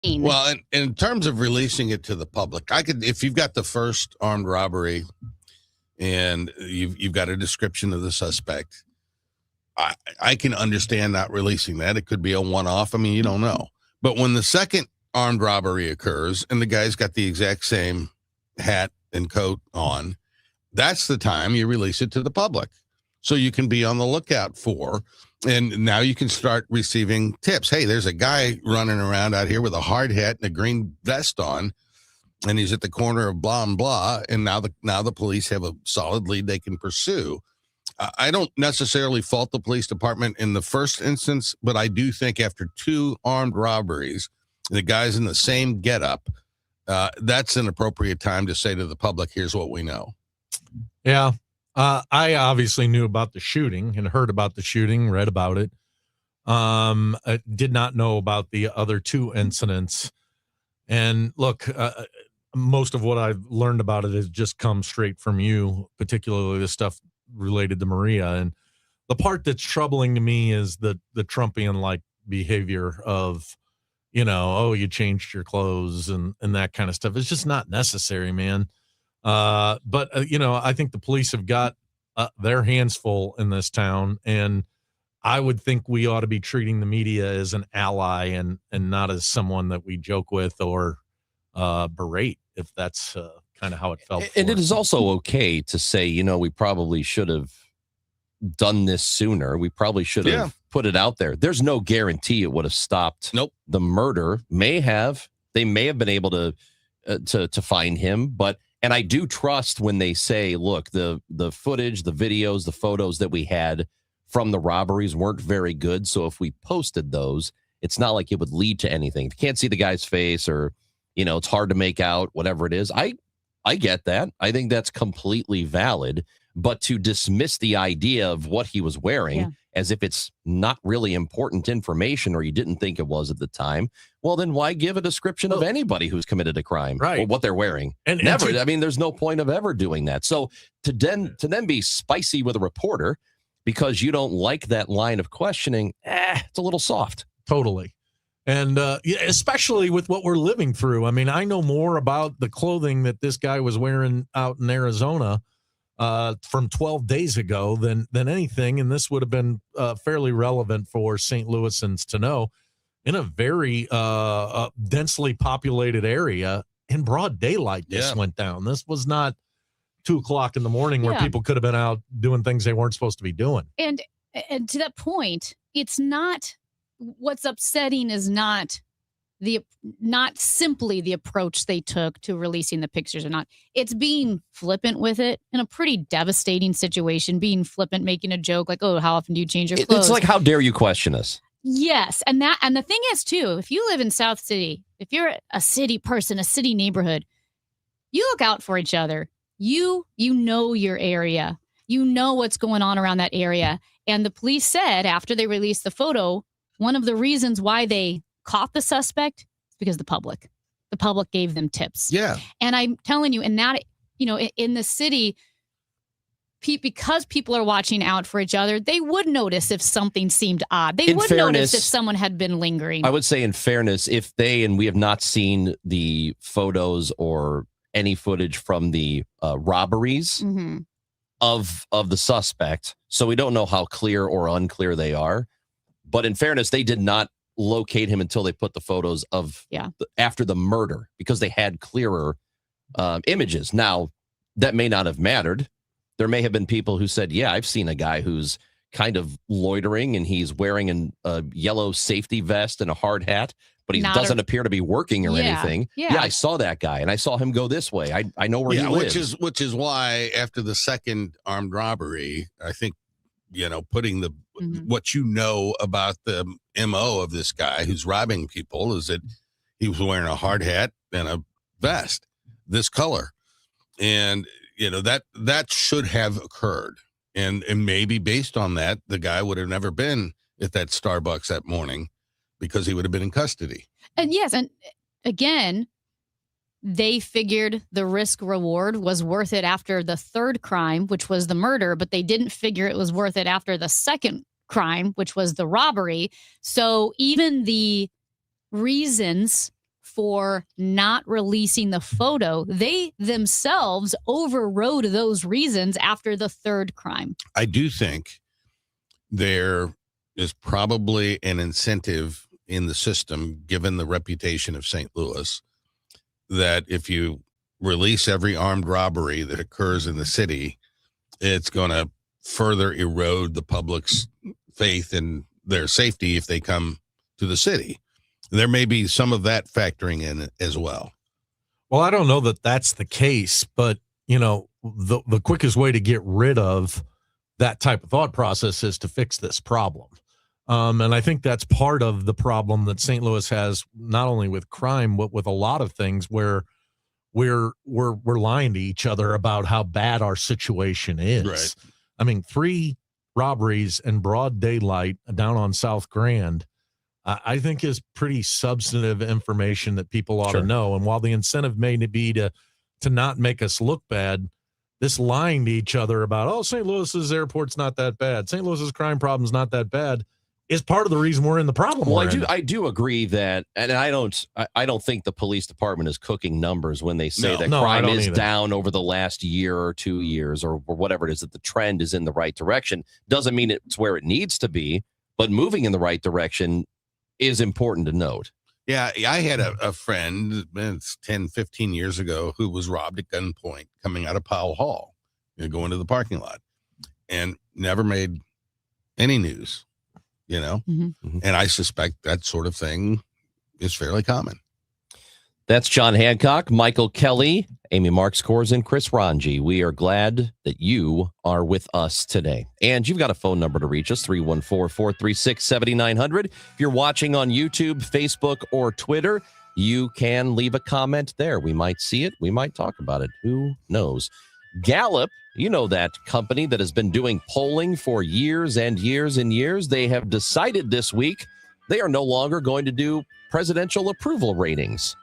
Well, in terms of releasing it to the public, I could, if you've got the first armed robbery and you've got a description of the suspect, I can understand not releasing that. It could be a one-off. I mean, you don't know. But when the second armed robbery occurs and the guy's got the exact same hat and coat on, that's the time you release it to the public. So you can be on the lookout for, and now you can start receiving tips. Hey, there's a guy running around out here with a hard hat and a green vest on, and he's at the corner of blah and blah. And now the police have a solid lead they can pursue. I don't necessarily fault the police department in the first instance, but I do think after two armed robberies, the guy's in the same getup, that's an appropriate time to say to the public, here's what we know. Yeah. I obviously knew about the shooting and heard about the shooting, read about it. I did not know about the other two incidents. And look, most of what I've learned about it has just come straight from you, particularly the stuff related to Maria. And the part that's troubling to me is the Trumpian-like behavior of, oh, you changed your clothes and that kind of stuff. It's just not necessary, man. But I think the police have got their hands full in this town, and I would think we ought to be treating the media as an ally and not as someone that we joke with or berate, if that's kind of how it felt. And it is also okay to say, we probably should have done this sooner. We probably should have put it out there. There's no guarantee it would have stopped. Nope. The murder they may have been able to find him, but. And I do trust when they say, look, the footage, the videos, the photos that we had from the robberies weren't very good. So if we posted those, it's not like it would lead to anything. If you can't see the guy's face or, it's hard to make out, whatever it is. I get that. I think that's completely valid. But to dismiss the idea of what he was wearing as if it's not really important information or you didn't think it was at the time, well, then why give a description of anybody who's committed a crime or what they're wearing? And never. There's no point of ever doing that. So to then be spicy with a reporter because you don't like that line of questioning, it's a little soft. Totally. And especially with what we're living through. I mean, I know more about the clothing that this guy was wearing out in Arizona from 12 days ago than anything. And this would have been fairly relevant for St. Louisans to know in a very densely populated area in broad daylight. This went down. This was not 2:00 in the morning where people could have been out doing things they weren't supposed to be doing. And to that point, it's not what's upsetting is not simply the approach they took to releasing the pictures or not. It's being flippant with it in a pretty devastating situation, being flippant, making a joke like, oh, how often do you change your clothes? It's like, how dare you question us? Yes. And the thing is too, if you live in South City, if you're a city person, a city neighborhood, you look out for each other. You know your area. You know what's going on around that area. And the police said after they released the photo, one of the reasons why they caught the suspect is because the public gave them tips. Yeah. And I'm telling you, and that, in the city, because people are watching out for each other, they would notice if something seemed odd. They would notice if someone had been lingering. I would say in fairness, and we have not seen the photos or any footage from the robberies of the suspect. So we don't know how clear or unclear they are. But in fairness, they did not locate him until they put the photos of after the murder because they had clearer images. Now, that may not have mattered. There may have been people who said, yeah, I've seen a guy who's kind of loitering and he's wearing a yellow safety vest and a hard hat, but he doesn't appear to be working or anything. Yeah, I saw that guy and I saw him go this way. I know where he lives. Which is why after the second armed robbery, I think, putting the what about the MO of this guy who's robbing people is that he was wearing a hard hat and a vest this color. And, that should have occurred. And maybe based on that, the guy would have never been at that Starbucks that morning because he would have been in custody. And yes, and again, they figured the risk reward was worth it after the third crime, which was the murder, but they didn't figure it was worth it after the second crime, which was the robbery. So even the reasons for not releasing the photo. They themselves overrode those reasons after the third crime. I do think there is probably an incentive in the system, given the reputation of St. Louis, that if you release every armed robbery that occurs in the city, it's going to further erode the public's faith in their safety if they come to the city. There may be some of that factoring in as well. Well, I don't know that that's the case, but the quickest way to get rid of that type of thought process is to fix this problem. And I think that's part of the problem that St. Louis has, not only with crime, but with a lot of things where we're lying to each other about how bad our situation is. Right. I mean, 3 robberies in broad daylight down on South Grand, I think is pretty substantive information that people ought to know. And while the incentive may be to not make us look bad, this lying to each other about, oh, St. Louis's airport's not that bad, St. Louis's crime problem's not that bad, is part of the reason we're in the problem. Well, I do agree that, and I don't think the police department is cooking numbers when they say that crime is down over the last year or 2 years or whatever it is, that the trend is in the right direction. Doesn't mean it's where it needs to be, but moving in the right direction is important to note. Yeah, I had a friend, it's 10, 15 years ago, who was robbed at gunpoint coming out of Powell Hall, going to the parking lot, and never made any news, And I suspect that sort of thing is fairly common. That's John Hancock, Michael Kelly, Amy Marks Korz, Chris Ranji. We are glad that you are with us today. And you've got a phone number to reach us, 314-436-7900. If you're watching on YouTube, Facebook, or Twitter, you can leave a comment there. We might see it. We might talk about it. Who knows? Gallup, that company that has been doing polling for years and years and years, they have decided this week they are no longer going to do presidential approval ratings.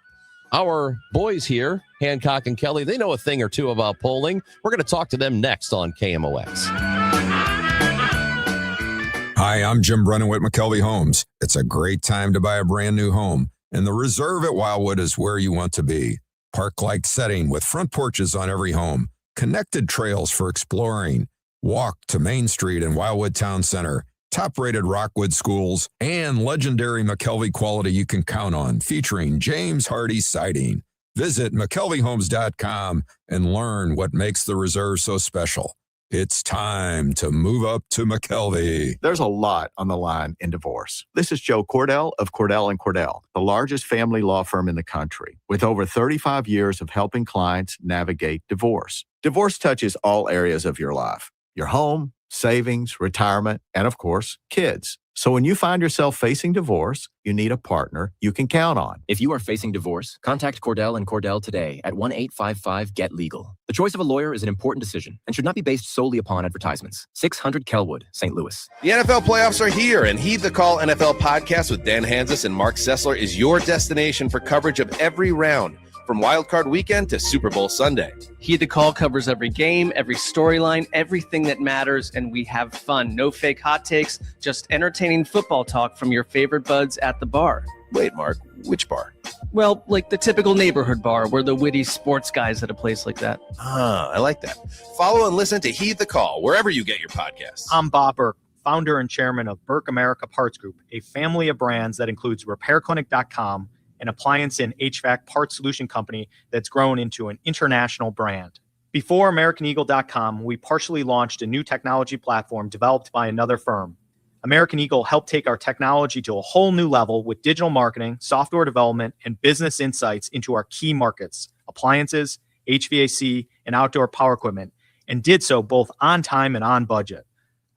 Our boys here, Hancock and Kelly, they know a thing or two about polling. We're going to talk to them next on KMOX. Hi, I'm Jim Brennan with McKelvey Homes. It's a great time to buy a brand new home, and the Reserve at Wildwood is where you want to be. Park-like setting with front porches on every home, connected trails for exploring, walk to Main Street and Wildwood Town Center, top-rated Rockwood schools, and legendary McKelvey quality you can count on, featuring James Hardy Siding. Visit McKelveyHomes.com and learn what makes the Reserve so special. It's time to move up to McKelvey. There's a lot on the line in divorce. This is Joe Cordell of Cordell & Cordell, the largest family law firm in the country, with over 35 years of helping clients navigate divorce. Divorce touches all areas of your life: your home, savings, retirement, and of course, kids. So when you find yourself facing divorce, you need a partner you can count on. If you are facing divorce, contact Cordell & Cordell today at 1-855-GET-LEGAL. The choice of a lawyer is an important decision and should not be based solely upon advertisements. 600 Kelwood, St. Louis. The NFL playoffs are here, and Heed the Call NFL podcast with Dan Hanzus and Mark Sessler is your destination for coverage of every round, from Wild Card Weekend to Super Bowl Sunday. Heed the Call covers every game, every storyline, everything that matters, and we have fun. No fake hot takes, just entertaining football talk from your favorite buds at the bar. Wait, Mark, which bar? Well, like the typical neighborhood bar. We're the witty sports guys at a place like that. Ah, I like that. Follow and listen to Heed the Call wherever you get your podcasts. I'm Bob Burke, founder and chairman of Burke America Parts Group, a family of brands that includes RepairClinic.com, an appliance and HVAC parts solution company that's grown into an international brand. Before AmericanEagle.com, we partially launched a new technology platform developed by another firm. American Eagle helped take our technology to a whole new level with digital marketing, software development, and business insights into our key markets, appliances, HVAC, and outdoor power equipment, and did so both on time and on budget.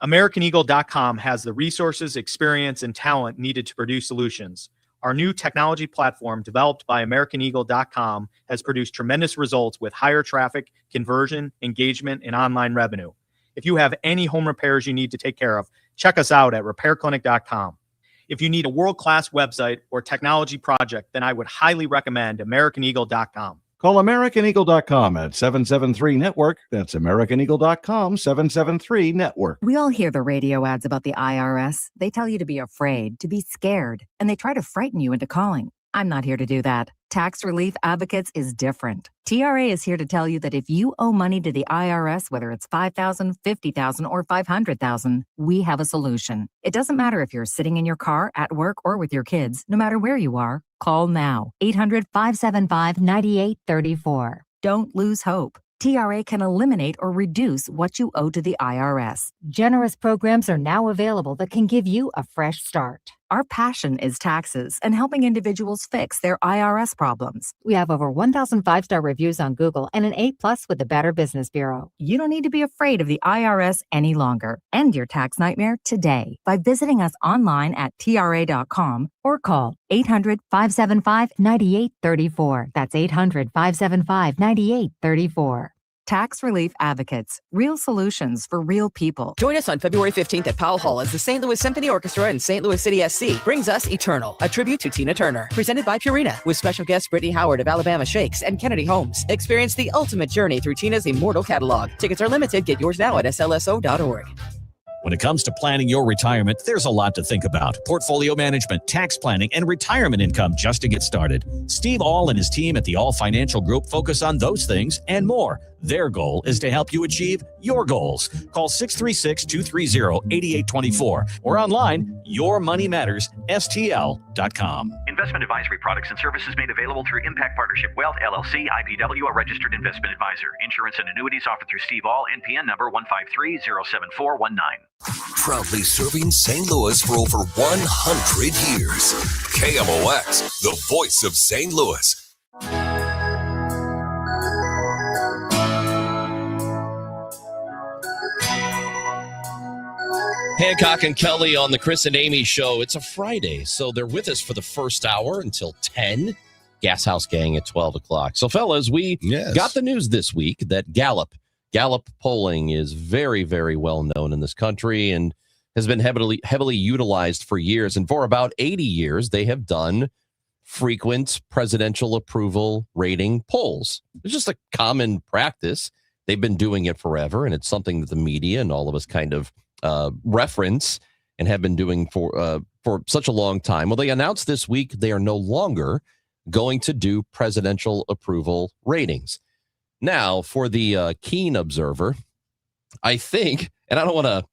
AmericanEagle.com has the resources, experience, and talent needed to produce solutions. Our new technology platform, developed by AmericanEagle.com, has produced tremendous results with higher traffic, conversion, engagement, and online revenue. If you have any home repairs you need to take care of, check us out at RepairClinic.com. If you need a world-class website or technology project, then I would highly recommend AmericanEagle.com. Call AmericanEagle.com at 773-NETWORK. That's AmericanEagle.com, 773-NETWORK. We all hear the radio ads about the IRS. They tell you to be afraid, to be scared, and they try to frighten you into calling. I'm not here to do that. Tax Relief Advocates is different. TRA is here to tell you that if you owe money to the IRS, whether it's $5,000, $50,000, or $500,000, we have a solution. It doesn't matter if you're sitting in your car, at work, or with your kids. No matter where you are, call now. 800-575-9834. Don't lose hope. TRA can eliminate or reduce what you owe to the IRS. Generous programs are now available that can give you a fresh start. Our passion is taxes and helping individuals fix their IRS problems. We have over 1,000 5-star reviews on Google and an A+ with the Better Business Bureau. You don't need to be afraid of the IRS any longer. End your tax nightmare today by visiting us online at TRA.com or call 800-575-9834. That's 800-575-9834. Tax Relief Advocates. Real solutions for real people. Join us on February 15th at Powell Hall as the St. Louis Symphony Orchestra and St. Louis City SC brings us Eternal, a tribute to Tina Turner, presented by Purina, with special guests Brittany Howard of Alabama Shakes and Kennedy Holmes. Experience the ultimate journey through Tina's immortal catalog. Tickets are limited. Get yours now at slso.org. When it comes to planning your retirement, there's a lot to think about. Portfolio management, tax planning, and retirement income just to get started. Steve All and his team at the All Financial Group focus on those things and more. Their goal is to help you achieve your goals. Call 636-230-8824 or online, yourmoneymattersstl.com. Investment advisory products and services made available through Impact Partnership Wealth, LLC, IPW, a registered investment advisor. Insurance and annuities offered through Steve All, NPN number 153-07419. Proudly serving St. Louis for over 100 years. KMOX, the voice of St. Louis. Hancock and Kelly on the Chris and Amy show. It's a Friday, so they're with us for the first hour until 10. Gas House Gang at 12 o'clock. So, fellas, we got the news this week that Gallup polling is very, very well known in this country and has been heavily utilized for years. And for about 80 years, they have done frequent presidential approval rating polls. It's just a common practice. They've been doing it forever, and it's something that the media and all of us kind of reference and have been doing for such a long time. Well, they announced this week they are no longer going to do presidential approval ratings. Now, for the keen observer, I think, and I don't want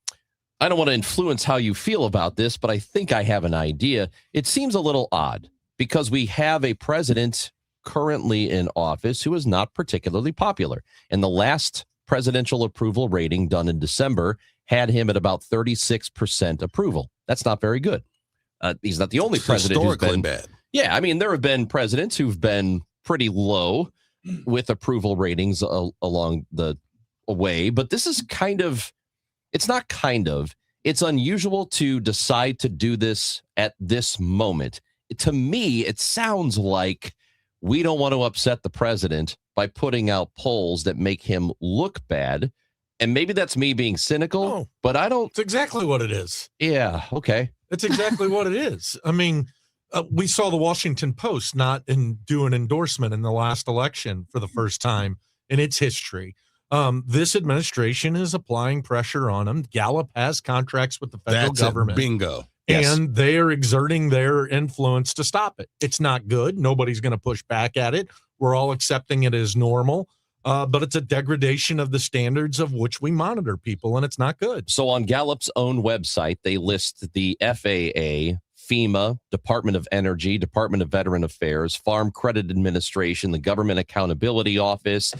to influence how you feel about this, but I think I have an idea. It seems a little odd because we have a president currently in office who is not particularly popular. And the last presidential approval rating done in December had him at about 36% approval. That's not very good. He's not the only president who's been bad. Yeah, I mean, there have been presidents who've been pretty low with approval ratings along the way, but this is it's unusual to decide to do this at this moment. To me, it sounds like we don't want to upset the president by putting out polls that make him look bad. And maybe that's me being cynical, but I don't. It's exactly what it is. Yeah. Okay. It's exactly what it is. I mean, we saw the Washington Post not do an endorsement in the last election for the first time in its history. This administration is applying pressure on them. Gallup has contracts with the federal government. Bingo. And they are exerting their influence to stop it. It's not good. Nobody's going to push back at it. We're all accepting it as normal. But it's a degradation of the standards of which we monitor people, and it's not good. So on Gallup's own website, they list the FAA, FEMA, Department of Energy, Department of Veteran Affairs, Farm Credit Administration, the Government Accountability Office,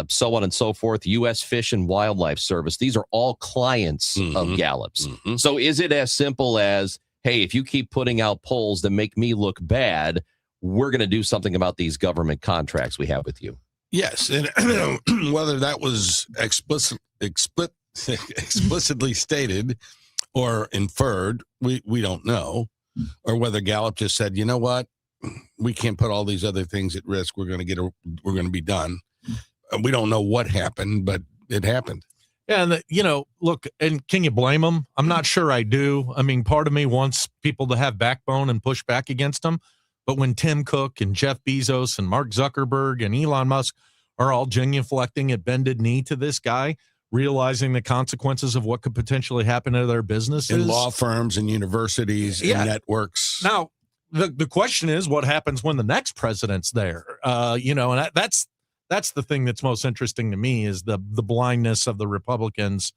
so on and so forth, U.S. Fish and Wildlife Service. These are all clients of Gallup's. So is it as simple as, hey, if you keep putting out polls that make me look bad, we're going to do something about these government contracts we have with you? Yes, and whether that was explicitly stated or inferred, we don't know, or whether Gallup just said, you know what, we can't put all these other things at risk. We're going to be done. We don't know what happened, but it happened. Yeah, and look, and can you blame them? I'm not sure I do. I mean, part of me wants people to have backbone and push back against them. But when Tim Cook and Jeff Bezos and Mark Zuckerberg and Elon Musk are all genuflecting at bended knee to this guy, realizing the consequences of what could potentially happen to their businesses. In law firms and universities and networks. Now, the question is, what happens when the next president's there? And that's the thing that's most interesting to me is the blindness of the Republicans.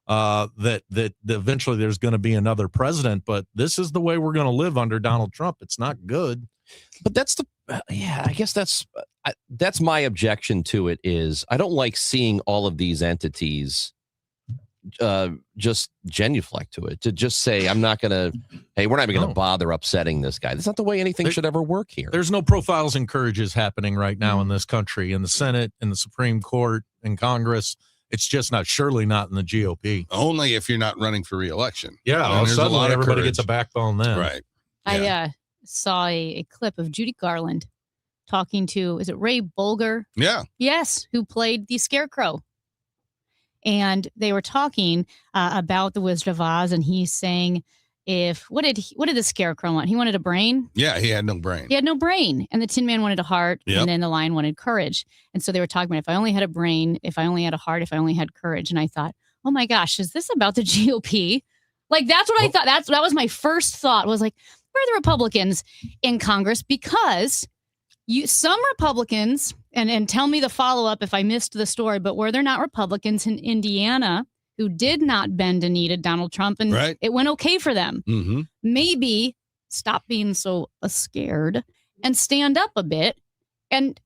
That eventually there's going to be another president, but this is the way we're going to live under Donald Trump. It's not good. But that's I guess that's my objection to it is I don't like seeing all of these entities just genuflect to it, to just say, we're not even going to bother upsetting this guy. That's not the way anything should ever work here. There's no profiles and courages happening right now in this country, in the Senate, in the Supreme Court, in Congress. It's just surely not in the GOP. Only if you're not running for re-election. Yeah, And there's a suddenly lot of everybody courage. gets a backbone then. Right. I saw a clip of Judy Garland talking to, is it Ray Bolger? Yeah. Yes, who played the Scarecrow. And they were talking about the Wizard of Oz, and he's saying, what did the Scarecrow want? He wanted a brain. Yeah, he had no brain. He had no brain. And the Tin Man wanted a heart. Yep. And then the Lion wanted courage. And so they were talking about if I only had a brain, if I only had a heart, if I only had courage. And I thought, oh my gosh, is this about the GOP? Like, that's what I thought. That was my first thought, was like, where are the Republicans in Congress? Because some Republicans, and tell me the follow-up if I missed the story, but were there not Republicans in Indiana who did not bend a knee to Donald Trump, and it went okay for them? Mm-hmm. Maybe stop being so scared and stand up a bit. And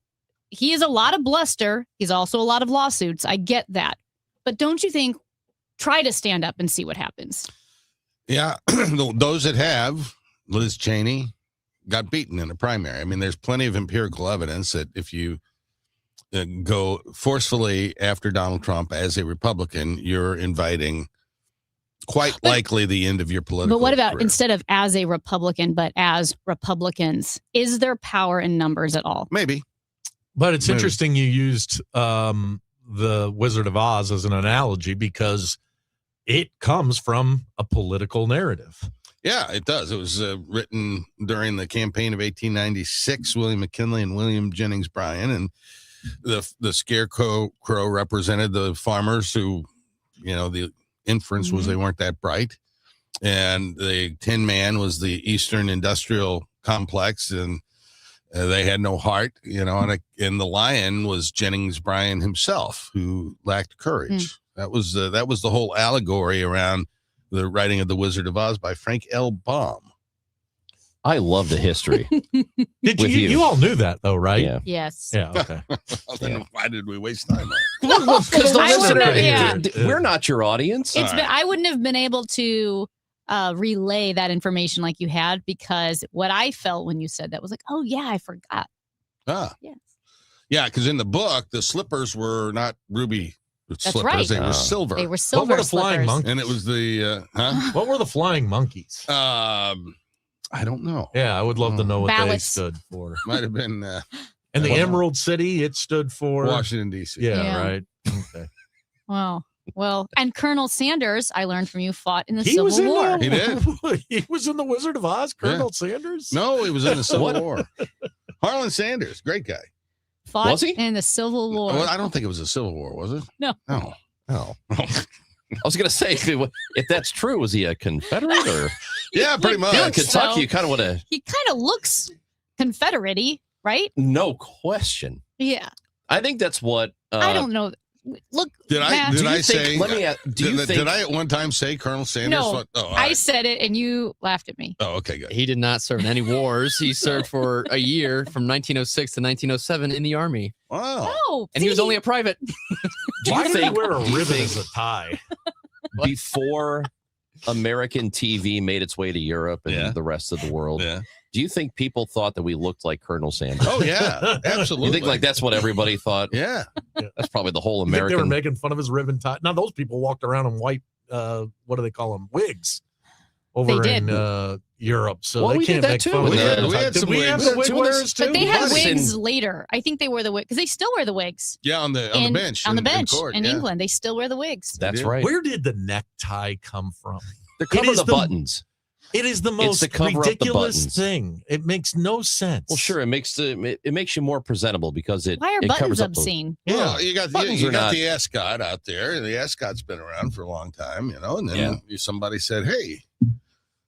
he is a lot of bluster. He's also a lot of lawsuits. I get that. But don't you think, try to stand up and see what happens? Yeah. Those that have, Liz Cheney got beaten in a primary. I mean, there's plenty of empirical evidence that if you go forcefully after Donald Trump as a Republican, you're inviting quite likely the end of your political But what about career. instead of as a Republican, but as Republicans? Is there power in numbers at all? Maybe. But it's Maybe. interesting you used the Wizard of Oz as an analogy because it comes from a political narrative. Yeah, it does. It was written during the campaign of 1896, William McKinley and William Jennings Bryan. And the Scarecrow represented the farmers who, the inference was they weren't that bright. And the Tin Man was the Eastern Industrial Complex, and they had no heart, and the Lion was Jennings Bryan himself, who lacked courage. That was the whole allegory around the writing of The Wizard of Oz by Frank L. Baum. I love the history. Did you all knew that though, right? Yeah. Yes. Yeah. Okay. Well, then why did we waste time on it? Because I wouldn't have- we're not your audience. I wouldn't have been able to relay that information like you had, because what I felt when you said that was like, oh yeah, I forgot. Yes. Yeah, because in the book, the slippers were not ruby slippers. right. They were silver. They were What silver were the flying slippers. monkeys? And it was the, What were the flying monkeys? I don't know. Yeah, I would love to know what they Ballots. stood for. Might have been And the Emerald City, it stood for Washington, D.C. Yeah, Yeah. right. Okay. Wow. Well, and Colonel Sanders, I learned from you, fought in the He Civil was in War. He did. He was in the Wizard of Oz, Colonel Sanders. No, he was in the Civil War. Harlan Sanders, great guy. Fought Was he? in the Civil War. Well, I don't think it was a Civil War, was it? No. No. No. I was going to say, if that's true, was he a Confederate or? Yeah, pretty much. Here in Kentucky, So- you kind of want to. He kind of looks Confederate-y, right? No question. Yeah. I think that's what. I don't know. Look, Did I? Matt, Did do you I think- say? let me ask- do you think- did I at one time say Colonel Sanders? No, Oh, all I right. said it and you laughed at me. Oh, okay, good. He did not serve in any wars. He served for a year from 1906 to 1907 in the Army. Wow. No, And he was only a private. Do Why you did he think wear a do you ribbon think as a tie? before American TV made its way to Europe and the rest of the world? Yeah. Do you think people thought that we looked like Colonel Sanders? Oh yeah, absolutely. You think like that's what everybody thought? Yeah. That's probably the whole You think they were American. making fun of his ribbon tie? Now those people walked around in white. What do they call them? Wigs. Over They in did. Europe, so Well, they we did can't that make too. fun of We the had- ribbon we tie. had Did some we wigs. have the wig Two of the- wearers too? But they had Yes, wigs and- later. I think they wear the wig because they still wear the wigs Yeah, on the bench. on the in bench court, in yeah. England. They still wear the wigs. That's did. right. Where did the necktie come from? The cover is of the buttons. It is the It's most to cover up the ridiculous buttons. thing. It makes no sense. Well, sure, it makes you more presentable because it. Why are it buttons covers up those- obscene? Well, you got Buttons you are got not- the ascot out there. The ascot's been around for a long time, and then somebody said, "Hey,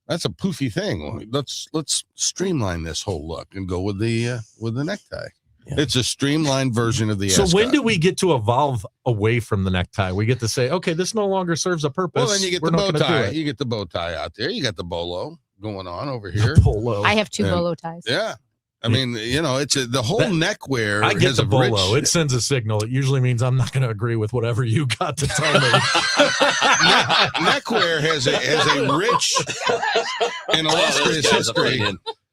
That's a poofy thing. Let's streamline this whole look and go with the necktie. Yeah. It's a streamlined version of the So ascot. when do we get to evolve away from the necktie? We get to say, okay, this no longer serves a purpose. Well, then you get We're the not bow gonna do tie. it. You get the bow tie out there. You got the bolo going on over here. Polo. I have 2 And- bolo ties. Yeah. I mean, it's the whole neckwear. I get has the a bolo. rich- It sends a signal. It usually means I'm not going to agree with whatever you got to tell me. neckwear has a rich and illustrious history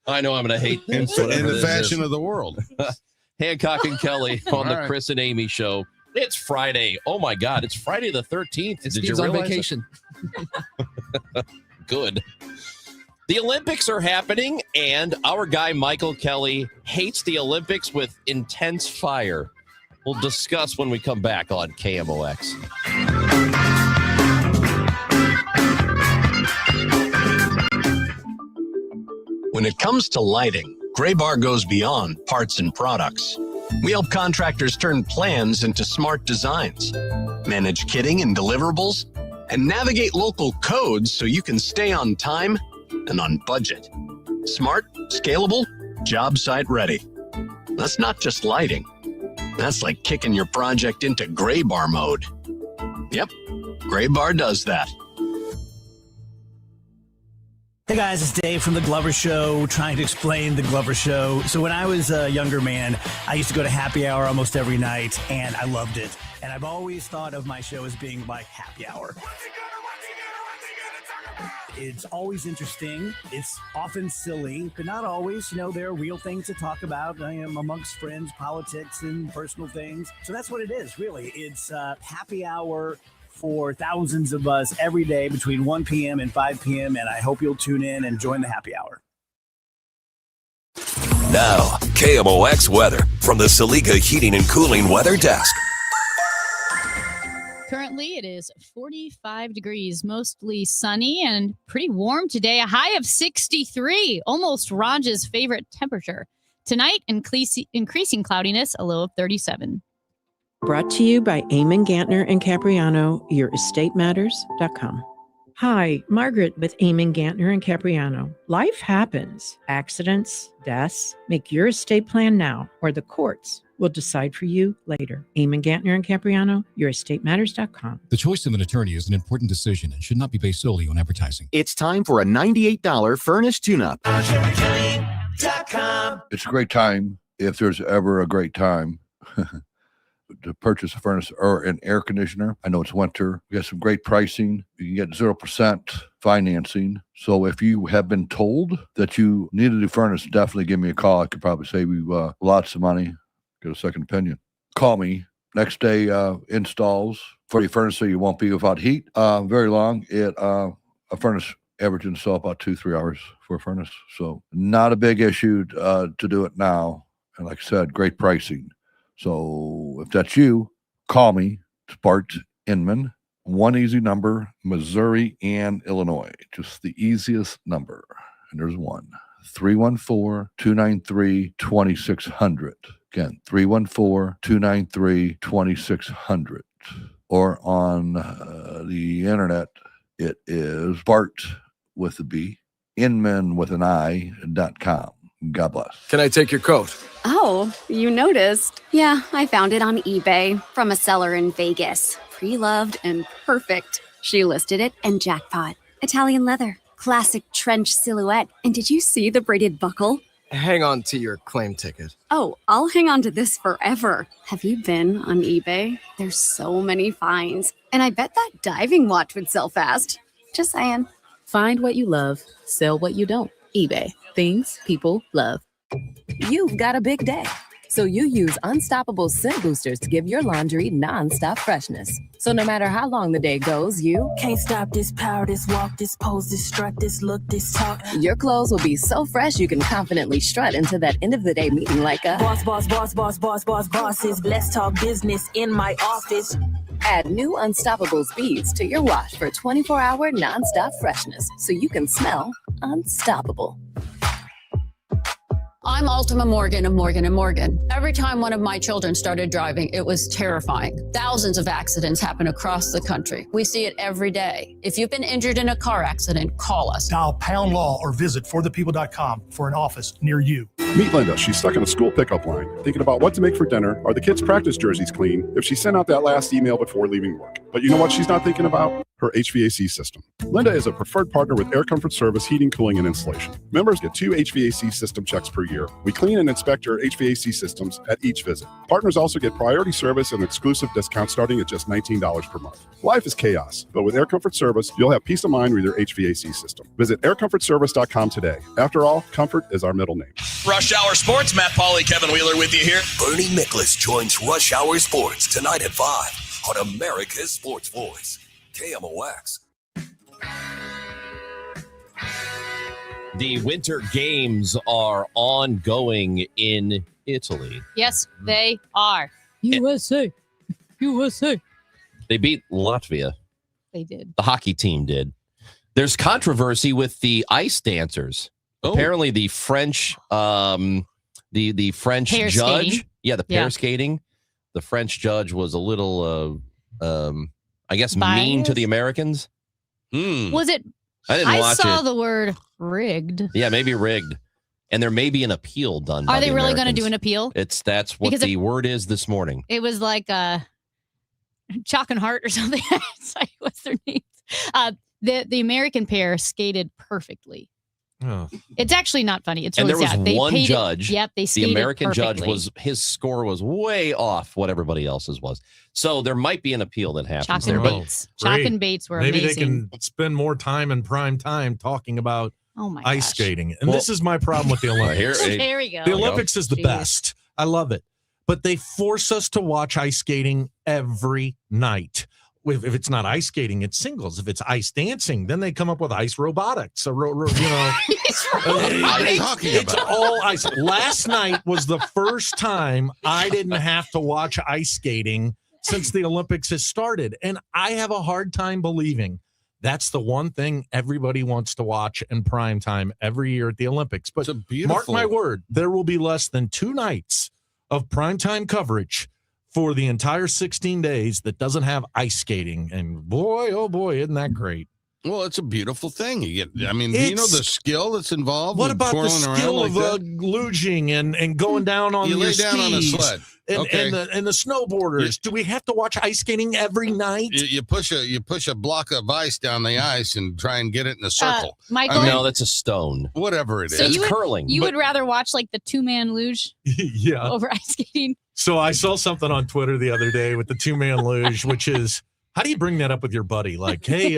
I know I'm going to hate in this. whatever the this fashion is. of the world. Hancock and Kelly on the right. Chris and Amy show. It's Friday. Oh my God, it's Friday the 13th. Did you Steve's on realize vacation. Good. The Olympics are happening, and our guy Michael Kelly hates the Olympics with intense fire. We'll discuss when we come back on KMOX. When it comes to lighting, Graybar goes beyond parts and products. We help contractors turn plans into smart designs, manage kitting and deliverables, and navigate local codes so you can stay on time and on budget. Smart, scalable, job site ready. That's not just lighting. That's like kicking your project into Graybar mode. Yep, Graybar does that. Hey guys, it's Dave from The Glover Show, trying to explain The Glover Show. So when I was a younger man, I used to go to happy hour almost every night, and I loved it. And I've always thought of my show as being like happy hour. It's always interesting. It's often silly, but not always. You know, there are real things to talk about. I am amongst friends, politics, and personal things. So that's what it is, really. It's happy hour for thousands of us every day between 1 p.m. and 5 p.m. And I hope you'll tune in and join the happy hour. Now, KMOX weather from the Saliga Heating and Cooling Weather Desk. Currently, it is 45 degrees, mostly sunny and pretty warm today. A high of 63, almost Raj's favorite temperature. Tonight, increasing cloudiness, a low of 37. Brought to you by Eamon Gantner and Capriano, YourEstateMatters.com. Hi, Margaret with Eamon Gantner and Capriano. Life happens. Accidents, deaths. Make your estate plan now, or the courts will decide for you later. Eamon Gantner and Capriano, YourEstateMatters.com. The choice of an attorney is an important decision and should not be based solely on advertising. It's time for a $98 furnace tune-up. It's a great time, if there's ever a great time, to purchase a furnace or an air conditioner. I know it's winter. We got some great pricing. You can get 0% financing. So if you have been told that you need a new furnace, definitely give me a call. I could probably save you lots of money. Get a second opinion. Call me. Next day installs for your furnace so you won't be without heat. Very long. A furnace average install about 2-3 hours for a furnace. So not a big issue to do it now. And like I said, great pricing. So if that's you, call me. It's Bart Inman. One easy number, Missouri and Illinois. Just the easiest number. And there's one. 314-293-2600. Again, 314-293-2600. Or on the internet, it is Bart with a B, Inman with an I.com. God bless. Can I take your coat? Oh, you noticed. Yeah, I found it on eBay from a seller in Vegas. Pre-loved and perfect. She listed it and jackpot. Italian leather, classic trench silhouette. And did you see the braided buckle? Hang on to your claim ticket. Oh, I'll hang on to this forever. Have you been on eBay? There's so many finds. And I bet that diving watch would sell fast. Just saying. Find what you love, sell what you don't. eBay. Things people love. You've got a big day, so you use Unstoppable Scent Boosters to give your laundry nonstop freshness. So no matter how long the day goes, you can't stop this power, this walk, this pose, this strut, this look, this talk. Your clothes will be so fresh you can confidently strut into that end of the day meeting like a boss, boss, boss, boss, boss, boss, bosses. Let's talk business in my office. Add new Unstoppable Speeds to your wash for 24-hour nonstop freshness so you can smell unstoppable. I'm Ultima Morgan of Morgan & Morgan. Every time one of my children started driving, it was terrifying. Thousands of accidents happen across the country. We see it every day. If you've been injured in a car accident, call us. Dial pound law or visit forthepeople.com for an office near you. Meet Linda. She's stuck in a school pickup line, thinking about what to make for dinner. Are the kids' practice jerseys clean? If she sent out that last email before leaving work. But you know what she's not thinking about? Her HVAC system. Linda is a preferred partner with Air Comfort Service Heating, Cooling, and Installation. Members get 2 HVAC system checks per year. We clean and inspect your HVAC systems at each visit. Partners also get priority service and exclusive discounts starting at just $19 per month. Life is chaos, but with Air Comfort Service, you'll have peace of mind with your HVAC system. Visit aircomfortservice.com today. After all, comfort is our middle name. Rush Hour Sports, Matt Pauley, Kevin Wheeler with you here. Bernie Miklasz joins Rush Hour Sports tonight at 5 on America's Sports Voice, KMOX. The Winter Games are ongoing in Italy. Yes, they are. USA. USA. They beat Latvia. They did. The hockey team did. There's controversy with the ice dancers. Apparently, the French, the French Pair judge, skating. the pair skating. The French judge was a little, I guess, mean to the Americans. Was it? I didn't watch saw it. the word rigged. Yeah, maybe rigged. And there may be an appeal done. Are they really going to do an appeal? That's what Because the word is this morning. It was like Chalk and Hart or something. Sorry, what's their names? The American pair skated perfectly. Oh. It's actually not funny. It's And really there was sad. They one paid it- judge. Yep, they the skated American judge perfectly. his score was way off what everybody else's was. So there might be an appeal that happens Chalk there. and But Bates. Chalk Great. and Bates were Maybe amazing. they can spend more time in prime time talking about Oh my ice gosh. skating. And this is my problem with the Olympics. There we go. The Olympics is the Jeez. best. I love it. But they force us to watch ice skating every night. If it's not ice skating, it's singles. If it's ice dancing, then they come up with ice robotics. So, What are you talking it's about? all ice. Last night was the first time I didn't have to watch ice skating since the Olympics has started. And I have a hard time believing that's the one thing everybody wants to watch in prime time every year at the Olympics. But mark my word, there will be less than 2 nights of primetime coverage for the entire 16 days that doesn't have ice skating. And boy, oh boy, isn't that great? Well, it's a beautiful thing. You get, I mean, do you know the skill that's involved? What with about the twirling around skill like of that? luging and going down on You your lay down on a skis sled. and, Okay. and the snowboarders? Do we have to watch ice skating every night? You push a block of ice down the ice and try and get it in a circle. Michael? no, that's a stone. Whatever it is. So It's you would, curling. You but- would rather watch like the 2-man luge Yeah. over ice skating? So I saw something on Twitter the other day with the 2-man luge, which is, how do you bring that up with your buddy? Like, hey,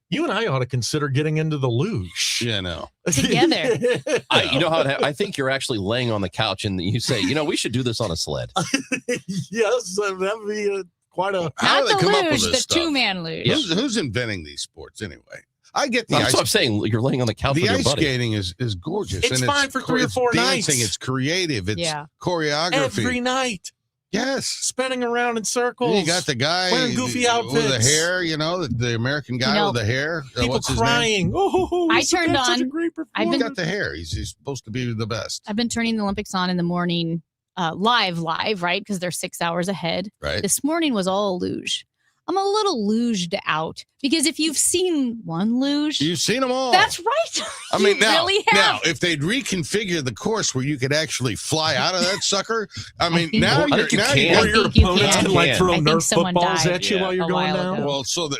you and I ought to consider getting into the luge. Yeah, no. Together. You know how I think you're actually laying on the couch and you say, we should do this on a sled. Yes, that would be quite a. How Not do they the come up with luge, this the stuff? 2-man luge. Who's inventing these sports anyway? I get the That's ice. what I'm saying. You're laying on the couch The with your ice buddy. skating is gorgeous. It's and fine for 3 or it's 4 dancing, nights. It's creative. It's Yeah. choreography. Every night. Yes. Spinning around in circles. You got the guy wearing goofy with outfits. the hair, the American guy with the hair. People What's his crying. name? Oh, I turned that's such a on. great I've He's been got the hair. He's supposed to be the best. I've been turning the Olympics on in the morning, live, right? Because they're 6 hours ahead. Right. This morning was all luge. I'm a little luged out because if you've seen one luge, You've seen them all. that's right. I mean, You now, really have. if they'd reconfigure the course where you could actually fly out of that sucker, I mean, now I you're think you now can. you're Or your think you opponents can. can like throw I think Nerf someone footballs died at you while you're a going while down. ago. well, so that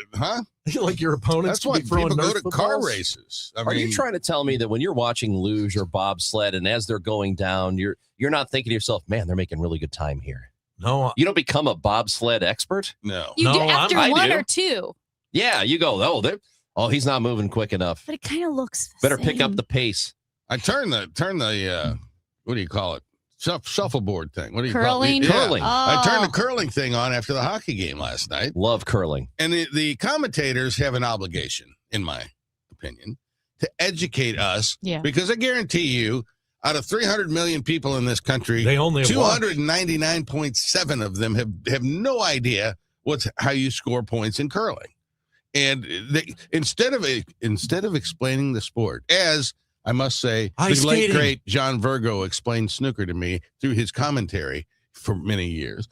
Like your opponents That's could why be throwing people go Nerf to car footballs. races. I Are mean, you trying to tell me that when you're watching luge or bobsled and as they're going down, you're not thinking to yourself, man, they're making really good time here? No, You don't become a bobsled expert? No. You do No, after I one do. or two, Yeah, you go, he's not moving quick enough. but it kind of looks the Better pick up same. the pace. I turn the what do you call it? Shuffleboard thing. What do you Curling? call it? Curling. I turned the Oh. curling thing on after the hockey game last night. Love curling. And the commentators have an obligation, in my opinion, to educate us. Yeah. Because I guarantee you, out of 300 million people in this country, They only have 299.7 of them have no idea how you score points in curling. And they, instead of explaining the sport as I must say, Ice the late skating. great John Virgo explained snooker to me through his commentary for many years.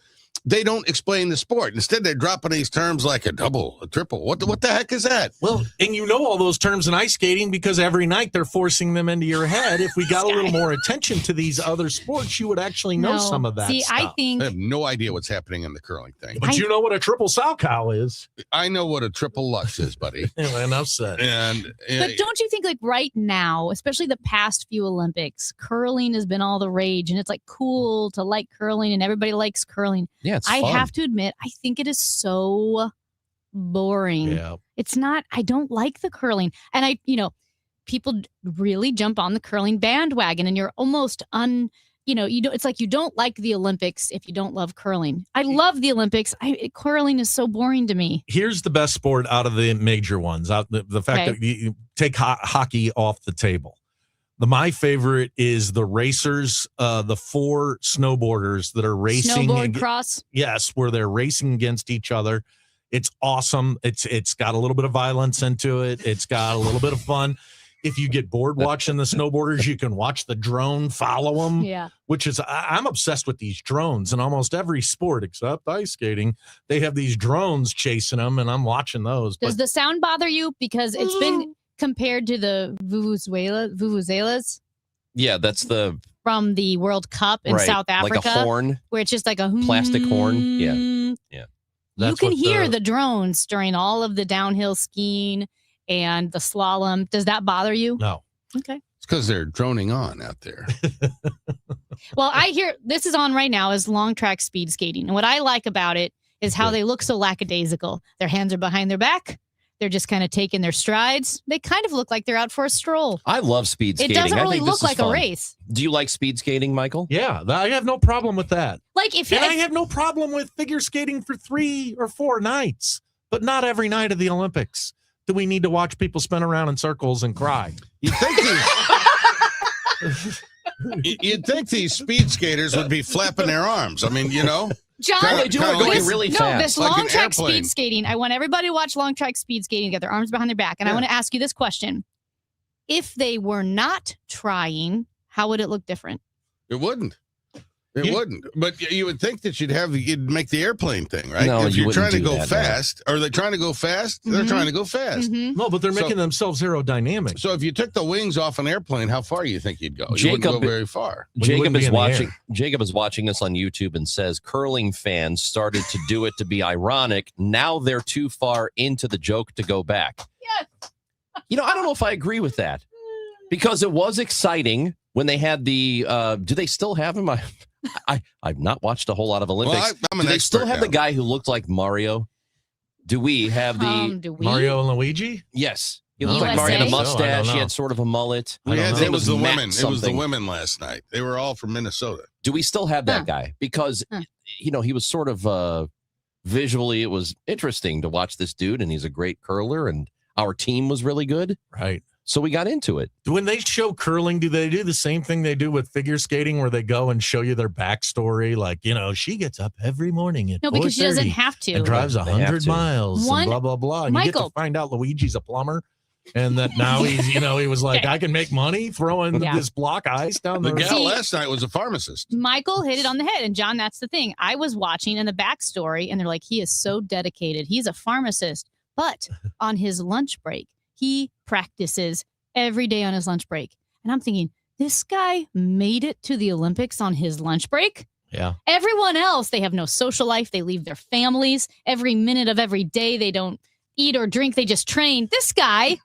They don't explain the sport. Instead, they're dropping these terms like a double, a triple. What the heck is that? Well, and you know all those terms in ice skating because every night they're forcing them into your head. If we got a little more attention to these other sports, you would actually know some of that See, stuff. I think I have no idea what's happening in the curling thing. But you know what a triple sow cow is. I know what a triple Lutz is, buddy. Enough said. And But don't you think, like right now, especially the past few Olympics, curling has been all the rage, and it's like cool to like curling, and everybody likes curling. Yeah, it's I fun. have to admit, I think it is so boring. Yeah. It's not. I don't like the curling, and people really jump on the curling bandwagon, and you're almost you don't. It's like you don't like the Olympics if you don't love curling. I love the Olympics. Curling is so boring to me. Here's the best sport out of the major ones. The fact that you take hockey off the table. My favorite is the racers, the 4 snowboarders that are racing. Snowboard cross. Yes, where they're racing against each other. It's awesome. It's got a little bit of violence into it. It's got a little bit of fun. If you get bored watching the snowboarders, you can watch the drone follow them. Yeah. Which is, I'm obsessed with these drones in almost every sport except ice skating. They have these drones chasing them, and I'm watching those. Does the sound bother you? Because it's been compared to the vuvuzelas Yeah, that's the from the World Cup in Right, South Africa. like a horn. Where it's just like a Plastic horn. Yeah. You That's can what hear the drones during all of the downhill skiing and the slalom. Does that bother you? No. Okay. It's because they're droning on out there. Well, I hear this is on right now is long track speed skating. And what I like about it is how they look so lackadaisical. Their hands are behind their back. They're just kind of taking their strides. They kind of look like they're out for a stroll. I love speed skating. It doesn't I really think this look is like a fun. race. Do you like speed skating, Michael? Yeah, I have no problem with that. Like if I have no problem with figure skating for 3 or 4 nights, but not every night of the Olympics. Do we need to watch people spin around in circles and cry? You'd think these speed skaters would be flapping their arms. I mean, John, this like long an track airplane. speed skating. I want everybody to watch long track speed skating, get their arms behind their back. And I want to ask you this question. If they were not trying, how would it look different? It wouldn't. It wouldn't. But you would think that you'd make the airplane thing, right? No, if you you're trying to wouldn't do go that, no. fast, are they trying to go fast? They're Mhm. trying to go fast. Mhm. No, but they're making themselves aerodynamic. So if you took the wings off an airplane, how far do you think you'd go? You wouldn't go very far. Jacob is watching. Jacob is watching us on YouTube and says curling fans started to do it to be ironic. Now they're too far into the joke to go back. Yes. I don't know if I agree with that because it was exciting when they had the. Do they still have him? I've not watched a whole lot of Olympics. Well, I'm an do they still expert have the now. guy who looked like Mario? Do we have the Do we? Mario and Luigi? Yes. He No. looked like Mario had a USA? mustache. I don't He know. had sort of a mullet. We had, His name it was the Matt women. It was the something. women last night. They were all from Minnesota. Do we still have that Huh. guy? Because he was sort of visually, it was interesting to watch this dude, and he's a great curler, and our team was really good. Right. So we got into it. When they show curling, do they do the same thing they do with figure skating where they go and show you their backstory? Like, she gets up every morning at No, because she doesn't 4:30 have to. and drives They have 100 to. miles One- and blah, blah, blah. And you get Michael. to find out Luigi's a plumber and that now he's, he was like, Okay. I can make money throwing Yeah. this block of ice down The the gal See- last night was a pharmacist. Michael hit it on the head. And John, that's the thing. I was watching in the backstory, and they're like, he is so dedicated. He's a pharmacist. But on his lunch break, he practices every day on his lunch break. And I'm thinking, this guy made it to the Olympics on his lunch break? Yeah. Everyone else, they have no social life. They leave their families every minute of every day. They don't eat or drink. They just train. This guy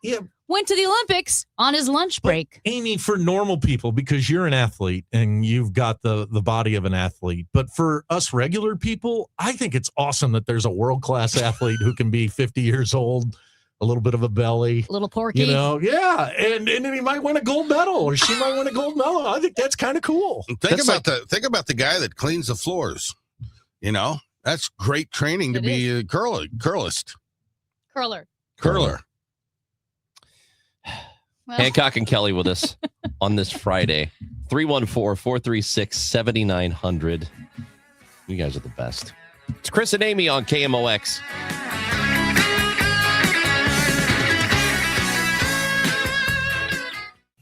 went to the Olympics on his lunch break. Amy, for normal people, because you're an athlete and you've got the body of an athlete, but for us regular people, I think it's awesome that there's a world-class athlete who can be 50 years old, a little bit of a belly. Little porky. Yeah. And then he might win a gold medal or she might win a gold medal. I think that's kind of cool. Think about the guy that cleans the floors. That's great training to It be a curlist. Curler. Curler. Well, Hancock and Kelly with us on this Friday. 314-436-7900. You guys are the best. It's Chris and Amy on KMOX.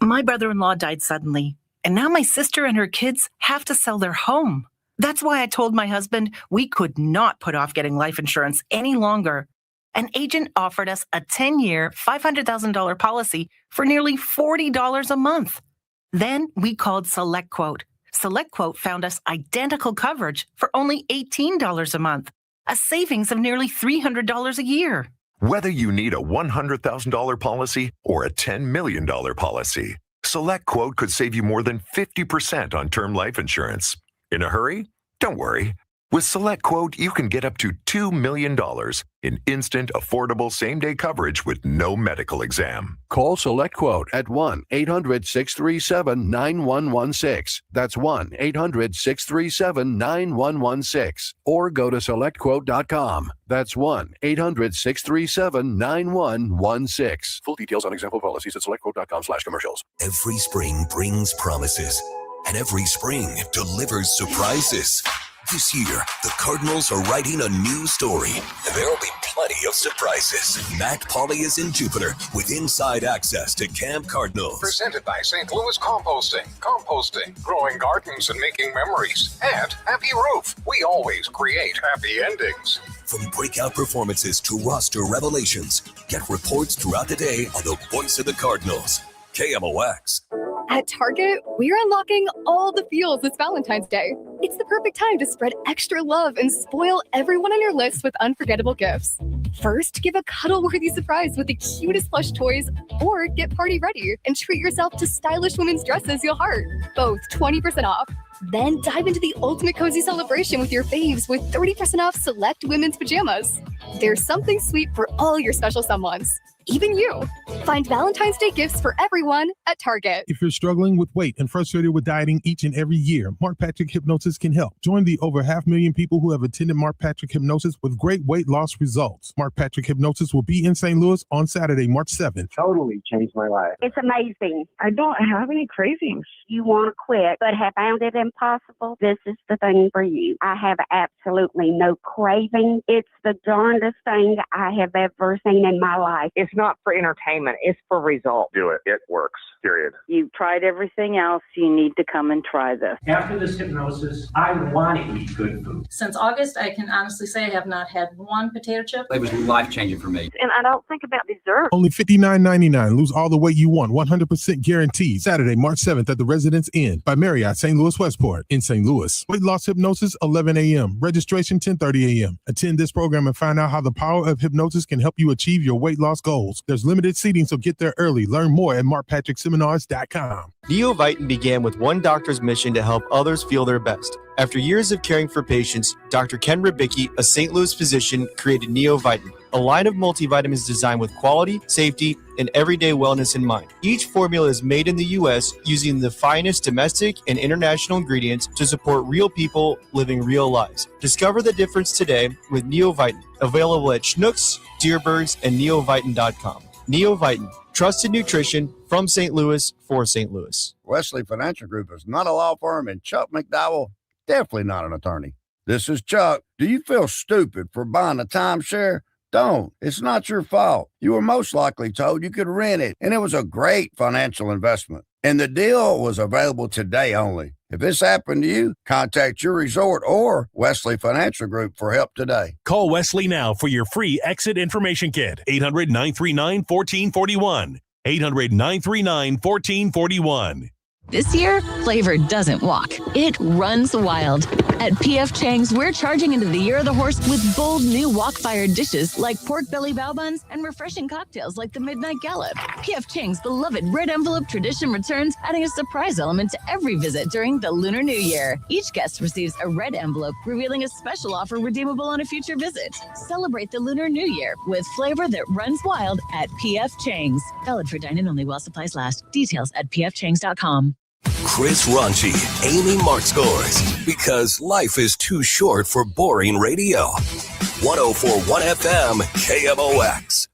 My brother-in-law died suddenly, and now my sister and her kids have to sell their home. That's why I told my husband we could not put off getting life insurance any longer. An agent offered us a 10-year, $500,000 policy for nearly $40 a month. Then we called SelectQuote. SelectQuote found us identical coverage for only $18 a month, a savings of nearly $300 a year. Whether you need a $100,000 policy or a $10 million policy, SelectQuote could save you more than 50% on term life insurance. In a hurry? Don't worry. With SelectQuote, you can get up to $2 million in instant, affordable same-day coverage with no medical exam. Call SelectQuote at 1-800-637-9116. That's 1-800-637-9116. Or go to SelectQuote.com. That's 1-800-637-9116. Full details on example policies at SelectQuote.com/commercials. Every spring brings promises, and every spring delivers surprises. This year, the Cardinals are writing a new story, and there will be plenty of surprises. Matt Pauley is in Jupiter with inside access to Camp Cardinals. Presented by St. Louis Composting. Composting, growing gardens and making memories. And Happy Roof. We always create happy endings. From breakout performances to roster revelations, get reports throughout the day on the voice of the Cardinals. KMOX. At Target, we're unlocking all the feels this Valentine's Day. It's the perfect time to spread extra love and spoil everyone on your list with unforgettable gifts. First, give a cuddle-worthy surprise with the cutest plush toys, or get party ready and treat yourself to stylish women's dresses you'll heart, both 20% off. Then dive into the ultimate cozy celebration with your faves with 30% off select women's pajamas. There's something sweet for all your special someones, even you. Find Valentine's Day gifts for everyone at Target. If you're struggling with weight and frustrated with dieting each and every year, Mark Patrick Hypnosis can help. Join the over 500,000 people who have attended Mark Patrick Hypnosis with great weight loss results. Mark Patrick Hypnosis will be in St. Louis on Saturday, March 7th. Totally changed my life. It's amazing. I don't have any cravings. You want to quit, but have found it impossible? This is the thing for you. I have absolutely no craving. It's the darndest thing I have ever seen in my life. It's not for entertainment. It's for results. Do it. It works. Period. You've tried everything else. You need to come and try this. After this hypnosis, I want to eat good food. Since August, I can honestly say I have not had one potato chip. It was life-changing for me. And I don't think about dessert. Only $59.99. Lose all the weight you want. 100% guaranteed. Saturday, March 7th at the Residence Inn by Marriott, St. Louis Westport in St. Louis. Weight loss hypnosis, 11 a.m. Registration, 10:30 a.m. Attend this program and find out how the power of hypnosis can help you achieve your weight loss goals. There's limited seating, so get there early. Learn more at markpatrickseminars.com. NeoVitan began with one doctor's mission to help others feel their best. After years of caring for patients, Dr. Ken Ribicki, a St. Louis physician, created NeoVitan, a line of multivitamins designed with quality, safety, and everyday wellness in mind. Each formula is made in the U.S. using the finest domestic and international ingredients to support real people living real lives. Discover the difference today with NeoVitan, available at Schnucks, Deerbirds, and neovitan.com. NeoVitan, trusted nutrition from St. Louis for St. Louis. Wesley Financial Group is not a law firm, and Chuck McDowell, definitely not an attorney. This is Chuck. Do you feel stupid for buying a timeshare? Don't. It's not your fault. You were most likely told you could rent it, and it was a great financial investment. And the deal was available today only. If this happened to you, contact your resort or Wesley Financial Group for help today. Call Wesley now for your free exit information kit. 800-939-1441. 800-939-1441. This year, flavor doesn't walk. It runs wild. At P.F. Chang's, we're charging into the year of the horse with bold new wok-fired dishes like pork belly bao buns and refreshing cocktails like the Midnight Gallop. P.F. Chang's beloved red envelope tradition returns, adding a surprise element to every visit during the Lunar New Year. Each guest receives a red envelope revealing a special offer redeemable on a future visit. Celebrate the Lunar New Year with flavor that runs wild at P.F. Chang's. Valid for dine-in only while supplies last. Details at pfchangs.com. Chris Raunchy, Amy Markscores, because life is too short for boring radio. 104.1 FM, KMOX.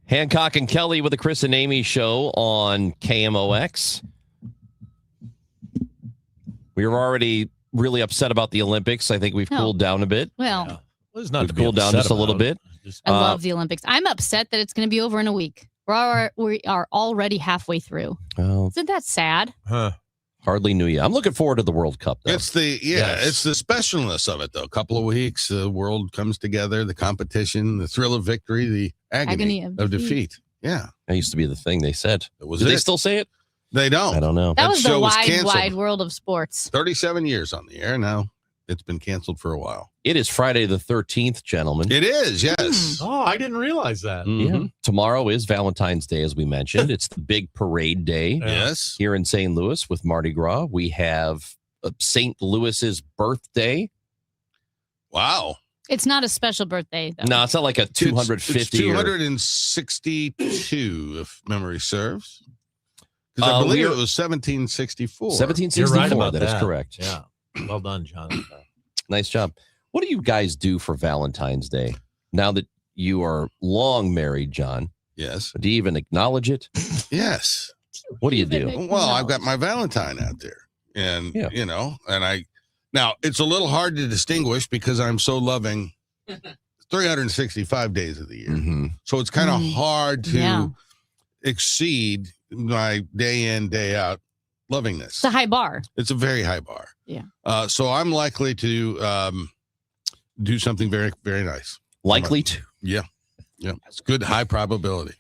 Hancock and Kelly with the Chris and Amy show on KMOX. We were already really upset about the Olympics. I think we've No. cooled down a bit. Well, It's not We've to be cooled down upset just a little about. bit. I love the Olympics. I'm upset that it's going to be over in a week. We are already halfway through. Well, Isn't that sad? Huh. hardly knew you. I'm looking forward to the World Cup, though. It's the it's the specialness of it though. A couple of weeks, the world comes together, the competition, the thrill of victory, the agony of defeat. Yeah, that used to be the thing they said. was Did they it. still say it? They don't. I don't know. That was the show was wide, canceled. wide world of sports. 37 years on the air now. It's been canceled for a while. It is Friday the 13th, gentlemen. It is, yes. Oh, I didn't realize that. Yeah. Tomorrow is Valentine's Day, as we mentioned. It's the big parade day. Yes. Here in St. Louis with Mardi Gras. We have St. Louis's birthday. Wow. It's not a special birthday, though. No, it's not like a 250. It's 262, if memory serves. Because I believe it was 1764. 1764. You're right about that is correct. Yeah. Well done, John. Nice job. What do you guys do for Valentine's Day now that you are long married, John? Yes. Do you even acknowledge it? Yes. What do you do? Well, I've got my Valentine out there. And, you know, now it's a little hard to distinguish because I'm so loving 365 days of the year. Mm-hmm. So it's kind of hard to exceed my day in, day out lovingness. It's a high bar. It's a very high bar. Yeah. So I'm likely to do something very, very nice. Likely to? Yeah. Yeah. It's good, high probability.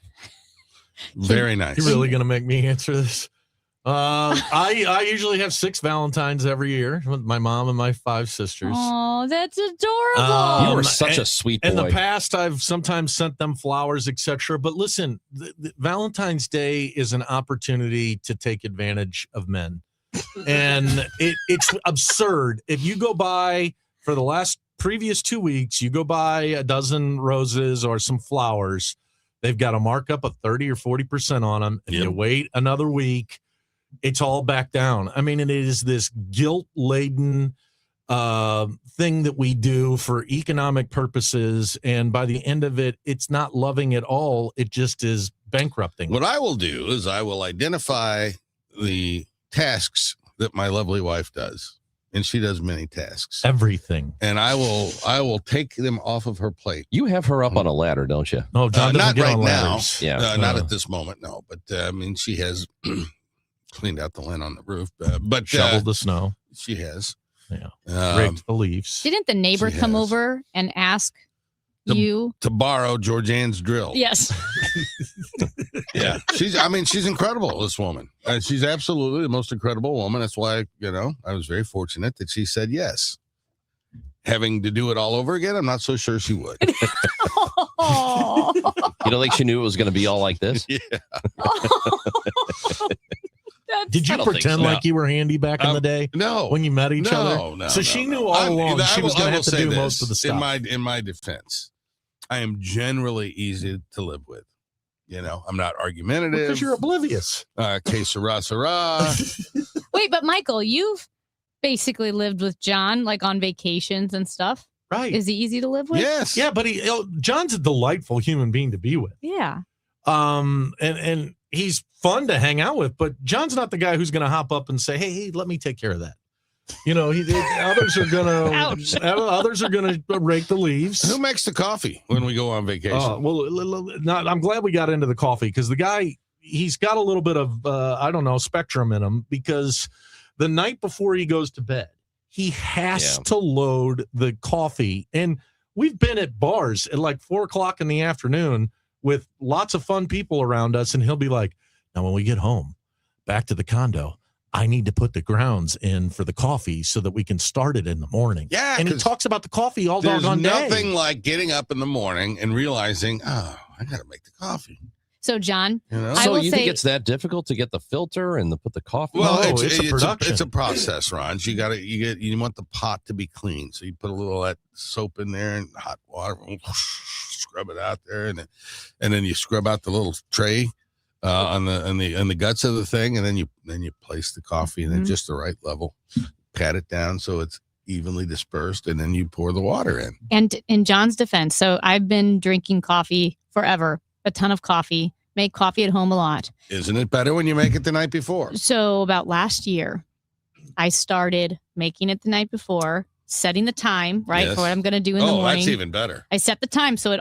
Very nice. You're really going to make me answer this? I usually have 6 Valentines every year with my mom and my 5 sisters. Oh, that's adorable. You are such a sweet boy. In the past, I've sometimes sent them flowers, etc. But listen, the Valentine's Day is an opportunity to take advantage of men. And it's absurd. If you go by for the previous 2 weeks, you go buy a dozen roses or some flowers, they've got a markup of 30 or 40% on them. And you wait another week, it's all back down. I mean, it is this guilt-laden thing that we do for economic purposes. And by the end of it, it's not loving at all. It just is bankrupting. What I will do is I will identify the tasks that my lovely wife does. And she does many tasks. Everything. And I will take them off of her plate. You have her up on a ladder, don't you? No, John doesn't not get right on now. ladders. Yeah. Not at this moment, no. But I mean, she has cleaned out the lint on the roof. But shoveled the snow. She has. Yeah. Raked the leaves. Didn't the neighbor She come has. over and ask you? To borrow Georgianne's drill. Yes. Yeah. She's incredible, this woman. She's absolutely the most incredible woman. That's why, I was very fortunate that she said yes. Having to do it all over again, I'm not so sure she would. You don't think she knew it was going to be all like this? Yeah. Did you pretend like you were handy back in the day? No. When you met each other? No. So she knew all along she was going to have to do most of the stuff. In my defense, I am generally easy to live with. I'm not argumentative. Because you're oblivious. Que sera, sera. Wait, but Michael, you've basically lived with John, like on vacations and stuff. Right. Is he easy to live with? Yes. Yeah, but John's a delightful human being to be with. Yeah. And he's fun to hang out with, but John's not the guy who's going to hop up and say, "Hey, let me take care of that." Others are going to rake the leaves. Who makes the coffee when we go on vacation? I'm glad we got into the coffee because the guy, he's got a little bit of spectrum in him, because the night before he goes to bed, he has to load the coffee. And we've been at bars at like 4:00 in the afternoon with lots of fun people around us. And he'll be like, "Now, when we get home back to the condo, I need to put the grounds in for the coffee so that we can start it in the morning." Yeah. And he talks about the coffee all There's doggone day. nothing like getting up in the morning and realizing, I got to make the coffee. So, John, I So will you say, think it's that difficult to get the filter and to put the coffee? Well, No, it's it's a production. It's a process, Ron. You want the pot to be clean, so you put a little of that soap in there and hot water, scrub it out there, and then you scrub out the little tray on the guts of the thing, and then you place the coffee and then just the right level, pat it down so it's evenly dispersed, and then you pour the water in. and in John's defense, so I've been drinking coffee forever, a ton of coffee, make coffee at home a lot. Isn't it better when you make it the night before? So about last year, I started making it the night before, setting the time, right, Yes. for what I'm going to do in the Oh, morning. that's even better. I set the time so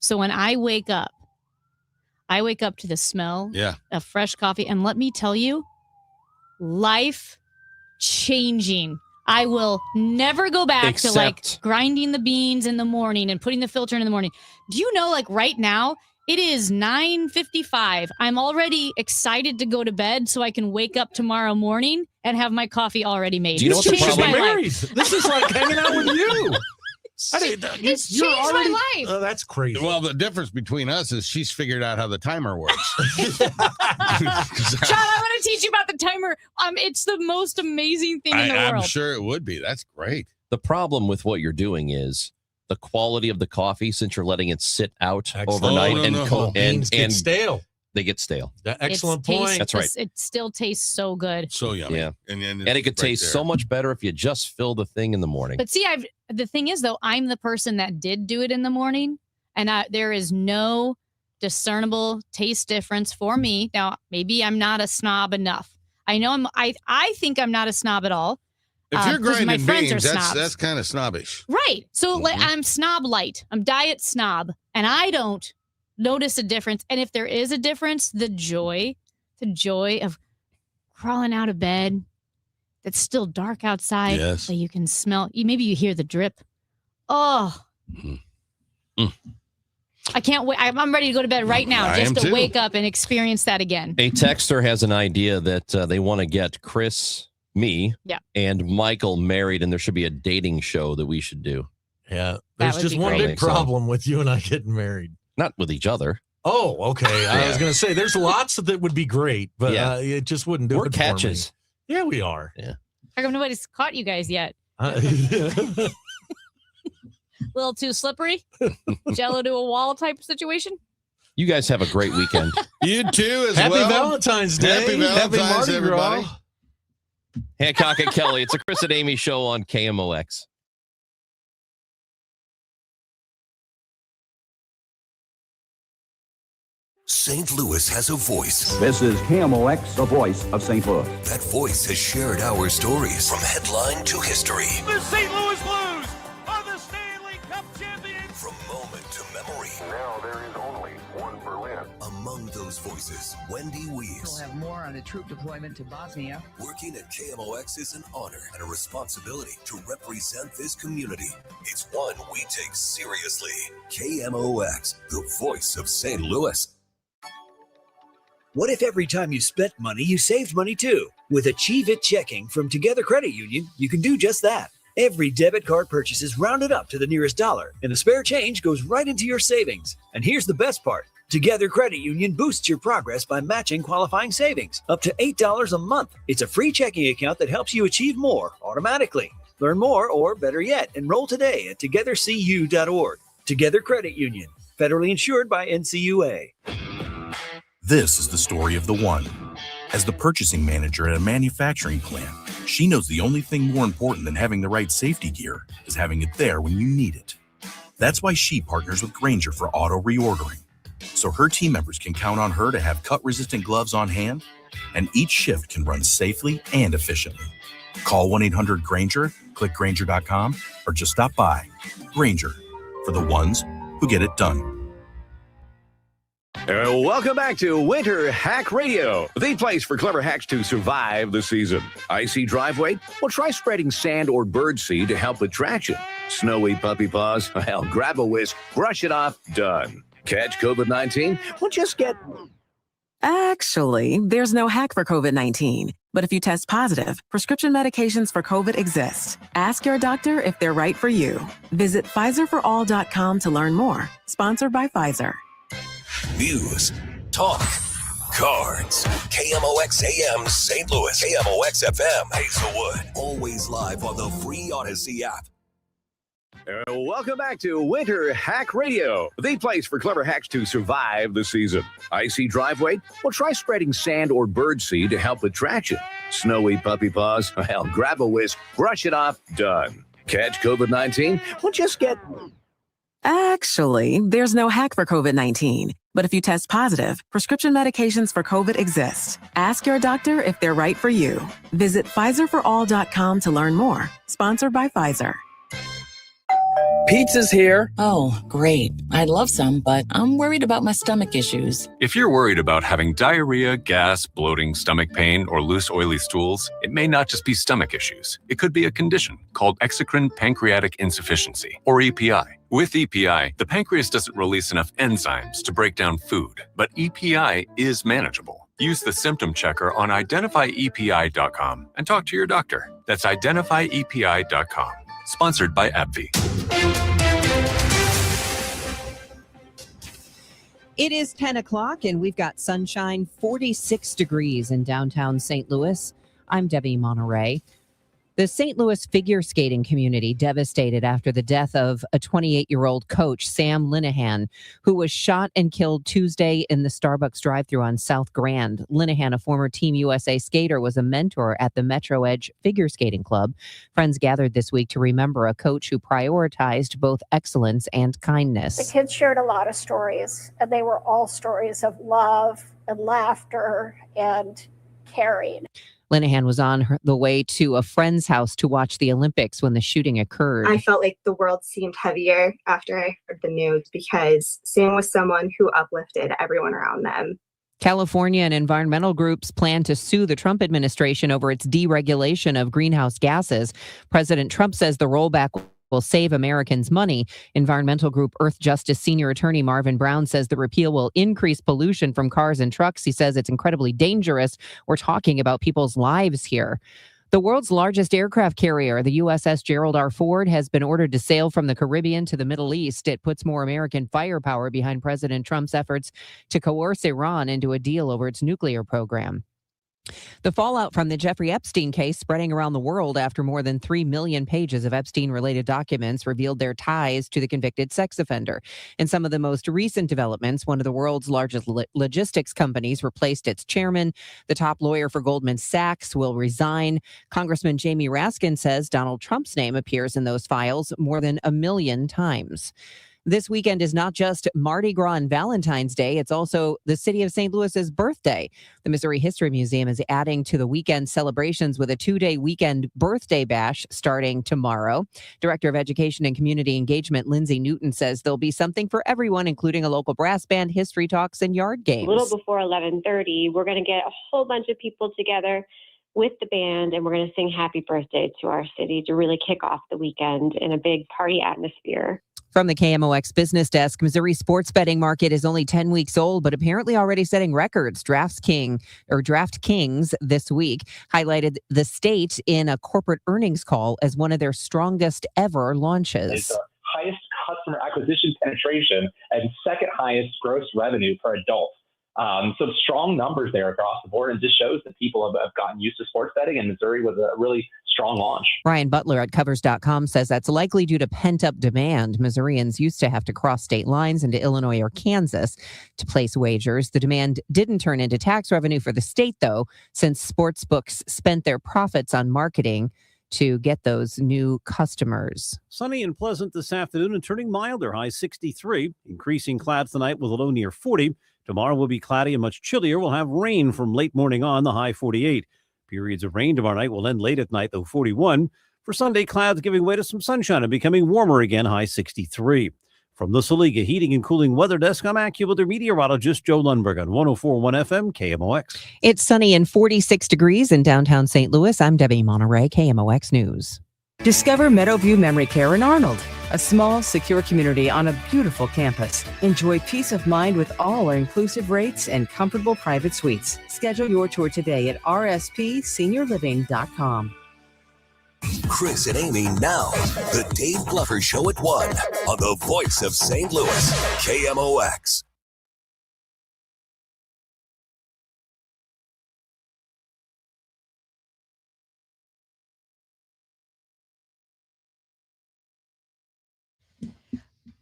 so when I wake up to the smell Yeah. of fresh coffee. And let me tell you, life changing. I will never go back to like Except- grinding the beans in the morning and putting the filter in the morning. Do you know, like right now, it is 9:55. I'm already excited to go to bed so I can wake up tomorrow morning and have my coffee already made. Do you know It's what the changed problem- my life. Married. This is like hanging out with you. It's changed my life. Oh, that's crazy. Well, the difference between us is she's figured out how the timer works. John, I want to teach you about the timer. It's the most amazing thing in the I'm world. sure it would be. That's great. The problem with what you're doing is the quality of the coffee, since you're letting it sit out Excellent. overnight Oh, no, no. Beans get and stale. they get stale. Excellent It's point. That's right. It still tastes so good. So yummy. Yeah. And And it could taste so much better if you just fill the thing in the morning. But see, the thing is, though, I'm the person that did do it in the morning, and there is no discernible taste difference for me. Now, maybe I'm not a snob enough. I know I think I'm not a snob at all. If you're 'cause my grinding friends beans, are snobs. that's kind of snobbish. Right. So like, Mhm. I'm snob light. I'm diet snob, and I don't notice a difference. And if there is a difference, the joy of crawling out of bed. It's still dark outside, Yes. but you can smell. Maybe you hear the drip. Oh, I can't wait. I'm ready to go to bed right now, I just am to too. wake up and experience that again. A texter has an idea that they want to get Chris, me, Yeah. and Michael married, and there should be a dating show that we should do. Yeah. That There's would just be one great. big problem with you and I getting married. Not with each other. Oh, okay. I was Yeah. going to say there's lots that would be great, but Yeah. it just wouldn't do We're it catches. for me. Yeah, we are. Yeah. How come nobody's caught you guys yet? Yeah. A little too slippery? Jello to a wall type situation? You guys have a great weekend. You too, as Happy well. Valentine's Day. Happy Valentine's, Mardi everybody. Gras. Hancock and Kelly. It's a Chris and Amy show on KMOX. St. Louis has a voice. This is KMOX, the voice of St. Louis. That voice has shared our stories from headline to history. The St. Louis Blues are the Stanley Cup champions. From moment to memory. Now there is only one Berlin. Among those voices, Wendy We'll Weiss. have more on the troop deployment to Bosnia. Working at KMOX is an honor and a responsibility to represent this community. It's one we take seriously. KMOX, the voice of St. Louis. What if every time you spent money, you saved money too? With Achieve It Checking from Together Credit Union, you can do just that. Every debit card purchase is rounded up to the nearest dollar, and the spare change goes right into your savings. And here's the best part. Together Credit Union boosts your progress by matching qualifying savings up to $8 a month. It's a free checking account that helps you achieve more automatically. Learn more, or better yet, enroll today at togethercu.org. Together Credit Union, federally insured by NCUA. This is the story of the one. As the purchasing manager at a manufacturing plant, she knows the only thing more important than having the right safety gear is having it there when you need it. That's why she partners with Grainger for auto reordering, so her team members can count on her to have cut-resistant gloves on hand, and each shift can run safely and efficiently. Call 1-800-GRAINGER, click Grainger.com, or just stop by. Grainger, for the ones who get it done. Welcome back to Winter Hack Radio, the place for clever hacks to survive the season. Icy driveway? Well, try spreading sand or birdseed to help with traction. Snowy puppy paws? Well, grab a whisk, brush it off, done. Catch COVID-19? Well, just get... Actually, there's no hack for COVID-19. But if you test positive, prescription medications for COVID exist. Ask your doctor if they're right for you. Visit PfizerForAll.com to learn more. Sponsored by Pfizer. News, talk, cards. KMOX AM St. Louis. KMOX FM Hazelwood. Always live on the free Odyssey app. Welcome back to Winter Hack Radio, the place for clever hacks to survive the season. Icy driveway? Well, try spreading sand or birdseed to help with traction. Snowy puppy paws? Well, grab a whisk, brush it off, done. Catch COVID-19? Well, just get... Actually, there's no hack for COVID-19. But But if you test positive, prescription medications for COVID exist. Ask your doctor if they're right for you. Visit PfizerForAll.com to learn more. Sponsored by Pfizer. Pizza's here. Oh, great. I'd love some, but I'm worried about my stomach issues. If you're worried about having diarrhea, gas, bloating, stomach pain, or loose, oily stools, it may not just be stomach issues. It could be a condition called exocrine pancreatic insufficiency, or EPI. With EPI, the pancreas doesn't release enough enzymes to break down food, but EPI is manageable. Use the symptom checker on identifyepi.com and talk to your doctor. That's identifyepi.com. Sponsored by AbbVie. It is 10 o'clock and we've got sunshine, 46 degrees in downtown St. Louis. I'm Debbie Monterey. The St. Louis figure skating community devastated after the death of a 28-year-old coach, Sam Linehan, who was shot and killed Tuesday in the Starbucks drive-thru on South Grand. Linehan, a former Team USA skater, was a mentor at the Metro Edge Figure Skating Club. Friends gathered this week to remember a coach who prioritized both excellence and kindness. The kids shared a lot of stories, and they were all stories of love and laughter and caring. Linehan was on the way to a friend's house to watch the Olympics when the shooting occurred. I felt like the world seemed heavier after I heard the news because Sam was someone who uplifted everyone around them. California and environmental groups plan to sue the Trump administration over its deregulation of greenhouse gases. President Trump says the rollback will save Americans money. Environmental group Earth Justice senior attorney Marvin Brown says the repeal will increase pollution from cars and trucks. He says it's incredibly dangerous. We're talking about people's lives here. The world's largest aircraft carrier, the USS Gerald R. Ford, has been ordered to sail from the Caribbean to the Middle East. It puts more American firepower behind President Trump's efforts to coerce Iran into a deal over its nuclear program. The fallout from the Jeffrey Epstein case spreading around the world after more than 3 million pages of Epstein-related documents revealed their ties to the convicted sex offender. In some of the most recent developments, one of the world's largest logistics companies replaced its chairman. The top lawyer for Goldman Sachs will resign. Congressman Jamie Raskin says Donald Trump's name appears in those files more than 1 million times. This weekend is not just Mardi Gras and Valentine's Day, it's also the city of St. Louis's birthday. The Missouri History Museum is adding to the weekend celebrations with a 2-day weekend birthday bash starting tomorrow. Director of Education and Community Engagement, Lindsay Newton, says there'll be something for everyone, including a local brass band, history talks, and yard games. A little before 11:30, we're going to get a whole bunch of people together with the band, and we're going to sing happy birthday to our city to really kick off the weekend in a big party atmosphere. From the KMOX business desk, Missouri sports betting market is only 10 weeks old, but apparently already setting records. DraftKings this week highlighted the state in a corporate earnings call as one of their strongest ever launches. It's the highest customer acquisition penetration and second highest gross revenue per adult. So strong numbers there across the board, and just shows that people have gotten used to sports betting, and Missouri was a really strong launch. Ryan Butler at Covers.com says that's likely due to pent-up demand. Missourians used to have to cross state lines into Illinois or Kansas to place wagers. The demand didn't turn into tax revenue for the state, though, since sports books spent their profits on marketing to get those new customers. Sunny and pleasant this afternoon and turning milder, high 63. Increasing clouds tonight with a low near 40. Tomorrow will be cloudy and much chillier. We'll have rain from late morning on, the high 48. Periods of rain tomorrow night will end late at night, though 41. For Sunday, clouds giving way to some sunshine and becoming warmer again, high 63. From the Saliga Heating and Cooling Weather Desk, I'm AccuWeather meteorologist Joe Lundberg on 104.1 FM KMOX. It's sunny and 46 degrees in downtown St. Louis. I'm Debbie Monterey, KMOX News. Discover Meadowview Memory Care in Arnold, a small, secure community on a beautiful campus. Enjoy peace of mind with all our inclusive rates and comfortable private suites. Schedule your tour today at rspseniorliving.com. Chris and Amy now. The Dave Glover Show at 1 on the Voice of St. Louis, KMOX.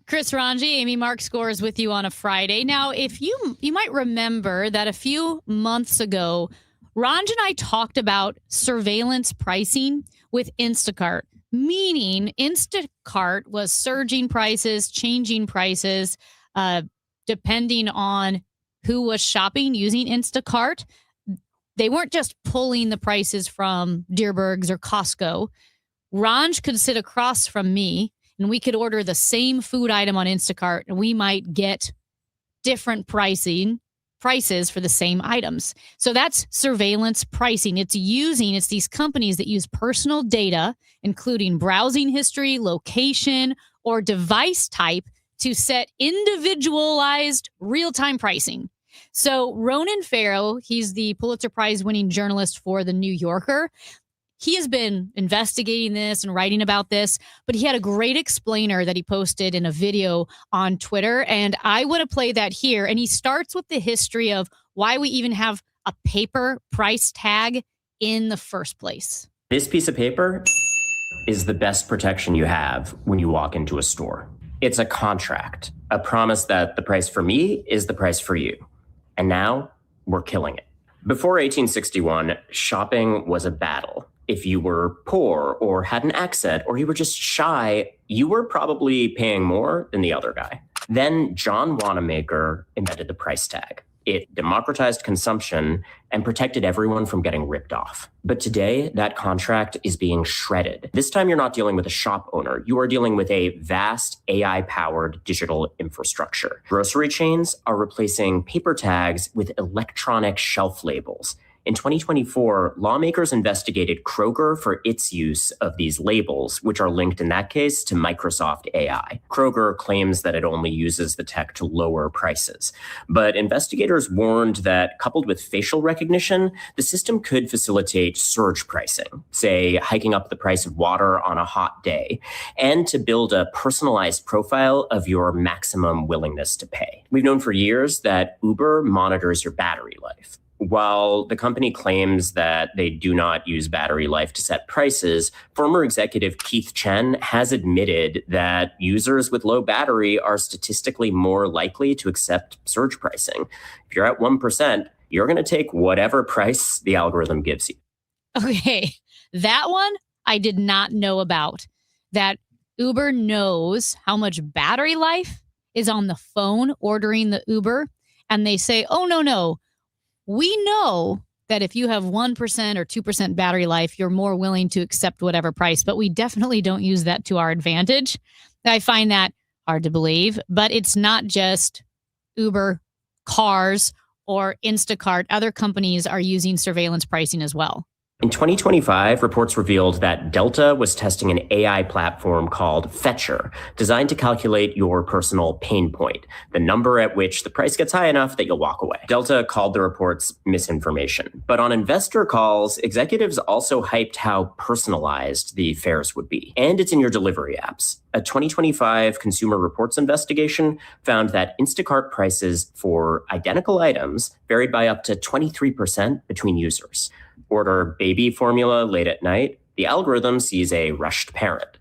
Chris Ranji, Amy Mark scores with you on a Friday. Now, if you might remember that a few months ago, Ranj and I talked about surveillance pricing with Instacart, meaning Instacart was surging prices, changing prices, depending on who was shopping using Instacart, they weren't just pulling the prices from Deerbergs or Costco. Ranj could sit across from me and we could order the same food item on Instacart and we might get different prices for the same items. So that's surveillance pricing. It's these companies that use personal data, including browsing history, location, or device type to set individualized real-time pricing. So Ronan Farrow, he's the Pulitzer Prize winning journalist for The New Yorker. He has been investigating this and writing about this, but he had a great explainer that he posted in a video on Twitter, and I want to play that here. And he starts with the history of why we even have a paper price tag in the first place. This piece of paper is the best protection you have when you walk into a store. It's a contract, a promise that the price for me is the price for you. And now we're killing it. Before 1861, shopping was a battle. If you were poor or had an accent or you were just shy, you were probably paying more than the other guy. Then John Wanamaker invented the price tag. It democratized consumption and protected everyone from getting ripped off. But today, that contract is being shredded. This time, you're not dealing with a shop owner. You are dealing with a vast AI-powered digital infrastructure. Grocery chains are replacing paper tags with electronic shelf labels. In 2024, lawmakers investigated Kroger for its use of these labels, which are linked in that case to Microsoft AI. Kroger claims that it only uses the tech to lower prices. But investigators warned that coupled with facial recognition, the system could facilitate surge pricing, say hiking up the price of water on a hot day, and to build a personalized profile of your maximum willingness to pay. We've known for years that Uber monitors your battery life. While the company claims that they do not use battery life to set prices, former executive Keith Chen has admitted that users with low battery are statistically more likely to accept surge pricing. If you're at 1%, you're going to take whatever price the algorithm gives you. Okay, that one I did not know about. That Uber knows how much battery life is on the phone ordering the Uber, and they say, oh, no. We know that if you have 1% or 2% battery life, you're more willing to accept whatever price, but we definitely don't use that to our advantage. I find that hard to believe, but it's not just Uber, cars, or Instacart. Other companies are using surveillance pricing as well. In 2025, reports revealed that Delta was testing an AI platform called Fetcher, designed to calculate your personal pain point, the number at which the price gets high enough that you'll walk away. Delta called the reports misinformation. But on investor calls, executives also hyped how personalized the fares would be. And it's in your delivery apps. A 2025 Consumer Reports investigation found that Instacart prices for identical items varied by up to 23% between users. Order baby formula late at night, the algorithm sees a rushed parent.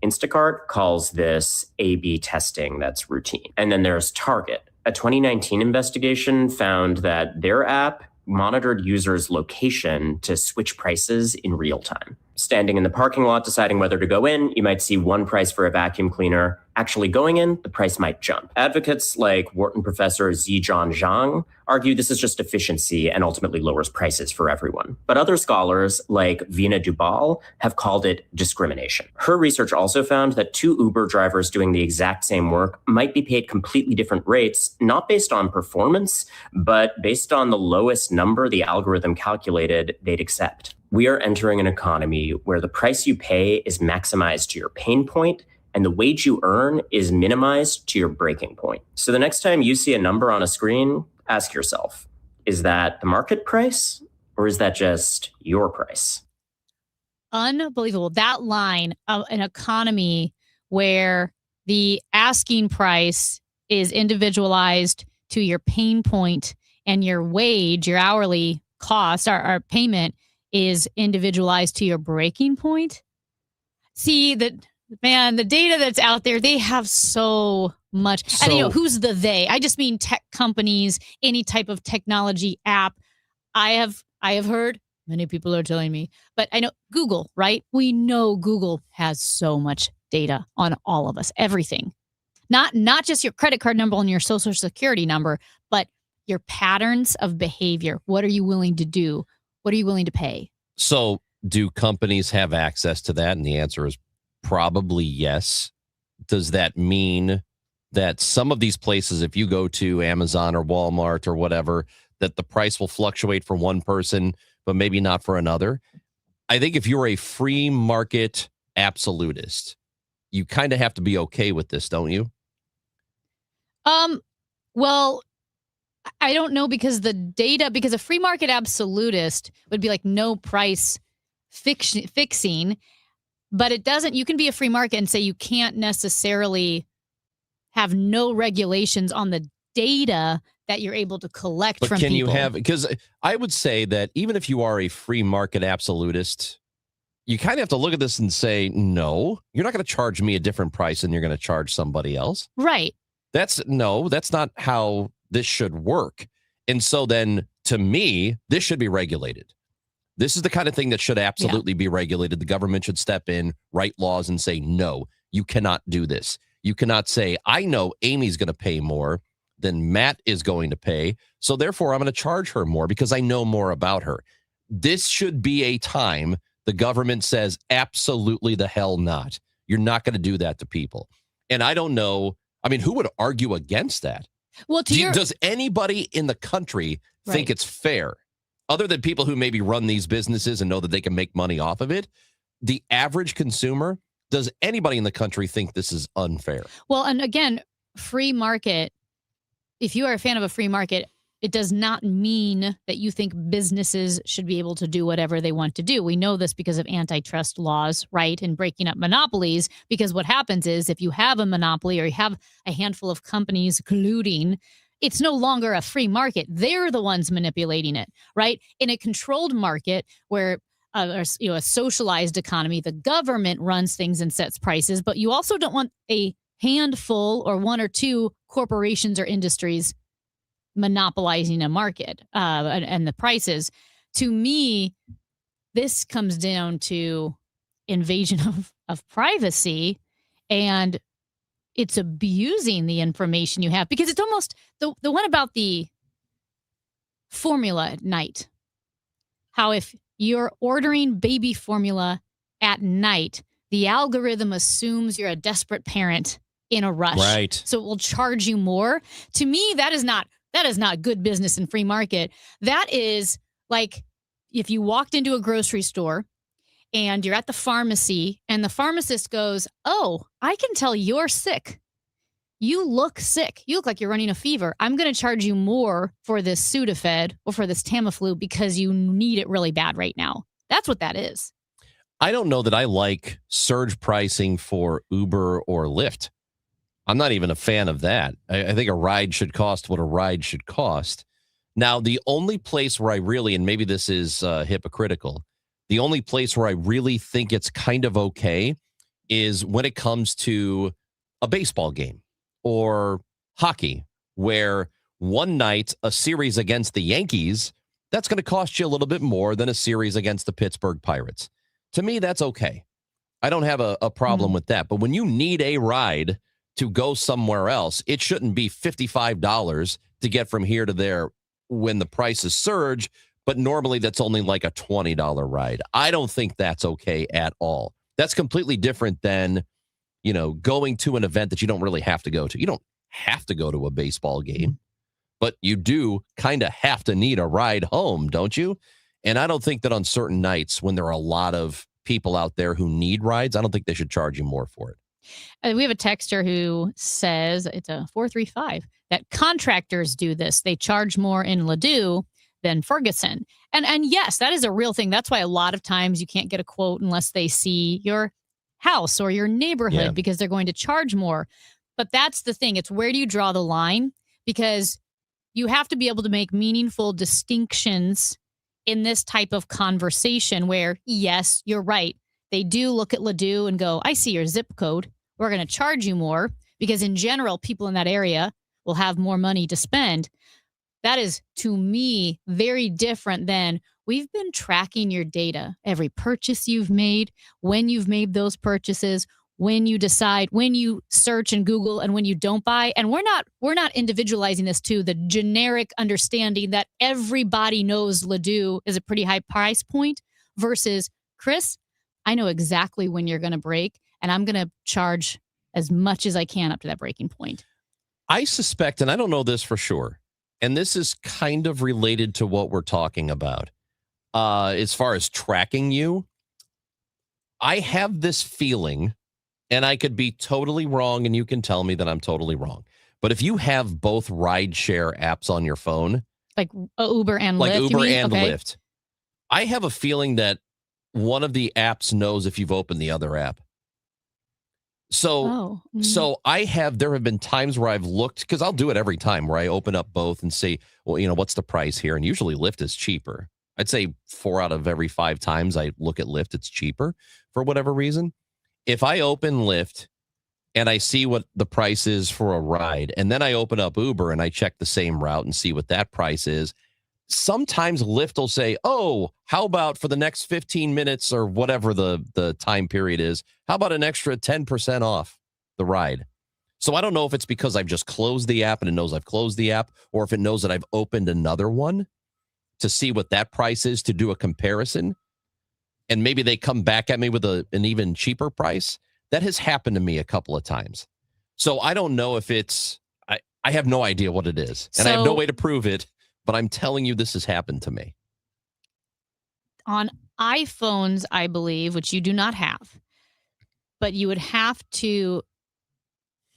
Instacart calls this A/B testing that's routine. And then there's Target. A 2019 investigation found that their app monitored users' location to switch prices in real time. Standing in the parking lot deciding whether to go in, you might see one price for a vacuum cleaner. Actually going in, the price might jump. Advocates like Wharton professor Zhijun Zhang argue this is just efficiency and ultimately lowers prices for everyone. But other scholars like Veena Dubal have called it discrimination. Her research also found that two Uber drivers doing the exact same work might be paid completely different rates, not based on performance, but based on the lowest number the algorithm calculated they'd accept. We are entering an economy where the price you pay is maximized to your pain point and the wage you earn is minimized to your breaking point. So the next time you see a number on a screen, ask yourself, is that the market price or is that just your price? Unbelievable. That line of an economy where the asking price is individualized to your pain point and your wage, your hourly cost, our payment is individualized to your breaking point. See that, man, the data that's out there, they have so much. And who's the they? I just mean tech companies, any type of technology app. I have heard, many people are telling me, but I know Google, right? We know Google has so much data on all of us, everything. Not just your credit card number and your social security number, but your patterns of behavior. What are you willing to do? What are you willing to pay? So do companies have access to that? And the answer is probably yes. Does that mean that some of these places, if you go to Amazon or Walmart or whatever, that the price will fluctuate for one person, but maybe not for another? I think if you're a free market absolutist, you kind of have to be okay with this, don't you? Well, I don't know, because a free market absolutist would be like no price fixing, but it doesn't. You can be a free market and say you can't necessarily have no regulations on the data that you're able to collect But from can people. you have, because I would say that even if you are a free market absolutist, you kind of have to look at this and say, no, you're not going to charge me a different price than you're going to charge somebody else. Right. That's not how this should work. And so then, to me, this should be regulated. This is the kind of thing that should absolutely be regulated. The government should step in, write laws, and say, no, you cannot do this. You cannot say, I know Amy's going to pay more than Matt is going to pay, so therefore I'm going to charge her more because I know more about her. This should be a time the government says, absolutely the hell not. You're not going to do that to people. And I don't know. I mean, who would argue against that? Well, Does anybody in the country think Right. it's fair? Other than people who maybe run these businesses and know that they can make money off of it, the average consumer, does anybody in the country think this is unfair? Well, and again, free market, if you are a fan of a free market, it does not mean that you think businesses should be able to do whatever they want to do. We know this because of antitrust laws, right? And breaking up monopolies, because what happens is if you have a monopoly or you have a handful of companies colluding, it's no longer a free market. They're the ones manipulating it, right? In a controlled market where a socialized economy, the government runs things and sets prices, but you also don't want a handful or one or two corporations or industries monopolizing a market and the prices. To me, this comes down to invasion of privacy, and it's abusing the information you have, because it's almost the one about the formula at night. How if you're ordering baby formula at night, the algorithm assumes you're a desperate parent in a rush. Right. So it will charge you more. To me, that is not good business in free market. That is like if you walked into a grocery store and you're at the pharmacy and the pharmacist goes, "Oh, I can tell you're sick. You look sick. You look like you're running a fever. I'm going to charge you more for this Sudafed or for this Tamiflu because you need it really bad right now." That's what that is. I don't know that I like surge pricing for Uber or Lyft. I'm not even a fan of that. I think a ride should cost what a ride should cost. Now, the only place where I really, and maybe this is hypocritical, the only place where I really think it's kind of okay is when it comes to a baseball game or hockey, where one night a series against the Yankees, that's going to cost you a little bit more than a series against the Pittsburgh Pirates. To me, that's okay. I don't have a problem with that. But when you need a ride to go somewhere else, it shouldn't be $55 to get from here to there when the prices surge, but normally that's only like a $20 ride. I don't think that's okay at all. That's completely different than, going to an event that you don't really have to go to. You don't have to go to a baseball game, but you do kind of have to need a ride home, don't you? And I don't think that on certain nights when there are a lot of people out there who need rides, I don't think they should charge you more for it. We have a texter who says, it's a 435, that contractors do this. They charge more in Ladue than Ferguson. And yes, that is a real thing. That's why a lot of times you can't get a quote unless they see your house or your neighborhood, because they're going to charge more. But that's the thing. It's where do you draw the line? Because you have to be able to make meaningful distinctions in this type of conversation where, yes, you're right. They do look at Ladue and go, I see your zip code. We're going to charge you more because in general, people in that area will have more money to spend. That is, to me, very different than we've been tracking your data, every purchase you've made, when you've made those purchases, when you decide, when you search and Google and when you don't buy. And we're not individualizing this to the generic understanding that everybody knows Ledoux is a pretty high price point versus, Chris, I know exactly when you're going to break, and I'm going to charge as much as I can up to that breaking point. I suspect, and I don't know this for sure, and this is kind of related to what we're talking about, as far as tracking you. I have this feeling, and I could be totally wrong, and you can tell me that I'm totally wrong. But if you have both rideshare apps on your phone, like Uber and Lyft, like Uber and okay. Lyft, I have a feeling that one of the apps knows if you've opened the other app. So, there have been times where I've looked, because I'll do it every time, where I open up both and say, well, what's the price here? And usually Lyft is cheaper. I'd say 4 out of every 5 times I look at Lyft, it's cheaper for whatever reason. If I open Lyft and I see what the price is for a ride, and then I open up Uber and I check the same route and see what that price is, sometimes Lyft will say, oh, how about for the next 15 minutes or whatever the time period is, how about an extra 10% off the ride? So I don't know if it's because I've just closed the app and it knows I've closed the app, or if it knows that I've opened another one to see what that price is to do a comparison. And maybe they come back at me with an even cheaper price. That has happened to me a couple of times. So I don't know if it's, I have no idea what it is. And I have no way to prove it. But I'm telling you, this has happened to me. On iPhones, I believe, which you do not have, but you would have to,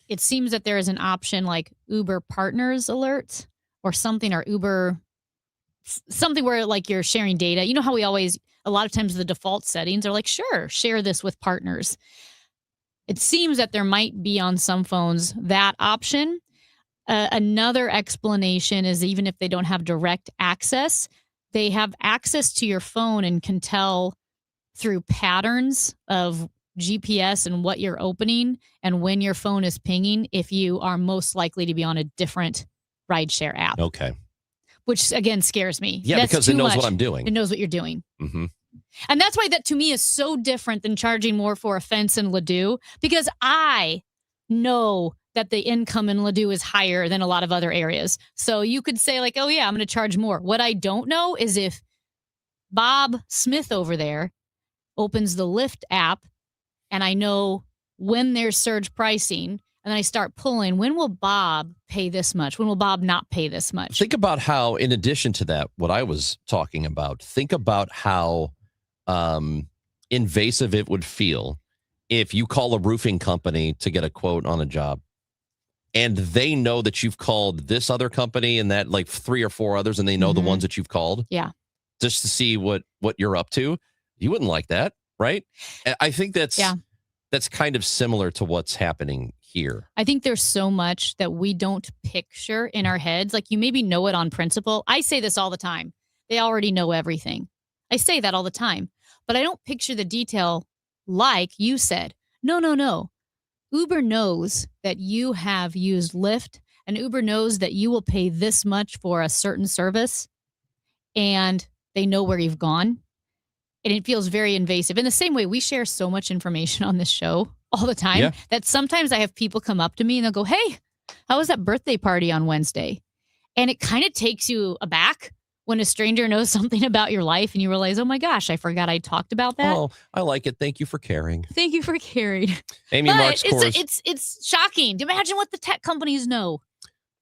it seems that there is an option like Uber Partners Alerts or something, or Uber, something where like you're sharing data. You know how we always, a lot of times the default settings are like, sure, share this with partners. It seems that there might be on some phones that option. Another explanation is even if they don't have direct access, they have access to your phone and can tell through patterns of GPS and what you're opening and when your phone is pinging if you are most likely to be on a different rideshare app. Okay. Which, again, scares me. Yeah, That's because it too knows much. what I'm doing. It knows what you're doing. Mm-hmm. And that's why that, to me, is so different than charging more for a fence in Ledoux, because I know that the income in Ledoux is higher than a lot of other areas. So you could say like, oh yeah, I'm going to charge more. What I don't know is if Bob Smith over there opens the Lyft app and I know when there's surge pricing and then I start pulling, when will Bob pay this much? When will Bob not pay this much? Think about how, in addition to that, what I was talking about, think about how invasive it would feel if you call a roofing company to get a quote on a job. And they know that you've called this other company and that like 3 or 4 others, and they know the ones that you've called. Yeah. Just to see what you're up to. You wouldn't like that, right? I think that's kind of similar to what's happening here. I think there's so much that we don't picture in our heads. Like you maybe know it on principle. I say this all the time. They already know everything. I say that all the time. But I don't picture the detail like you said. No. Uber knows that you have used Lyft, and Uber knows that you will pay this much for a certain service, and they know where you've gone. And it feels very invasive. In the same way, we share so much information on this show all the time that sometimes I have people come up to me and they'll go, hey, how was that birthday party on Wednesday? And it kind of takes you aback when a stranger knows something about your life and you realize, oh my gosh, I forgot I talked about that. Oh, I like it. Thank you for caring. Thank you for caring. Amy Marks, it's shocking. Imagine what the tech companies know.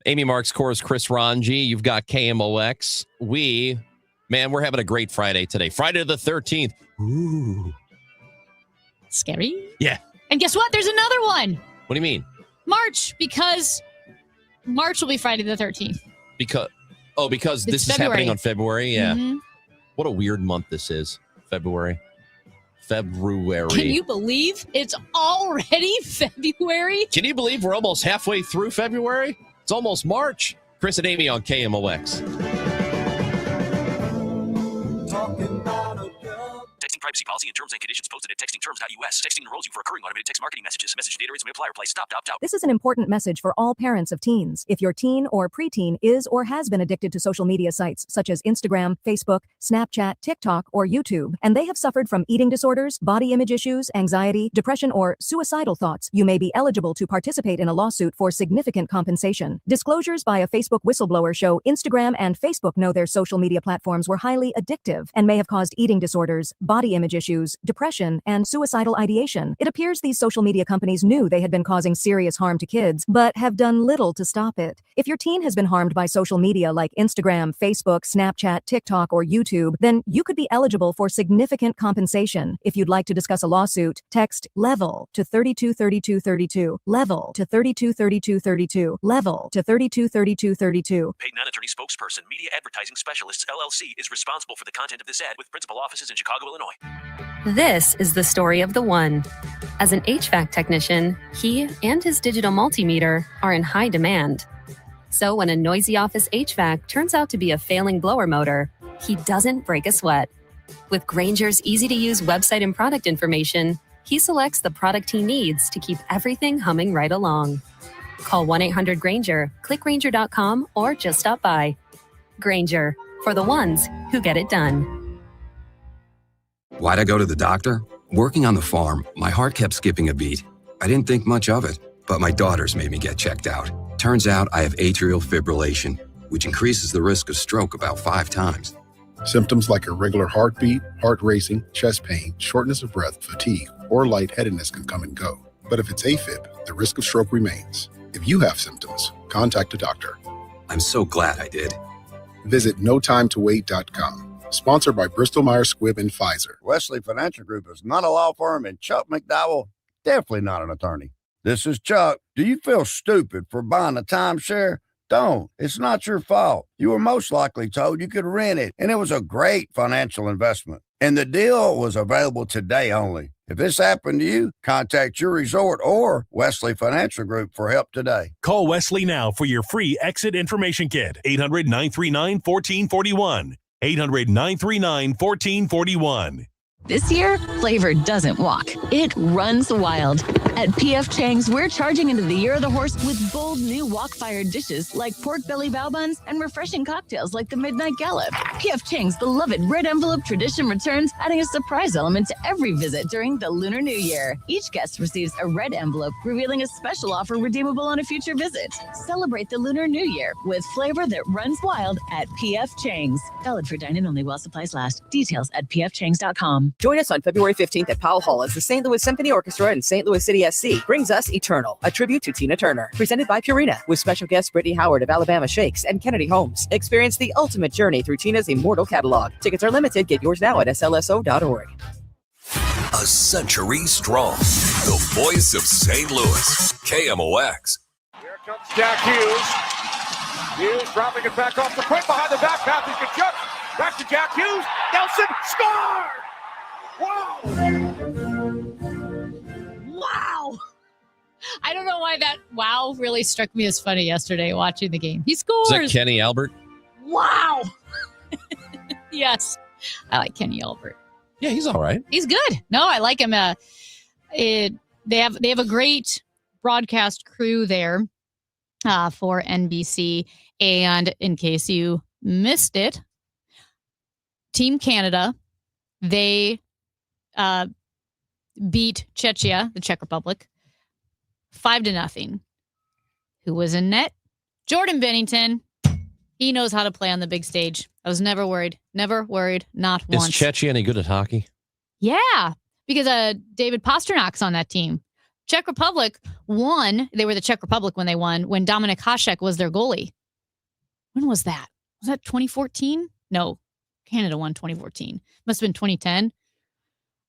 Amy Marks, Chorus, Chris Ranji. You've got KMOX. We're having a great Friday today. Friday the 13th. Ooh. Scary. Yeah. And guess what? There's another one. What do you mean? March, because March will be Friday the 13th. Because this is February. happening on February? Yeah. Mm-hmm. What a weird month this is. February. Can you believe it's already February? Can you believe we're almost halfway through February? It's almost March. Chris and Amy on KMOX. Texting Privacy policy and terms and conditions posted at textingterms.us. Texting enrolls you for recurring automated text marketing messages. Message data rates may apply. Reply stop to opt out. This is an important message for all parents of teens. If your teen or preteen is or has been addicted to social media sites such as Instagram, Facebook, Snapchat, TikTok, or YouTube, and they have suffered from eating disorders, body image issues, anxiety, depression, or suicidal thoughts, you may be eligible to participate in a lawsuit for significant compensation. Disclosures by a Facebook whistleblower show Instagram and Facebook know their social media platforms were highly addictive and may have caused eating disorders, body image issues, depression, and suicidal ideation. It appears these social media companies knew they had been causing serious harm to kids, but have done little to stop it. If your teen has been harmed by social media like Instagram, Facebook, Snapchat, TikTok, or YouTube, then you could be eligible for significant compensation. If you'd like to discuss a lawsuit, text LEVEL to 323232, LEVEL to 323232, LEVEL to 323232. Paid non-attorney spokesperson, Media Advertising Specialists, LLC, is responsible for the content of this ad with principal offices in Chicago, Illinois. This is the story of the one. As an HVAC technician, he and his digital multimeter are in high demand. So when a noisy office HVAC turns out to be a failing blower motor, he doesn't break a sweat. With Grainger's easy-to-use website and product information, he selects the product he needs to keep everything humming right along. Call 1-800-GRAINGER, click Grainger.com, or just stop by. Grainger, for the ones who get it done. Why'd I go to the doctor? Working on the farm, my heart kept skipping a beat. I didn't think much of it, but my daughters made me get checked out. Turns out I have atrial fibrillation, which increases the risk of stroke about 5 times. Symptoms like irregular heartbeat, heart racing, chest pain, shortness of breath, fatigue, or lightheadedness can come and go. But if it's AFib, the risk of stroke remains. If you have symptoms, contact a doctor. I'm so glad I did. Visit notimetowait.com. Sponsored by Bristol Myers Squibb and Pfizer. Wesley Financial Group is not a law firm, and Chuck McDowell, definitely not an attorney. This is Chuck. Do you feel stupid for buying a timeshare? Don't. It's not your fault. You were most likely told you could rent it, and it was a great financial investment. And the deal was available today only. If this happened to you, contact your resort or Wesley Financial Group for help today. Call Wesley now for your free exit information kit. 800-939-1441. 800-939-1441. This year, flavor doesn't walk. It runs wild. At P.F. Chang's, we're charging into the year of the horse with bold new wok-fired dishes like pork belly bao buns and refreshing cocktails like the Midnight Gallop. P.F. Chang's beloved red envelope tradition returns, adding a surprise element to every visit during the Lunar New Year. Each guest receives a red envelope revealing a special offer redeemable on a future visit. Celebrate the Lunar New Year with flavor that runs wild at P.F. Chang's. Valid for dine-in only while supplies last. Details at pfchangs.com. Join us on February 15th at Powell Hall as the St. Louis Symphony Orchestra and St. Louis City SC brings us Eternal, a tribute to Tina Turner, presented by Purina, with special guests Brittany Howard of Alabama Shakes and Kennedy Holmes. Experience the ultimate journey through Tina's immortal catalog. Tickets are limited. Get yours now at slso.org. A century strong. The voice of St. Louis. KMOX. Here comes Jack Hughes. Hughes dropping it back off the point behind the back path. He can jump. Back to Jack Hughes. Nelson scored! Wow! Wow. I don't know why that wow really struck me as funny yesterday watching the game. He scores. Is that Kenny Albert? Wow. Yes. I like Kenny Albert. Yeah, he's all right. He's good. No, I like him. They have a great broadcast crew there for NBC. And in case you missed it, Team Canada, they beat Czechia, the Czech Republic, 5-0. Who was in net? Jordan Bennington. He knows how to play on the big stage. I was never worried. Never worried. Not once. Is Czechia any good at hockey? Yeah, because David Pasternak's on that team. Czech Republic won. They were the Czech Republic when they won, when Dominik Hasek was their goalie. When was that? Was that 2014? No, Canada won 2014. Must have been 2010.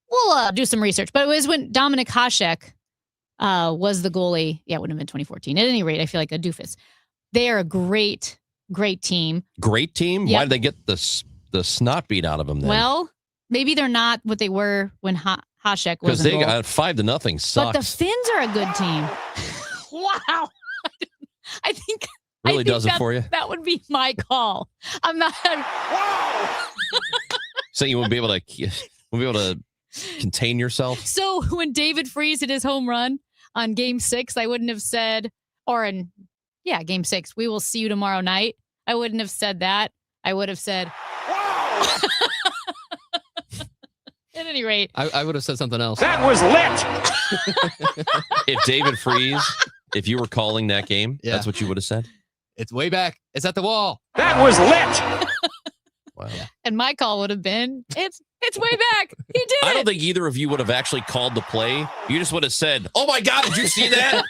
We'll do some research. But it was when Dominik Hasek was the goalie. Yeah, it would have been 2014. At any rate, I feel like a doofus. They are a great team. Great team? Yep. Why did they get the snot beat out of them then? Well, maybe they're not what they were when Hasek was. Because they got 5-0 sucks. But the Finns are a good team. Wow. I think really does it for you. That would be my call. I'm not. Wow. So you won't be able to contain yourself. So when David Freese hit his home run on Game 6, I wouldn't have said, Game 6, we will see you tomorrow night. I wouldn't have said that. I would have said, wow. At any rate. I would have said something else. That was lit. If David Freese, if you were calling that game, that's what you would have said? It's way back. It's at the wall. That was lit. Wow. And my call would have been, it's way back. He did I it. don't think either of you would have actually called the play. You just would have said, oh my God, did you see that?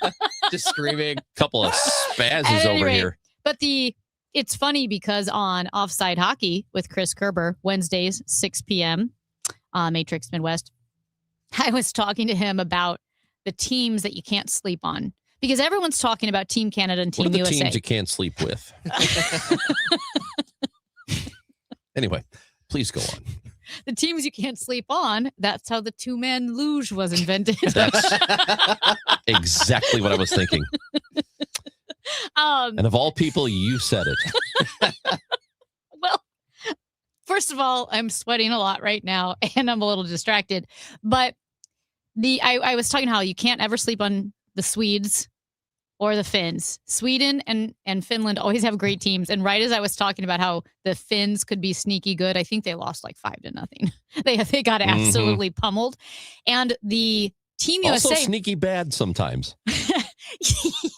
Just screaming. Couple of spazzes At any over rate, here. But it's funny because on Offside Hockey with Chris Kerber, Wednesdays, 6 p.m. on Matrix Midwest, I was talking to him about the teams that you can't sleep on. Because everyone's talking about Team Canada and Team What are the USA. teams you can't sleep with? Anyway, please go on. The teams you can't sleep on, that's how the two-man luge was invented. That's exactly what I was thinking. And of all people, you said it. Well, first of all, I'm sweating a lot right now, and I'm a little distracted. But I was talking how you can't ever sleep on the Swedes or the Finns. Sweden and Finland always have great teams. And right as I was talking about how the Finns could be sneaky good, I think they lost like 5-0. They got absolutely pummeled. And the Team USA Also sneaky bad sometimes.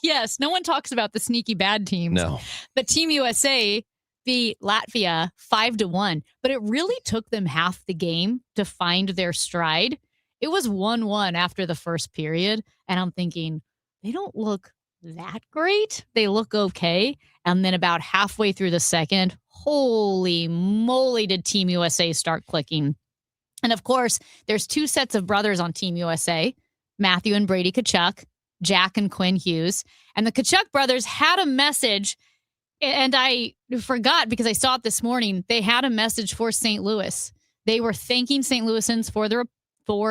Yes, no one talks about the sneaky bad teams. No. But Team USA beat Latvia 5-1, but it really took them half the game to find their stride. It was 1-1 after the first period, and I'm thinking, they don't look that great. They look okay. And then about halfway through the second, holy moly, did Team USA start clicking. And of course, there's two sets of brothers on Team USA, Matthew and Brady Tkachuk, Jack and Quinn Hughes. And the Tkachuk brothers had a message, and I forgot because I saw it this morning. They had a message for St. Louis. They were thanking St. Louisans for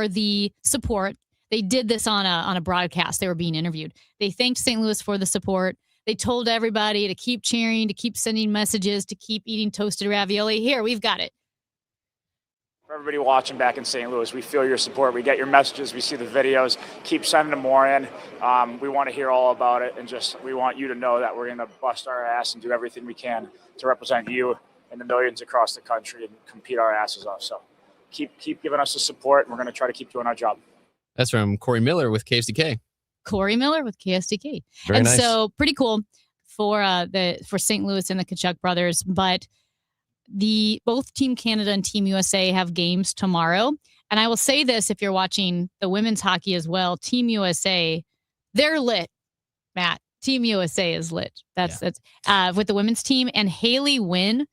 the support. They did this on a broadcast. They were being interviewed. They thanked St. Louis for the support. They told everybody to keep cheering, to keep sending messages, to keep eating toasted ravioli. Here, we've got it. For everybody watching back in St. Louis, we feel your support. We get your messages. We see the videos. Keep sending them more in. We want to hear all about it, and we want you to know that we're going to bust our ass and do everything we can to represent you and the millions across the country and compete our asses off. So keep giving us the support, and we're going to try to keep doing our job. That's from Corey Miller with KSDK. Corey Miller with KSDK. Very nice. So pretty cool for St. Louis and the Tkachuk brothers. But both Team Canada and Team USA have games tomorrow. And I will say this, if you're watching the women's hockey as well, Team USA, they're lit, Matt. Team USA is lit. That's with the women's team. And Haley Wynn,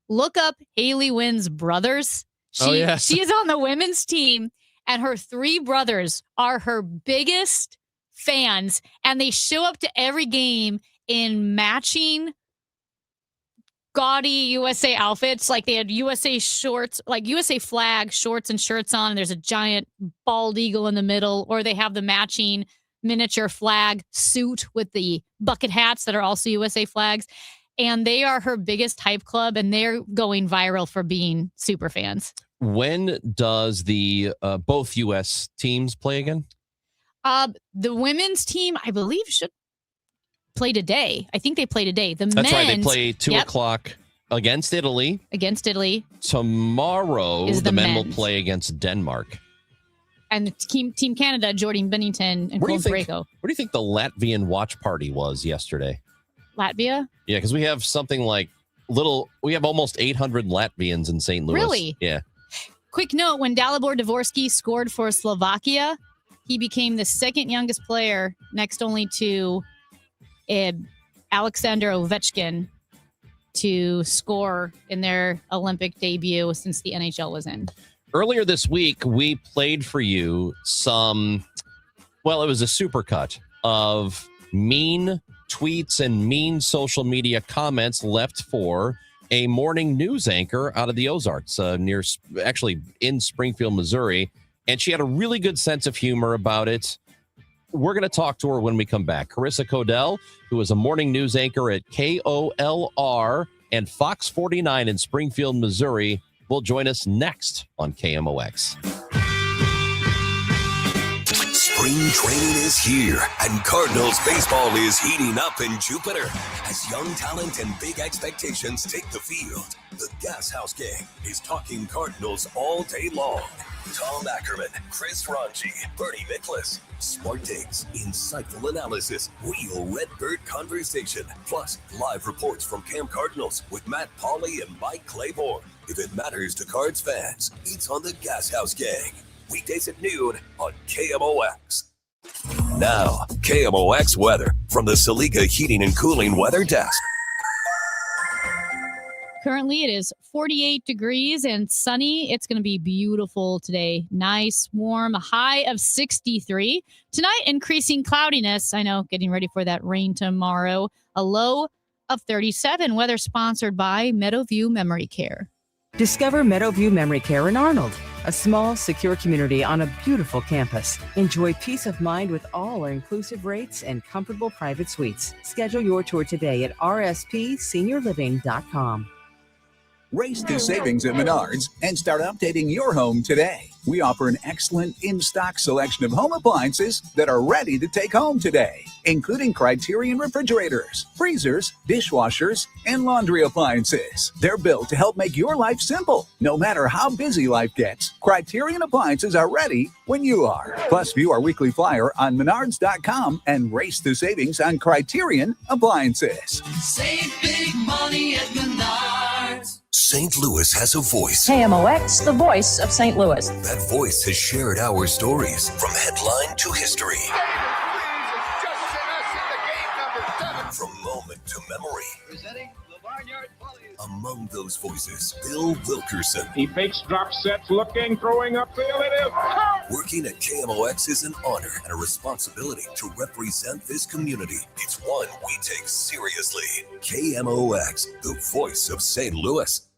look up Haley Wynn's brothers. She is on the women's team. And her three brothers are her biggest fans. And they show up to every game in matching gaudy USA outfits. Like they had USA shorts, like USA flag shorts and shirts on. And there's a giant bald eagle in the middle. Or they have the matching miniature flag suit with the bucket hats that are also USA flags. And they are her biggest hype club. And they're going viral for being super fans. When does the both U.S. teams play again? The women's team, I believe, should play today. I think they play today. That's right. They play 2 o'clock against Italy. Against Italy. Tomorrow, Is the the men will men's. play against Denmark. And Team Canada, Jordan Bennington and Cole Braco. What do you think the Latvian watch party was yesterday? Latvia? Yeah, because we have something like we have almost 800 Latvians in St. Louis. Really? Yeah. Quick note, when Dalibor Dvorsky scored for Slovakia, he became the second youngest player, next only to Alexander Ovechkin, to score in their Olympic debut since the NHL was in. Earlier this week, we played for you it was a supercut of mean tweets and mean social media comments left for a morning news anchor out of the Ozarks, in Springfield, Missouri. And she had a really good sense of humor about it. We're going to talk to her when we come back. Carissa Codell, who is a morning news anchor at KOLR and Fox 49 in Springfield, Missouri, will join us next on KMOX. Spring training is here, and Cardinals baseball is heating up in Jupiter as young talent and big expectations take the field. The Gas House Gang is talking Cardinals all day long. Tom Ackerman, Chris Ranji, Bernie Nicholas. Smart takes, insightful analysis, real Redbird conversation, plus live reports from Camp Cardinals with Matt Pauley and Mike Claiborne. If it matters to Cards fans, it's on the Gas House Gang. Weekdays at noon on KMOX. Now, KMOX weather from the Saliga Heating and Cooling Weather Desk. Currently, it is 48 degrees and sunny. It's going to be beautiful today. Nice, warm, a high of 63. Tonight, increasing cloudiness. I know, getting ready for that rain tomorrow. A low of 37. Weather sponsored by Meadowview Memory Care. Discover Meadowview Memory Care in Arnold, a small, secure community on a beautiful campus. Enjoy peace of mind with all our inclusive rates and comfortable private suites. Schedule your tour today at rspseniorliving.com. Race to savings at Menards and start updating your home today. We offer an excellent in-stock selection of home appliances that are ready to take home today, including Criterion refrigerators, freezers, dishwashers, and laundry appliances. They're built to help make your life simple. No matter how busy life gets, Criterion appliances are ready when you are. Plus, view our weekly flyer on Menards.com and race to savings on Criterion appliances. Save big money at Menards. St. Louis has a voice. KMOX, the voice of St. Louis. That voice has shared our stories from headline to history. From moment to memory. Presenting the Barnyard Bullies. Among those voices, Bill Wilkerson. He fakes drop sets, looking, throwing upfield. It is. Working at KMOX is an honor and a responsibility to represent this community. It's one we take seriously. KMOX, the voice of St. Louis.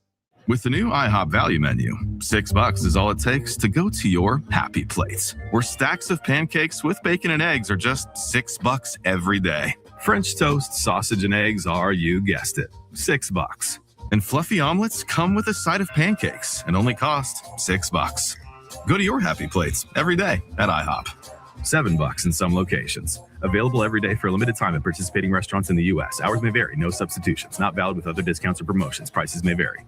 With the new IHOP value menu, $6 is all it takes to go to your happy place, where stacks of pancakes with bacon and eggs are just $6 every day. French toast, sausage, and eggs are, you guessed it, $6. And fluffy omelets come with a side of pancakes and only cost $6. Go to your happy plates every day at IHOP. $7 in some locations. Available every day for a limited time at participating restaurants in the U.S. Hours may vary. No substitutions. Not valid with other discounts or promotions. Prices may vary.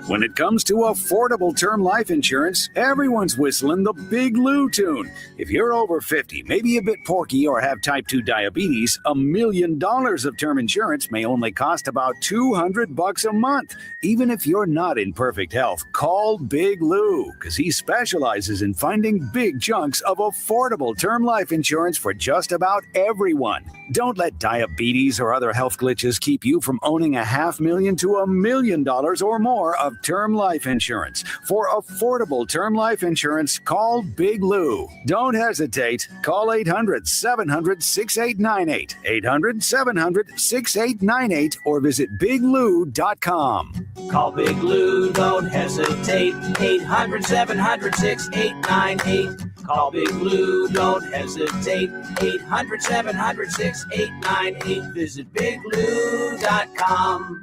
When it comes to affordable term life insurance, everyone's whistling the Big Lou tune. If you're over 50, maybe a bit porky, or have type 2 diabetes, $1 million of term insurance may only cost about $200 a month. Even if you're not in perfect health, call Big Lou, because he specializes in finding big chunks of affordable term life insurance for just about everyone. Don't let diabetes or other health glitches keep you from owning $500,000 to $1 million or more of term life insurance. For affordable term life insurance, call Big Lou. Don't hesitate. Call 800-700-6898, 800-700-6898, or visit biglou.com. Call Big Lou, don't hesitate. 800-700-6898. Call Big Lou, don't hesitate. 800-700-6898. Visit biglou.com.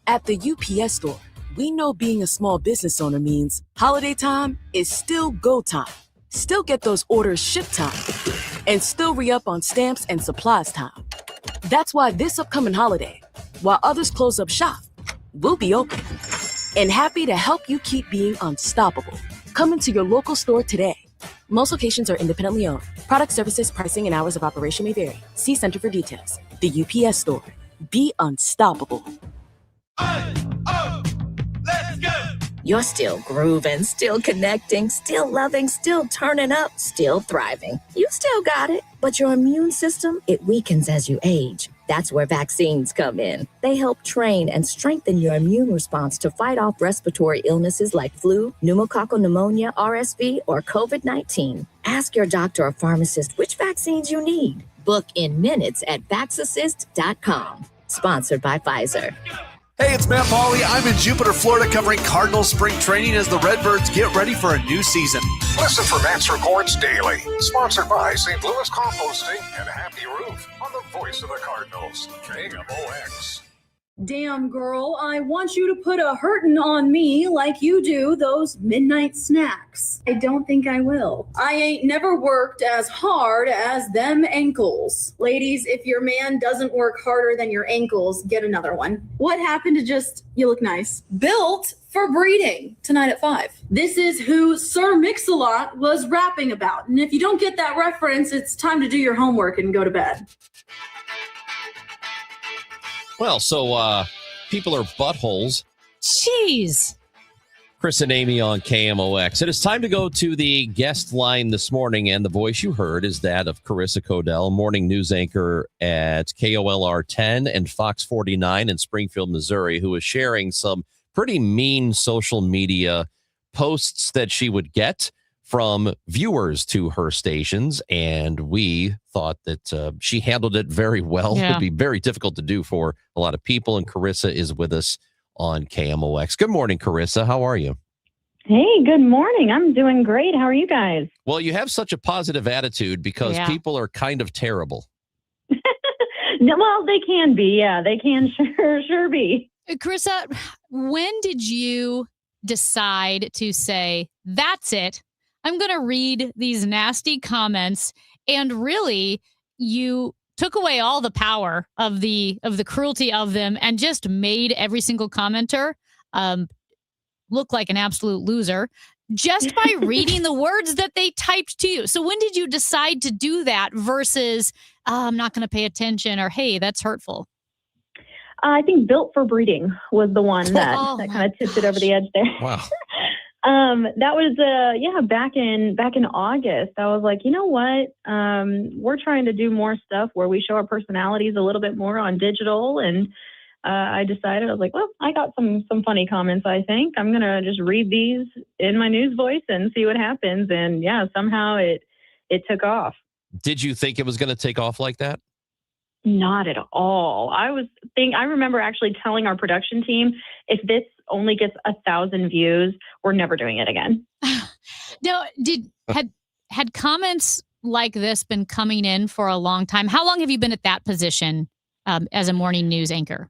At the UPS Store, we know being a small business owner means holiday time is still go time. Still get those orders shipped time. And still re-up on stamps and supplies time. That's why this upcoming holiday, while others close up shop, we'll be open. And happy to help you keep being unstoppable. Come into your local store today. Most locations are independently owned. Product, services, pricing, and hours of operation may vary. See Center for details. The UPS Store. Be unstoppable. You're still grooving, still connecting, still loving, still turning up, still thriving. You still got it, but your immune system, it weakens as you age. That's where vaccines come in. They help train and strengthen your immune response to fight off respiratory illnesses like flu, pneumococcal pneumonia, RSV, or COVID-19. Ask your doctor or pharmacist which vaccines you need. Book in minutes at VaxAssist.com. Sponsored by Pfizer. Hey, it's Matt Pauley. I'm in Jupiter, Florida, covering Cardinals spring training as the Redbirds get ready for a new season. Listen for Matt's Reports Daily. Sponsored by St. Louis Composting and Happy Roof on the voice of the Cardinals, KMOX. Damn, girl, I want you to put a hurtin' on me like you do those midnight snacks. I don't think I will. I ain't never worked as hard as them ankles. Ladies, if your man doesn't work harder than your ankles, get another one. What happened to just, you look nice? Built for breeding, tonight at 5. This is who Sir Mix-a-Lot was rapping about. And if you don't get that reference, it's time to do your homework and go to bed. Well, so people are buttholes. Jeez. Chris and Amy on KMOX. It is time to go to the guest line this morning, and the voice you heard is that of Carissa Codell, morning news anchor at KOLR 10 and Fox 49 in Springfield, Missouri, who is sharing some pretty mean social media posts that she would get from viewers to her stations, and we thought that she handled it very well. Yeah. It would be very difficult to do for a lot of people, and Carissa is with us on KMOX. Good morning, Carissa. How are you? Hey, good morning. I'm doing great. How are you guys? Well, you have such a positive attitude because people are kind of terrible. No, well, they can be. Yeah, they can sure be. Carissa, when did you decide to say, that's it? I'm going to read these nasty comments, and really you took away all the power of the cruelty of them and just made every single commenter look like an absolute loser just by reading the words that they typed to you. So when did you decide to do that versus I'm not going to pay attention, or hey, that's hurtful? I think Built for Breeding was the one that kind of tipped it over the edge there. Wow. That was back in August. I was like, you know what? We're trying to do more stuff where we show our personalities a little bit more on digital, and I decided, I was like, well, I got some funny comments. I think I'm gonna just read these in my news voice and see what happens. And yeah, somehow it took off. Did you think it was going to take off like that? Not at all. I remember actually telling our production team, if this only gets 1,000 views, we're never doing it again. Now, had comments like this been coming in for a long time? How long have you been at that position as a morning news anchor?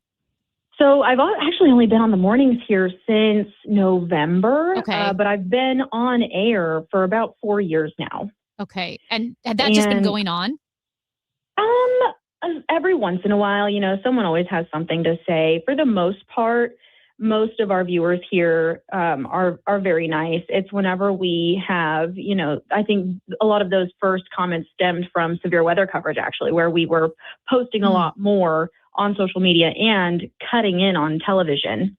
So I've actually only been on the mornings here since November, Okay. But I've been on air for about 4 years now. Okay. And had that just been going on? Every once in a while, someone always has something to say. For the most part, most of our viewers here are very nice. It's whenever we have, I think a lot of those first comments stemmed from severe weather coverage, actually, where we were posting a lot more on social media and cutting in on television.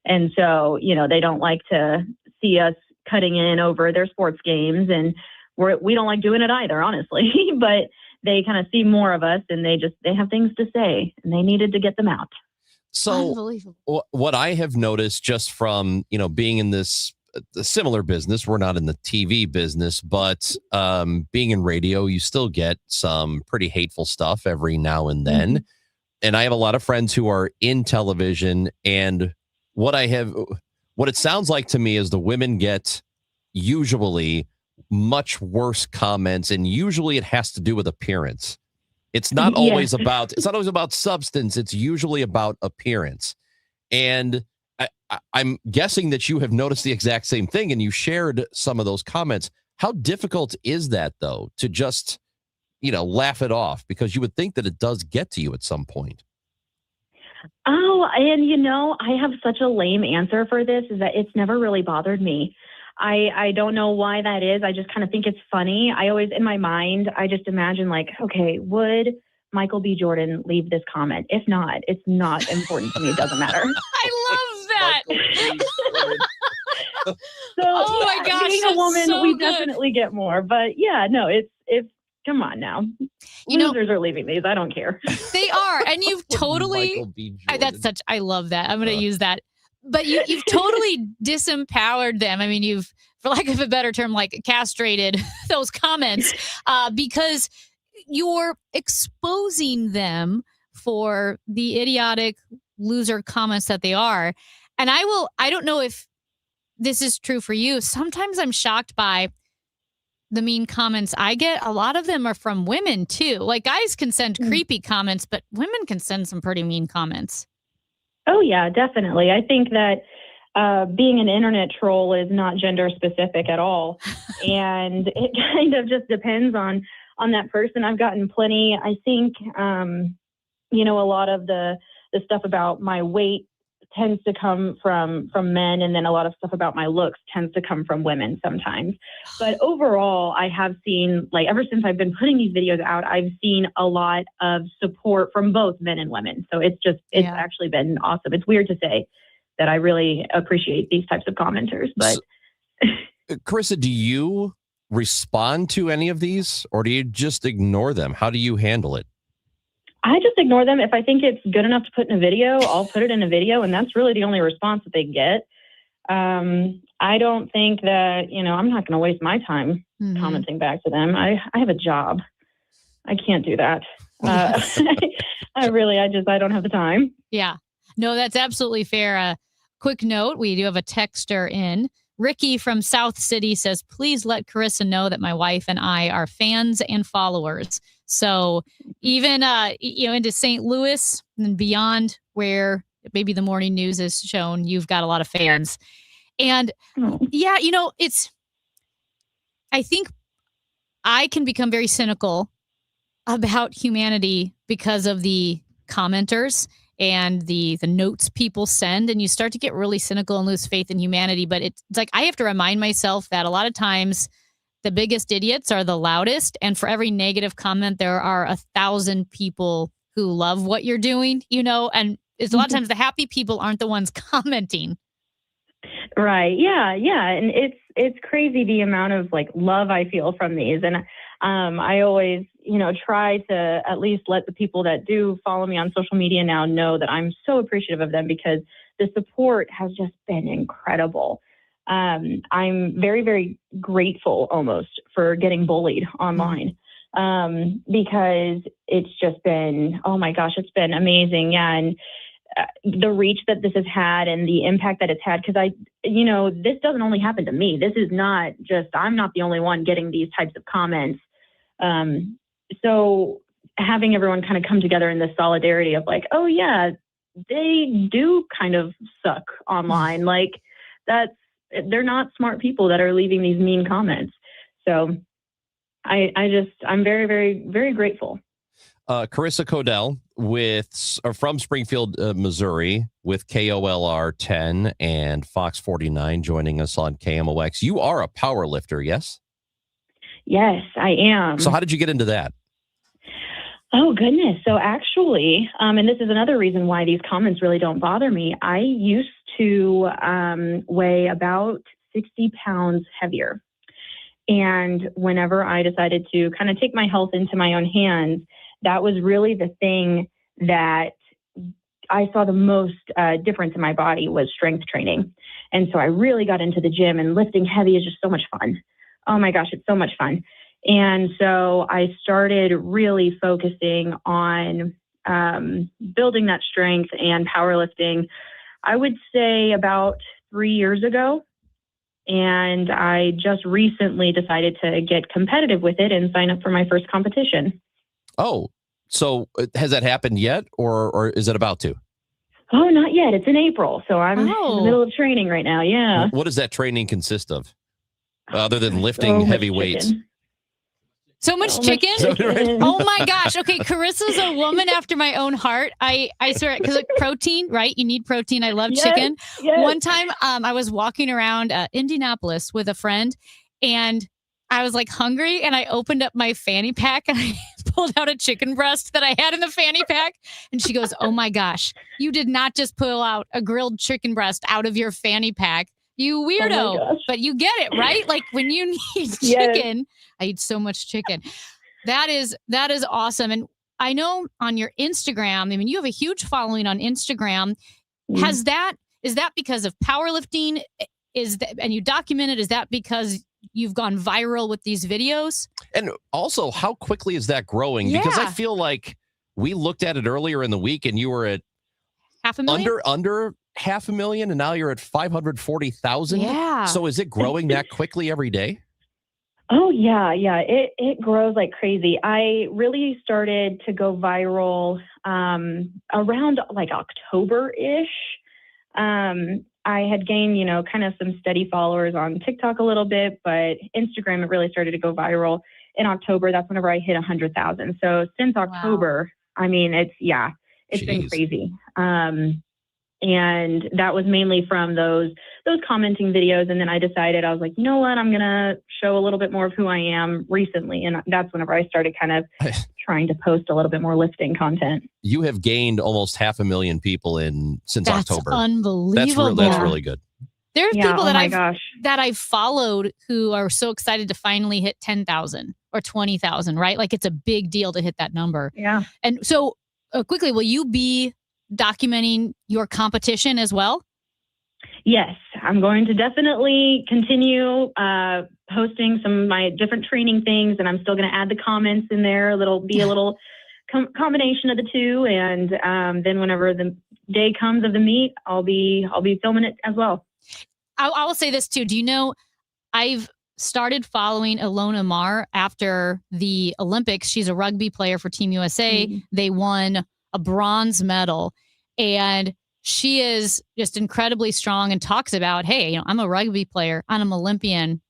And so, they don't like to see us cutting in over their sports games, and we don't like doing it either, honestly. But they kind of see more of us, and they have things to say, and they needed to get them out. So what I have noticed just from, being in this similar business, we're not in the TV business, but being in radio, you still get some pretty hateful stuff every now and then. Mm-hmm. And I have a lot of friends who are in television, and what it sounds like to me is the women get usually much worse comments, and usually it has to do with appearance. It's not always about substance. It's usually about appearance. And I'm guessing that you have noticed the exact same thing, and you shared some of those comments. How difficult is that, though, to just, laugh it off? Because you would think that it does get to you at some point. Oh, and I have such a lame answer for this, is that it's never really bothered me. I don't know why that is. I just kind of think it's funny. I always, in my mind, I just imagine like, okay, would Michael B. Jordan leave this comment? If not, it's not important to me. It doesn't matter. I love that. So, oh my gosh, being a woman, so we good. definitely get more. But yeah, no, it's come on now. Losers are leaving these. I don't care. They are, and you've totally. I love that. I'm going to use that. But you've totally disempowered them. I mean, you've, for lack of a better term, like castrated those comments because you're exposing them for the idiotic loser comments that they are. And I don't know if this is true for you. Sometimes I'm shocked by the mean comments I get. A lot of them are from women too. Like guys can send creepy comments, but women can send some pretty mean comments. Oh, yeah, definitely. I think that being an internet troll is not gender specific at all. And it kind of just depends on that person. I've gotten plenty. I think, a lot of the stuff about my weight tends to come from men, and then a lot of stuff about my looks tends to come from women sometimes. But overall, I have seen, like, ever since I've been putting these videos out, I've seen a lot of support from both men and women. So it's actually been awesome. It's weird to say that I really appreciate these types of commenters, but Carissa, do you respond to any of these, or do you just ignore them? How do you handle it? I just ignore them. If I think it's good enough to put in a video, I'll put it in a video, and that's really the only response that they get. I don't think that, I'm not going to waste my time commenting back to them. I have a job. I can't do that. I don't have the time. Yeah. No, that's absolutely fair. Quick note, we do have a texter in. Ricky from South City says, please let Carissa know that my wife and I are fans and followers. So even, into St. Louis and beyond, where maybe the morning news is shown, you've got a lot of fans. And I think I can become very cynical about humanity because of the commenters and the notes people send, and you start to get really cynical and lose faith in humanity. But it's like I have to remind myself that a lot of times the biggest idiots are the loudest, and for every negative comment, there are 1,000 people who love what you're doing, and it's a lot of times the happy people aren't the ones commenting. Right. Yeah. And it's crazy the amount of love I feel from these. And I always, try to at least let the people that do follow me on social media now know that I'm so appreciative of them, because the support has just been incredible. I'm very, very grateful almost for getting bullied online, because it's just been, oh my gosh, it's been amazing. Yeah. And the reach that this has had and the impact that it's had, because this doesn't only happen to me. This is not just, I'm not the only one getting these types of comments. So having everyone kind of come together in this solidarity of oh yeah, they do kind of suck online. They're not smart people that are leaving these mean comments. So I'm very, very, very grateful. Carissa Codell from Springfield, Missouri, with KOLR 10 and Fox 49 joining us on KMOX. You are a power lifter, yes? Yes, I am. So how did you get into that? Oh, goodness. So actually, and this is another reason why these comments really don't bother me. I used to weigh about 60 pounds heavier. And whenever I decided to kind of take my health into my own hands, that was really the thing that I saw the most difference in my body was strength training. And so I really got into the gym, and lifting heavy is just so much fun. Oh my gosh, it's so much fun. And so I started really focusing on building that strength and powerlifting, I would say about 3 years ago. And I just recently decided to get competitive with it and sign up for my first competition. Oh, so has that happened yet, or is it about to? Oh, not yet. It's in April. So I'm in the middle of training right now. Yeah. What does that training consist of? Other than lifting heavy weights? So much chicken? Oh my gosh. Okay, Carissa's a woman after my own heart. I swear, because protein, right? You need protein. I love chicken. Yes. One time I was walking around Indianapolis with a friend, and I was hungry, and I opened up my fanny pack and I pulled out a chicken breast that I had in the fanny pack. And she goes, oh my gosh, you did not just pull out a grilled chicken breast out of your fanny pack. You weirdo, but you get it, right? When you need chicken, I eat so much chicken. That is awesome. And I know on your Instagram, you have a huge following on Instagram. Is that because of powerlifting? And you document it? Is that because you've gone viral with these videos? And also, how quickly is that growing? Yeah. Because I feel like we looked at it earlier in the week, and you were at 500,000? Under 500,000, and now you're at 540,000. Yeah. So is it growing that quickly every day? Oh, yeah. It grows like crazy. I really started to go viral around like October-ish. I had gained, kind of some steady followers on TikTok a little bit, but Instagram, it really started to go viral in October. That's whenever I hit 100,000. So since October, I mean, it's been crazy. And that was mainly from those commenting videos. And then I decided, I was like, you know what, I'm going to show a little bit more of who I am recently. And that's whenever I started kind of trying to post a little bit more lifting content. You have gained almost 500,000 people since October. Unbelievable. That's really good. There's people that I've followed who are so excited to finally hit 10,000 or 20,000, right? Like it's a big deal to hit that number. Yeah. And so quickly, will you be documenting your competition as well? Yes, I'm going to definitely continue posting some of my different training things, and I'm still going to add the comments in there. It'll be a little combination of the two, and then whenever the day comes of the meet, I'll be filming it as well. I will say this too. Do you know, I've started following Ilona Maher after the Olympics. She's a rugby player for Team USA. Mm-hmm. They won a bronze medal, and she is just incredibly strong and talks about, hey, I'm a rugby player, I'm an Olympian,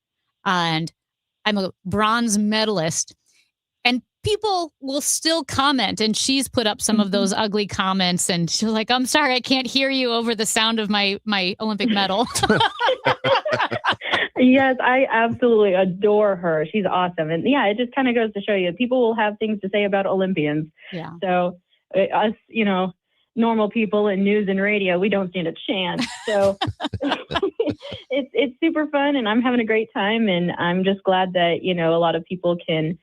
and I'm a bronze medalist. And people will still comment, and she's put up some of those ugly comments, and she's like, I'm sorry, I can't hear you over the sound of my Olympic medal. Yes, I absolutely adore her. She's awesome. And yeah, it just kind of goes to show you, people will have things to say about Olympians. Yeah. So us, normal people in news and radio, we don't stand a chance. So it's super fun, and I'm having a great time. And I'm just glad that, a lot of people can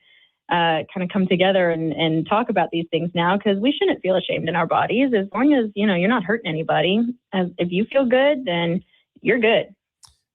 kind of come together and talk about these things now, because we shouldn't feel ashamed in our bodies as long as, you're not hurting anybody. If you feel good, then you're good.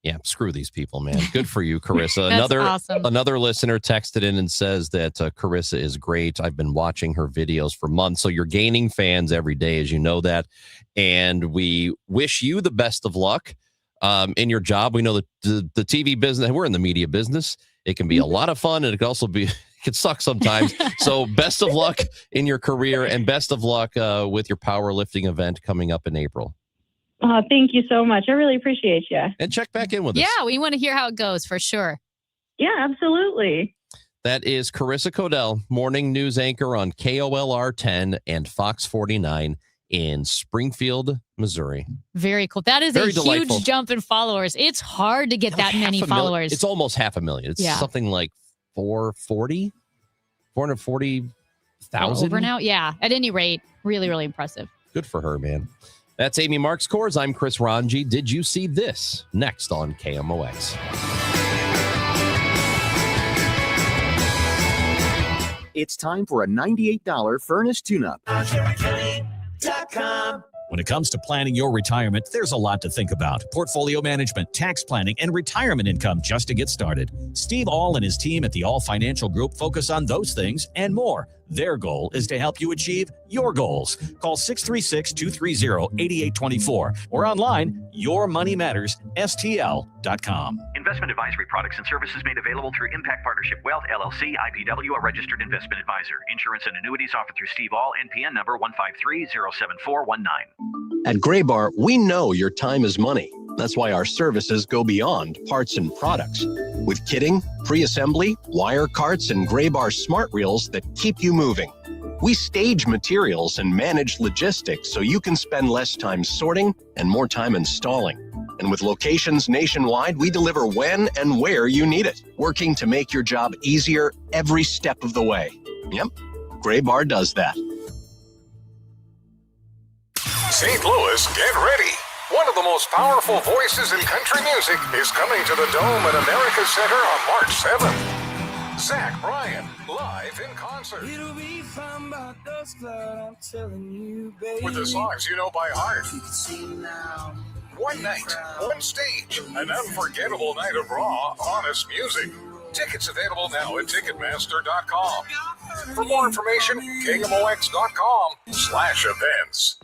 Yeah, screw these people, man. Good for you, Carissa. Awesome. Another listener texted in and says that Carissa is great. I've been watching her videos for months. So you're gaining fans every day, as you know that. And we wish you the best of luck in your job. We know that the TV business, we're in the media business. It can be a lot of fun, and it can also be, it can suck sometimes. So best of luck in your career, and best of luck with your powerlifting event coming up in April. Thank you so much. I really appreciate you. And check back in with us. Yeah, we want to hear how it goes for sure. Yeah, absolutely. That is Carissa Codell, morning news anchor on KOLR 10 and Fox 49 in Springfield, Missouri. Very cool. That is Very a delightful. huge jump in followers. It's hard to get that many followers. It's almost 500,000. It's something like 440,000 over now. Yeah. At any rate, really, really impressive. Good for her, man. That's Amy Marks Kors. I'm Chris Ranji. Did you see this? Next on KMOX. It's time for a $98 furnace tune-up. When it comes to planning your retirement, there's a lot to think about. Portfolio management, tax planning, and retirement income just to get started. Steve All and his team at the All Financial Group focus on those things and more. Their goal is to help you achieve your goals. Call 636-230-8824 or online, yourmoneymattersstl.com. Investment advisory products and services made available through Impact Partnership Wealth, LLC, IPW, a registered investment advisor. Insurance and annuities offered through Steve All, NPN number 153-07419. At Graybar, we know your time is money. That's why our services go beyond parts and products. With kitting, pre-assembly, wire carts, and Graybar smart reels that keep you moving. We stage materials and manage logistics so you can spend less time sorting and more time installing. And with locations nationwide, we deliver when and where you need it, working to make your job easier every step of the way. Yep, Graybar does that. St. Louis, get ready. One of the most powerful voices in country music is coming to the Dome at America Center on March 7th. Zach Bryan, live in concert. It'll be fun about those clouds, I'm telling you, baby. With the songs you know by heart. You can see now. One night, one stage, an unforgettable night of raw, honest music. Tickets available now at Ticketmaster.com. For more information, KMOX.com/events.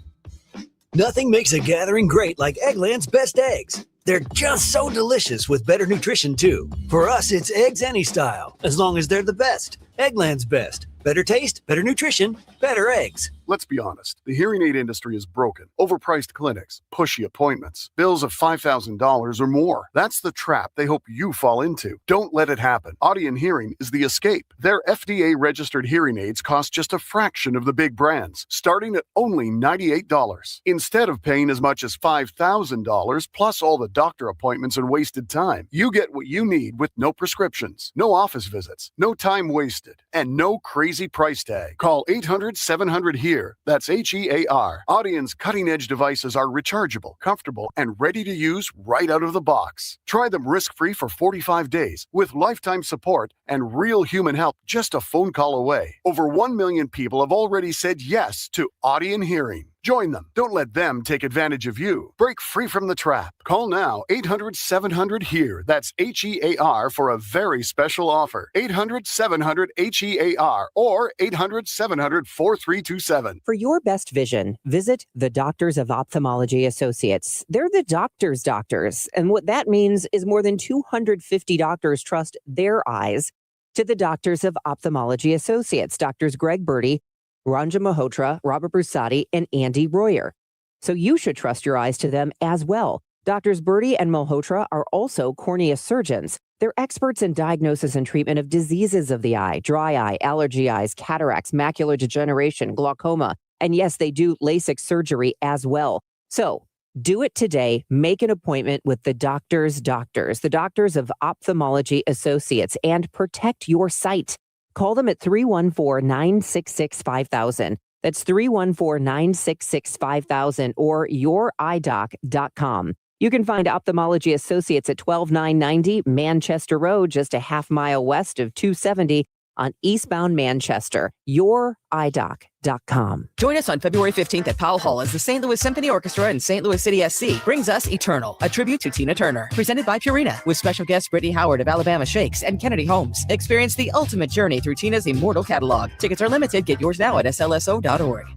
Nothing makes a gathering great like Eggland's Best Eggs. They're just so delicious with better nutrition, too. For us, it's eggs any style, as long as they're the best. Eggland's best. Better taste, better nutrition, better eggs. Let's be honest, the hearing aid industry is broken. Overpriced clinics, pushy appointments, bills of $5,000 or more. That's the trap they hope you fall into. Don't let it happen. Audien Hearing is the escape. Their FDA-registered hearing aids cost just a fraction of the big brands, starting at only $98. Instead of paying as much as $5,000 plus all the doctor appointments and wasted time, you get what you need with no prescriptions, no office visits, no time wasted, and no crazy price tag. Call 800-700-HEAR. That's HEAR. Audien's cutting-edge devices are rechargeable, comfortable, and ready to use right out of the box. Try them risk-free for 45 days with lifetime support and real human help just a phone call away. Over 1 million people have already said yes to Audien Hearing. Join them. Don't let them take advantage of you. Break free from the trap. Call now 800-700-HEAR. That's HEAR for a very special offer. 800-700-HEAR or 800-700-4327. For your best vision, visit the Doctors of Ophthalmology Associates. They're the doctors' doctors. And what that means is more than 250 doctors trust their eyes to the Doctors of Ophthalmology Associates. Doctors Greg Birdie, Ranja Malhotra, Robert Brusati, and Andy Royer. So you should trust your eyes to them as well. Doctors Birdie and Malhotra are also cornea surgeons. They're experts in diagnosis and treatment of diseases of the eye, dry eye, allergy eyes, cataracts, macular degeneration, glaucoma, and yes, they do LASIK surgery as well. So do it today. Make an appointment with the doctors' doctors, the Doctors of Ophthalmology Associates, and protect your sight. Call them at 314-966-5000. That's 314-966-5000 or youridoc.com. You can find Ophthalmology Associates at 12990 Manchester Road, just a half mile west of 270 on eastbound Manchester. youridoc.com. Join us on February 15th at Powell Hall as the St. Louis Symphony Orchestra and St. Louis City SC brings us Eternal, a tribute to Tina Turner, presented by Purina, with special guests Brittany Howard of Alabama Shakes and Kennedy Holmes. Experience the ultimate journey through Tina's immortal catalog. Tickets are limited. Get yours now at slso.org.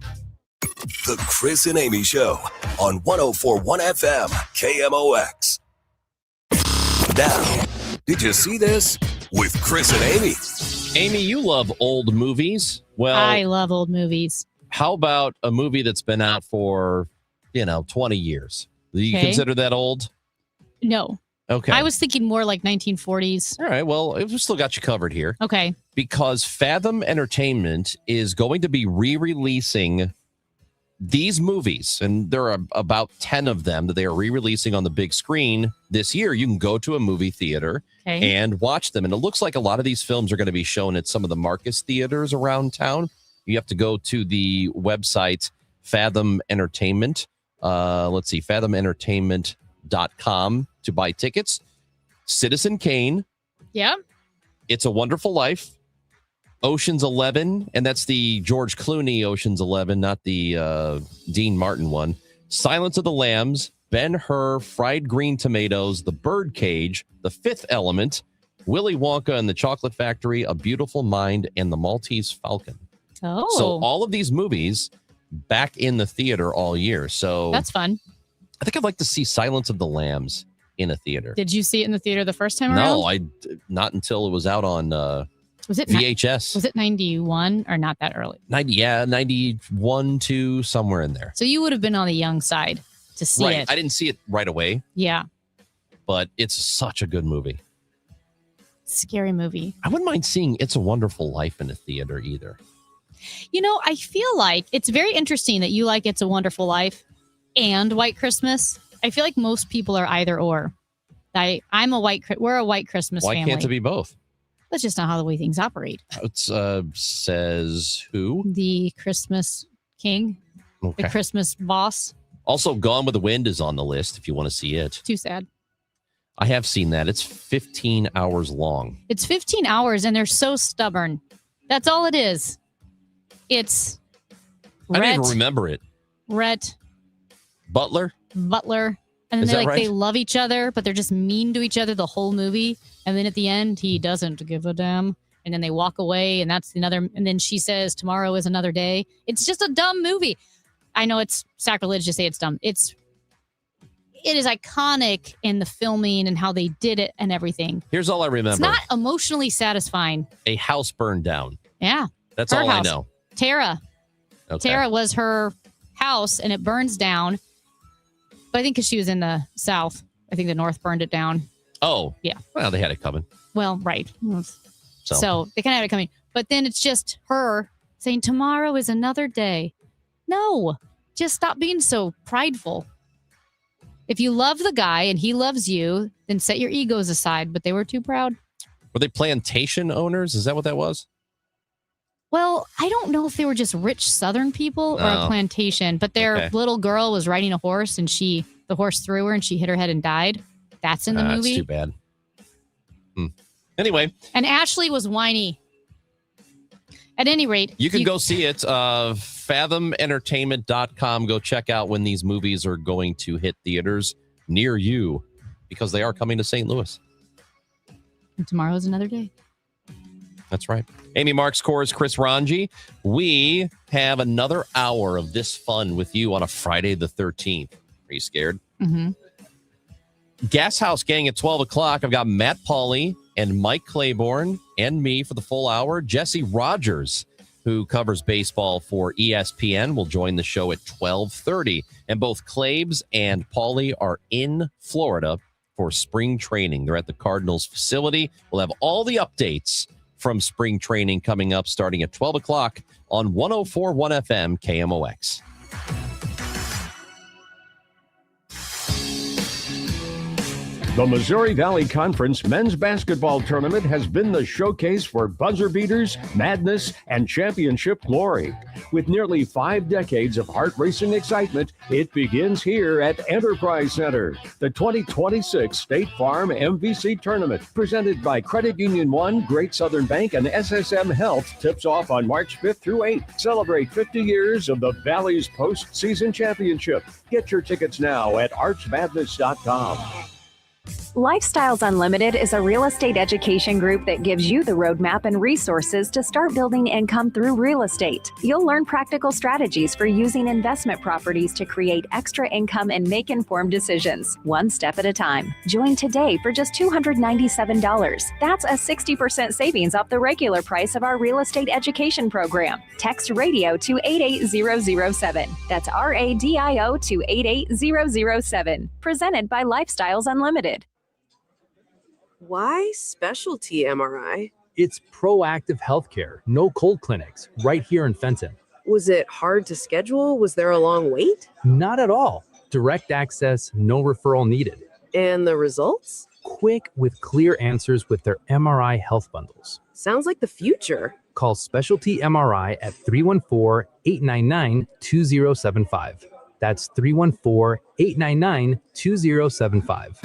The Chris and Amy Show on 104.1 FM KMOX. Now, did you see this? With Chris and Amy. Amy, you love old movies. Well, I love old movies. How about a movie that's been out for, 20 years? Do you Okay. consider that old? No. Okay. I was thinking more like 1940s. All right. Well, we've still got you covered here. Okay. Because Fathom Entertainment is going to be re-releasing these movies, and there are about 10 of them that they are re-releasing on the big screen this year. You can go to a movie theater and watch them. And it looks like a lot of these films are going to be shown at some of the Marcus theaters around town. You have to go to the website Fathom Entertainment. Let's see, fathomentertainment.com to buy tickets. Citizen Kane. Yeah. It's a Wonderful Life. Ocean's 11, and that's the George Clooney Ocean's 11, not the Dean Martin one. Silence of the Lambs, Ben-Hur, Fried Green Tomatoes, The Birdcage, The Fifth Element, Willy Wonka and the Chocolate Factory, A Beautiful Mind, and The Maltese Falcon. Oh. So all of these movies back in the theater all year. So That's fun. I think I'd like to see Silence of the Lambs in a theater. Did you see it in the theater the first time around? No, not until it was out on Was it VHS. Was it 91 or not that early? 91 to somewhere in there. So you would have been on the young side to see Right. it. I didn't see it right away, Yeah. but it's such a good movie. Scary movie. I wouldn't mind seeing It's a Wonderful Life in a theater either. I feel like it's very interesting that you like It's a Wonderful Life and White Christmas. I feel like most people are either or. We're a White Christmas Why family. can't it be both? That's just not how the way things operate. It says who? The Christmas King, Okay. the Christmas boss. Also, Gone with the Wind is on the list if you want to see it. Too sad. I have seen that. It's 15 hours long. It's 15 hours and they're so stubborn. That's all it is. It's I don't even remember it. Rhett, Butler? Butler. And then Is that right? they love each other, but they're just mean to each other the whole movie. And then at the end, he doesn't give a damn. And then they walk away, and that's another. And then she says, "Tomorrow is another day." It's just a dumb movie. I know it's sacrilege to say it's dumb. It's it is iconic in the filming and how they did it and everything. Here's all I remember. It's not emotionally satisfying. A house burned down. Yeah. That's Her all I house. know. Tara. Okay. Tara was her house and it burns down. But I think because she was in the South, I think the North burned it down. Oh. Yeah. Well, they had it coming. Well, right. So, So they kind of had it coming. But then it's just her saying, tomorrow is another day. No, just stop being so prideful. If you love the guy and he loves you, then set your egos aside. But they were too proud. were they plantation owners? Is that what that was? Well, I don't know if they were just rich Southern people or a Oh. plantation, but their Okay. little girl was riding a horse and the horse threw her and she hit her head and died. That's in the movie. That's too bad. Anyway, And Ashley was whiny. At any rate, you can go see it. Fathomentertainment.com. Go check out when these movies are going to hit theaters near you because they are coming to St. Louis. And tomorrow's another day. That's right. Amy Marks, Kors, Chris Ranji. We have another hour of this fun with you on a Friday the 13th. Are you scared? Mm-hmm. Gas House Gang at 12 o'clock. I've got Matt Pauley and Mike Claiborne and me for the full hour. Jesse Rogers, who covers baseball for ESPN, will join the show at 12:30. And both Claibs and Pauley are in Florida for spring training. They're at the Cardinals facility. We'll have all the updates from spring training coming up starting at 12 o'clock on 104.1 FM KMOX. The Missouri Valley Conference Men's Basketball Tournament has been the showcase for buzzer beaters, madness, and championship glory. With nearly 5 decades of heart-racing excitement, it begins here at Enterprise Center. The 2026 State Farm MVC Tournament, presented by Credit Union 1, Great Southern Bank, and SSM Health, tips off on March 5th through 8th. Celebrate 50 years of the Valley's postseason championship. Get your tickets now at archmadness.com. Lifestyles Unlimited is a real estate education group that gives you the roadmap and resources to start building income through real estate. You'll learn practical strategies for using investment properties to create extra income and make informed decisions, one step at a time. Join today for just $297. That's a 60% savings off the regular price of our real estate education program. Text radio to 88007. That's RADIO to 88007. Presented by Lifestyles Unlimited. Why specialty MRI? It's proactive healthcare, no cold clinics, right here in Fenton. Was it hard to schedule? Was there a long wait? Not at all. Direct access, no referral needed. And the results? Quick with clear answers with their MRI health bundles. Sounds like the future. Call Specialty MRI at 314-899-2075. That's 314-899-2075.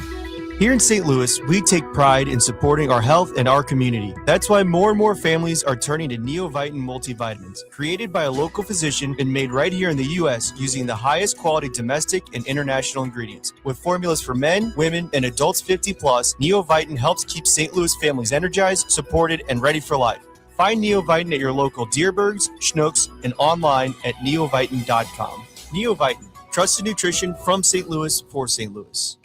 Here in St. Louis, we take pride in supporting our health and our community. That's why more and more families are turning to Neovitin multivitamins, created by a local physician and made right here in the U.S. using the highest quality domestic and international ingredients. With formulas for men, women, and adults 50 plus, Neovitin helps keep St. Louis families energized, supported, and ready for life. Find Neovitin at your local Deerbergs, Schnucks, and online at neovitin.com. Neovitin, trusted nutrition from St. Louis for St. Louis.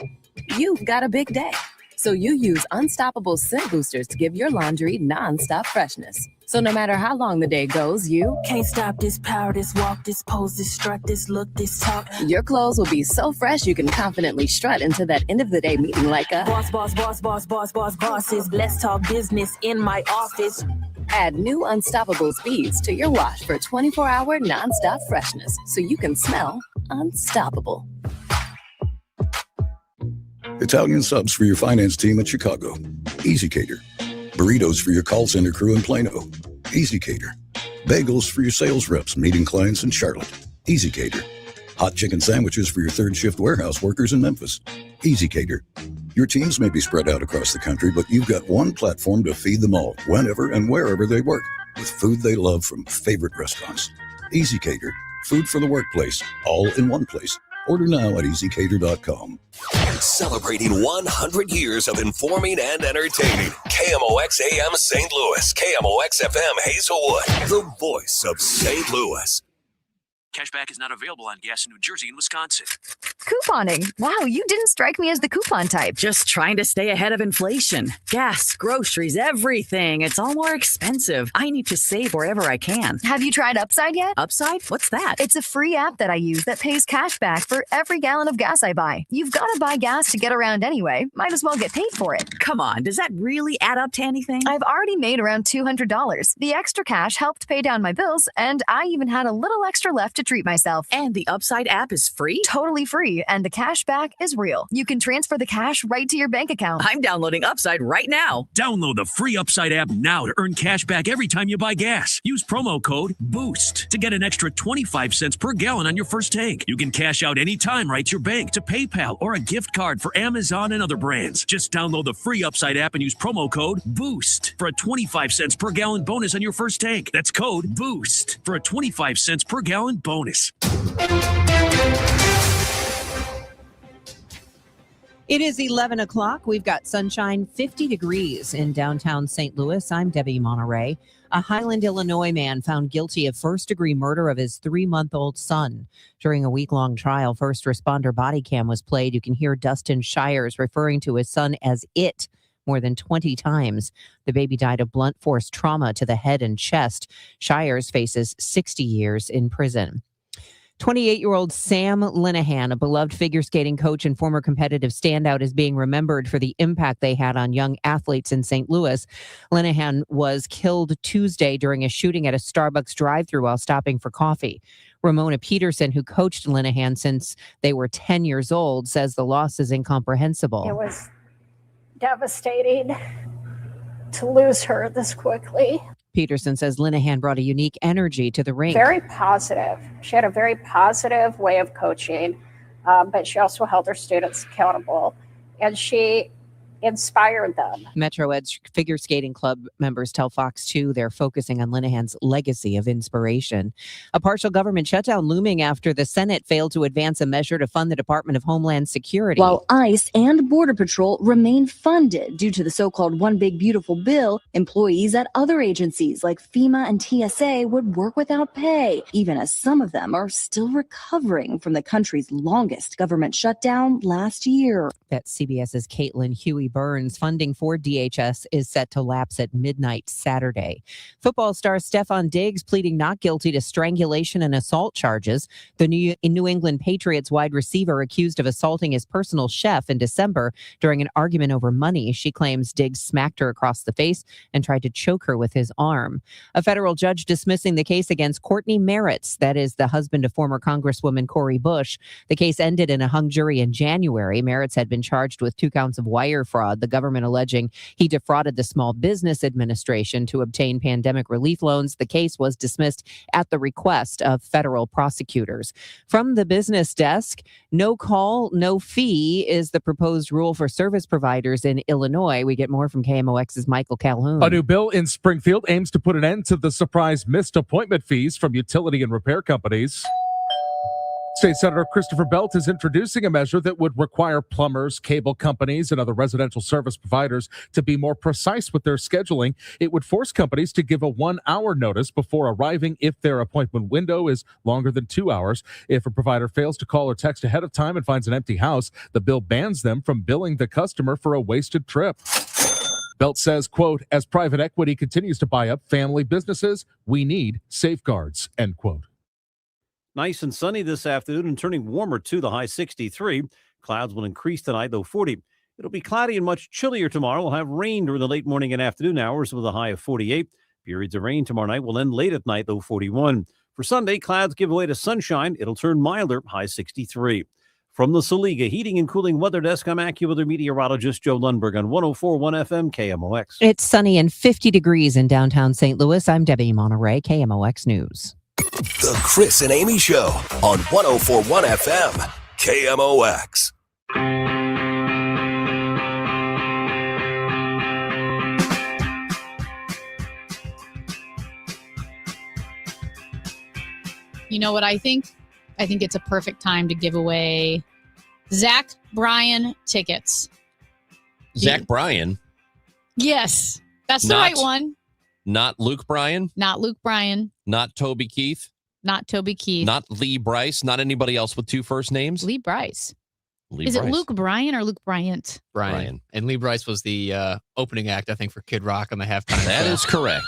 You've got a big day, so you use Unstoppable Scent Boosters to give your laundry nonstop freshness. So no matter how long the day goes, you can't stop this power, this walk, this pose, this strut, this look, this talk. Your clothes will be so fresh you can confidently strut into that end of the day meeting like a bosses. Let's talk business in my office. Add new Unstoppable Speeds to your wash for 24-hour nonstop freshness so you can smell unstoppable. Italian subs for your finance team at Chicago. Easy Cater. Burritos for your call center crew in Plano. Easy Cater. Bagels for your sales reps meeting clients in Charlotte. Easy Cater. Hot chicken sandwiches for your third shift warehouse workers in Memphis. Easy Cater. Your teams may be spread out across the country, but you've got one platform to feed them all, whenever and wherever they work, with food they love from favorite restaurants. Easy Cater. Food for the workplace, all in one place. Order now at easycater.com. Celebrating 100 years of informing and entertaining. KMOX AM St. Louis. KMOX FM Hazelwood. The voice of St. Louis. Cashback is not available on gas in New Jersey and Wisconsin. Couponing. Wow, you didn't strike me as the coupon type. Just trying to stay ahead of inflation. Gas, groceries, everything. It's all more expensive. I need to save wherever I can. Have you tried Upside yet? Upside? What's that? It's a free app that I use that pays cash back for every gallon of gas I buy. You've got to buy gas to get around anyway. Might as well get paid for it. Come on, does that really add up to anything? I've already made around $200. The extra cash helped pay down my bills, and I even had a little extra left to treat myself. And the Upside app is free? Totally free, and the cash back is real. You can transfer the cash right to your bank account. I'm downloading Upside right now. Download the free Upside app now to earn cash back every time you buy gas. Use promo code BOOST to get an extra 25 cents per gallon on your first tank. You can cash out anytime right to your bank, to PayPal, or a gift card for Amazon and other brands. Just download the free Upside app and use promo code BOOST for a 25 cents per gallon bonus on your first tank. That's code BOOST for a 25 cents per gallon bonus. It is 11 o'clock. We've got sunshine, 50 degrees in downtown St. Louis. I'm Debbie Monterey. A Highland, Illinois man found guilty of first-degree murder of his 3-month-old son. During a week-long trial, first responder body cam was played. You can hear Dustin Shires referring to his son as it more than 20 times. The baby died of blunt force trauma to the head and chest. Shires faces 60 years in prison. 28-year-old Sam Linehan, a beloved figure skating coach and former competitive standout, is being remembered for the impact they had on young athletes in St. Louis. Linehan was killed Tuesday during a shooting at a Starbucks drive-thru while stopping for coffee. Ramona Peterson, who coached Linehan since they were 10 years old, says the loss is incomprehensible. It was devastating to lose her this quickly. Peterson says Linehan brought a unique energy to the rink. Very positive. She had a very positive way of coaching, but she also held her students accountable, and she inspired them. Metro Ed's figure skating club members tell Fox 2 they're focusing on Linehan's legacy of inspiration. A partial government shutdown looming after the Senate failed to advance a measure to fund the Department of Homeland Security. While ICE and Border Patrol remain funded due to the so-called One Big Beautiful Bill, employees at other agencies like FEMA and TSA would work without pay, even as some of them are still recovering from the country's longest government shutdown last year. That's CBS's Caitlin Huey Burns. Funding for DHS is set to lapse at midnight Saturday. Football star Stephon Diggs pleading not guilty to strangulation and assault charges. The New England Patriots wide receiver accused of assaulting his personal chef in December during an argument over money. She claims Diggs smacked her across the face and tried to choke her with his arm. A federal judge dismissing the case against Courtney Meritz, that is the husband of former Congresswoman Cori Bush. The case ended in a hung jury in January. Meritz had been charged with 2 counts of wire fraud, the government alleging he defrauded the Small Business Administration to obtain pandemic relief loans. The case was dismissed at the request of federal prosecutors. From the business desk, no call, no fee is the proposed rule for service providers in Illinois. We get more from KMOX's Michael Calhoun. A new bill in Springfield aims to put an end to the surprise missed appointment fees from utility and repair companies. State Senator Christopher Belt is introducing a measure that would require plumbers, cable companies, and other residential service providers to be more precise with their scheduling. It would force companies to give a 1-hour notice before arriving if their appointment window is longer than 2 hours. If a provider fails to call or text ahead of time and finds an empty house, the bill bans them from billing the customer for a wasted trip. Belt says, quote, as private equity continues to buy up family businesses, we need safeguards, end quote. Nice and sunny this afternoon and turning warmer to the high 63. Clouds will increase tonight, though 40. It'll be cloudy and much chillier tomorrow. We'll have rain during the late morning and afternoon hours with a high of 48. Periods of rain tomorrow night will end late at night, though 41. For Sunday, clouds give way to sunshine. It'll turn milder, high 63. From the Saliga Heating and Cooling Weather Desk, I'm AccuWeather meteorologist Joe Lundberg on 104.1 FM KMOX. It's sunny and 50 degrees in downtown St. Louis. I'm Debbie Monterey, KMOX News. The Chris and Amy Show on 104.1 FM, KMOX. You know what I think? I think it's a perfect time to give away Zach Bryan tickets. Zach Bryan? Yes, that's the right one. Not Luke Bryan? Not Luke Bryan. Not Toby Keith? Not Toby Keith. Not Lee Bryce. Not anybody else with two first names. Lee Bryce. Lee Is Bryce. it Luke Bryan or Luke Bryant? Brian. And Lee Bryce was the opening act, I think, for Kid Rock on the halftime. That show. is correct.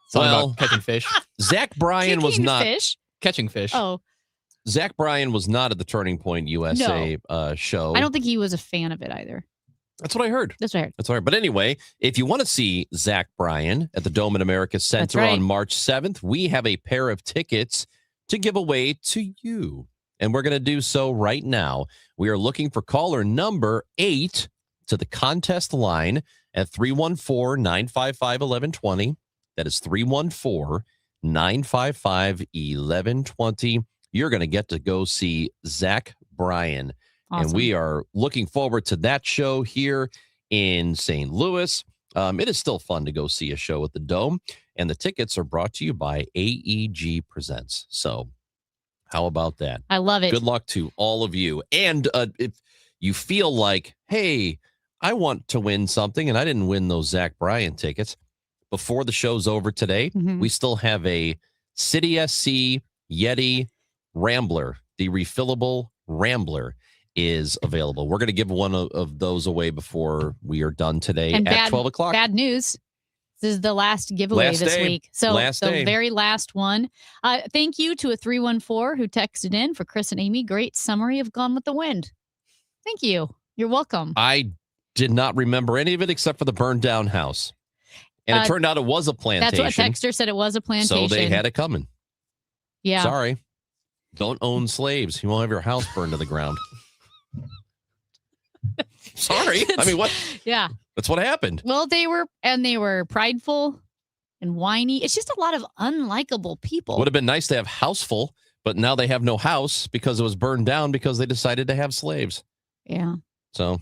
Something Well, about catching fish. Zach Bryan was Kicking not. fish? Catching fish. Oh, Zach Bryan was not at the Turning Point USA show. I don't think he was a fan of it either. That's what I heard. That's what I heard. That's all right. But anyway, if you want to see Zach Bryan at the Dome in America Center right. on March 7th, we have a pair of tickets to give away to you. And we're going to do so right now. We are looking for caller number 8 to the contest line at 314-955-1120. That is 314-955-1120. You're going to get to go see Zach Bryan. Awesome. And we are looking forward to that show here in St. Louis. It is still fun to go see a show at the Dome. And the tickets are brought to you by AEG Presents. So how about that? I love it. Good luck to all of you. And if you feel like, hey, I want to win something and I didn't win those Zach Bryan tickets, before the show's over today, we still have a City SC Yeti Rambler, the refillable Rambler is available. We're going to give one of those away before we are done today And at 12 o'clock. Bad news. This is the last giveaway Last this day. week. So Last the day. very last one. Thank you to a 314 who texted in for Chris and Amy. Great summary of Gone with the Wind. Thank you. You're welcome. I did not remember any of it except for the burned down house. And it turned out it was a plantation. That's what a texter said. It was a plantation. So they had it coming. Yeah. Sorry. Don't own slaves. You won't have your house burned to the ground. Sorry. I mean, what? Yeah. That's what happened. Well, they were prideful and whiny. It's just a lot of unlikable people. Would have been nice to have Houseful, but now they have no house because it was burned down because they decided to have slaves. Yeah. So.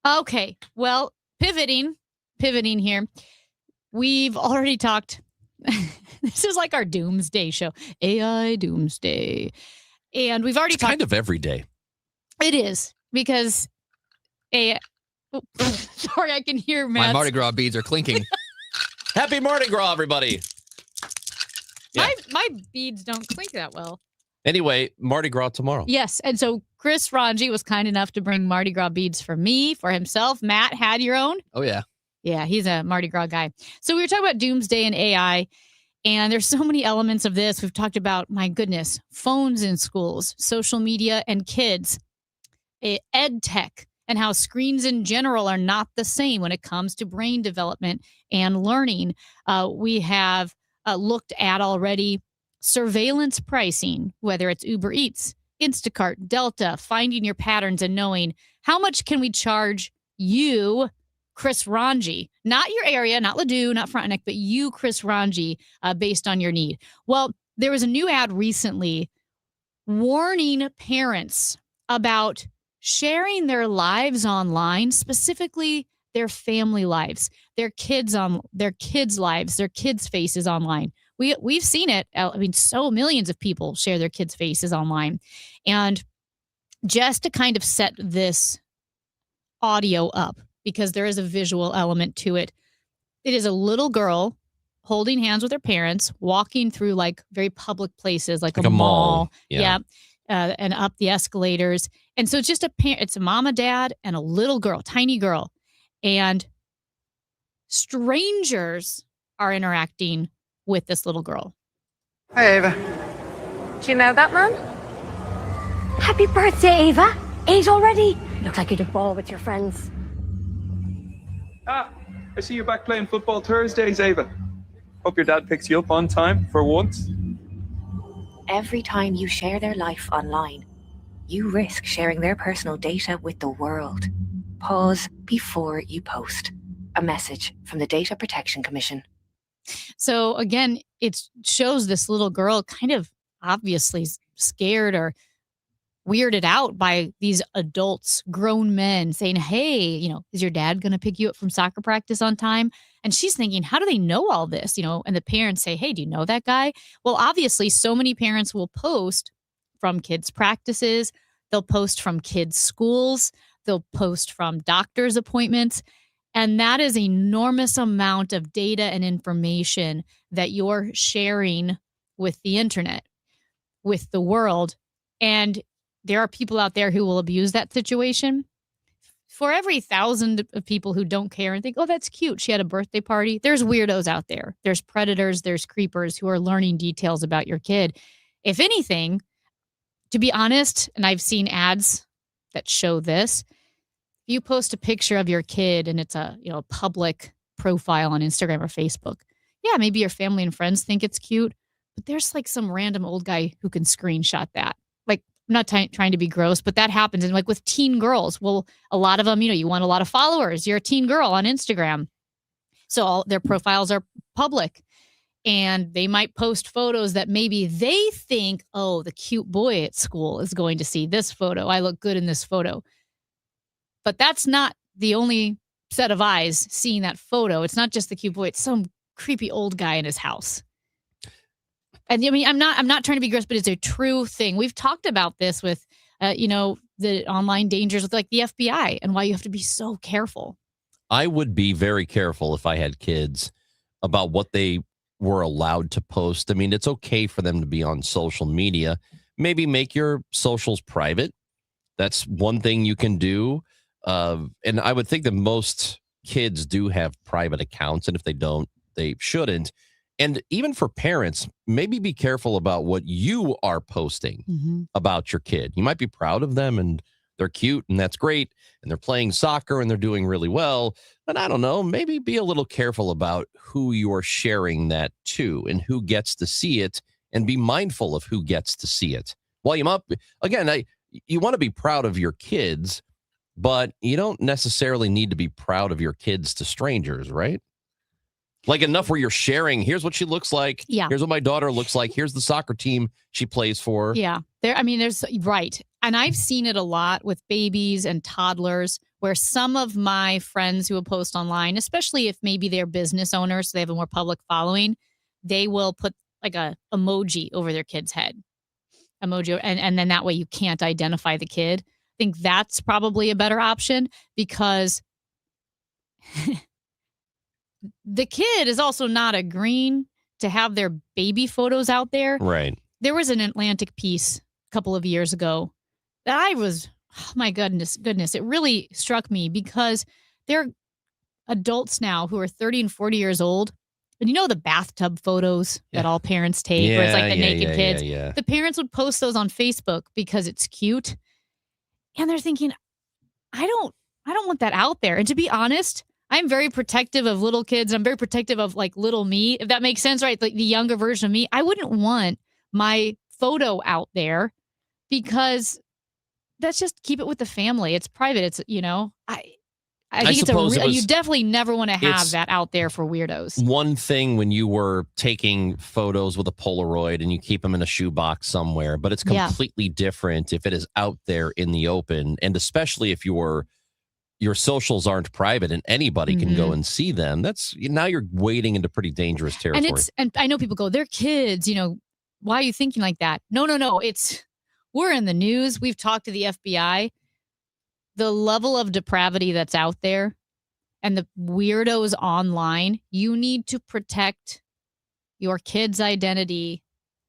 Okay. Well, pivoting here. We've already talked. This is like our doomsday show. AI doomsday. And we've already talked. Kind of every day. It is because sorry, I can hear Matt's. My Mardi Gras beads are clinking. Happy Mardi Gras, everybody. Yeah. My beads don't clink that well. Anyway, Mardi Gras tomorrow. Yes. And so Chris Ranji was kind enough to bring Mardi Gras beads for me, for himself. Matt had your own. Oh, yeah. Yeah, he's a Mardi Gras guy. So we were talking about doomsday and AI, and there's so many elements of this. We've talked about, my goodness, phones in schools, social media and kids, ed tech, and how screens in general are not the same when it comes to brain development and learning. We have looked at already surveillance pricing, whether it's Uber Eats, Instacart, Delta, finding your patterns and knowing how much can we charge you, Chris Ranji, not your area, not Ladue, not Frontenac, but you, Chris Ranji, based on your need. Well, there was a new ad recently warning parents about sharing their lives online, specifically their family lives, their kids' lives, their kids' faces online. We've seen it. I mean, so millions of people share their kids' faces online. And just to kind of set this audio up, because there is a visual element to it. It is a little girl holding hands with her parents, walking through like very public places, like a mall. Yeah. And up the escalators. And so it's just it's a mom, a dad, and a little girl, tiny girl. And strangers are interacting with this little girl. Hi, Ava. Do you know that man? Happy birthday, Ava. 8 already. Look like you'd a ball with your friends. Ah, I see you're back playing football Thursdays, Ava. Hope your dad picks you up on time for once. Every time you share their life online, you risk sharing their personal data with the world. Pause before you post. A message from the Data Protection Commission. So again, it shows this little girl kind of obviously scared or weirded out by these adults, grown men saying, hey, is your dad going to pick you up from soccer practice on time? And she's thinking, how do they know all this? And the parents say, hey, do you know that guy? Well, obviously, so many parents will post from kids' practices. They'll post from kids' schools. They'll post from doctor's appointments. And that is an enormous amount of data and information that you're sharing with the internet, with the world. And there are people out there who will abuse that situation. For every 1,000 of people who don't care and think, oh, that's cute, she had a birthday party, there's weirdos out there. There's predators, there's creepers who are learning details about your kid. If anything, to be honest, and I've seen ads that show this, if you post a picture of your kid and it's a public profile on Instagram or Facebook, yeah, maybe your family and friends think it's cute, but there's like some random old guy who can screenshot that. Like, I'm not trying to be gross, but that happens. And like with teen girls, well, a lot of them, you want a lot of followers. You're a teen girl on Instagram. So all their profiles are public. And they might post photos that maybe they think, oh, the cute boy at school is going to see this photo. I look good in this photo. But that's not the only set of eyes seeing that photo. It's not just the cute boy. It's some creepy old guy in his house. And I mean, I'm not trying to be gross, but it's a true thing. We've talked about this with, the online dangers with like the FBI and why you have to be so careful. I would be very careful if I had kids about what they were allowed to post. I mean, it's okay for them to be on social media. Maybe make your socials private. That's one thing you can do. And I would think that most kids do have private accounts. And if they don't, they shouldn't. And even for parents, maybe be careful about what you are posting about your kid. You might be proud of them and they're cute and that's great. And they're playing soccer and they're doing really well. But I don't know, maybe be a little careful about who you're sharing that to and who gets to see it, and be mindful of who gets to see it. While you're up, again, you want to be proud of your kids, but you don't necessarily need to be proud of your kids to strangers, right? Like enough where you're sharing, here's what she looks like. Yeah. Here's what my daughter looks like. Here's the soccer team she plays for. Yeah. There's right. And I've seen it a lot with babies and toddlers where some of my friends who will post online, especially if maybe they're business owners, so they have a more public following, they will put like a emoji over their kid's head. Emoji. And then that way you can't identify the kid. I think that's probably a better option because the kid is also not agreeing to have their baby photos out there. Right. There was an Atlantic piece a couple of years ago that I was, oh my goodness, it really struck me because they're adults now who are 30 and 40 years old. And the bathtub photos that all parents take where it's like the naked kids. Yeah. The parents would post those on Facebook because it's cute. And they're thinking, I don't want that out there. And to be honest, I'm very protective of little kids. I'm very protective of like little me, if that makes sense, right? Like the younger version of me. I wouldn't want my photo out there because that's just keep it with the family. It's private. It's, I think you definitely never want to have that out there for weirdos. One thing when you were taking photos with a Polaroid and you keep them in a shoebox somewhere, but it's completely different if it is out there in the open. And especially if your socials aren't private and anybody can go and see them. Now you're wading into pretty dangerous territory. And I know people go, they're kids, why are you thinking like that? No. We're in the news. We've talked to the FBI. The level of depravity that's out there and the weirdos online, you need to protect your kid's identity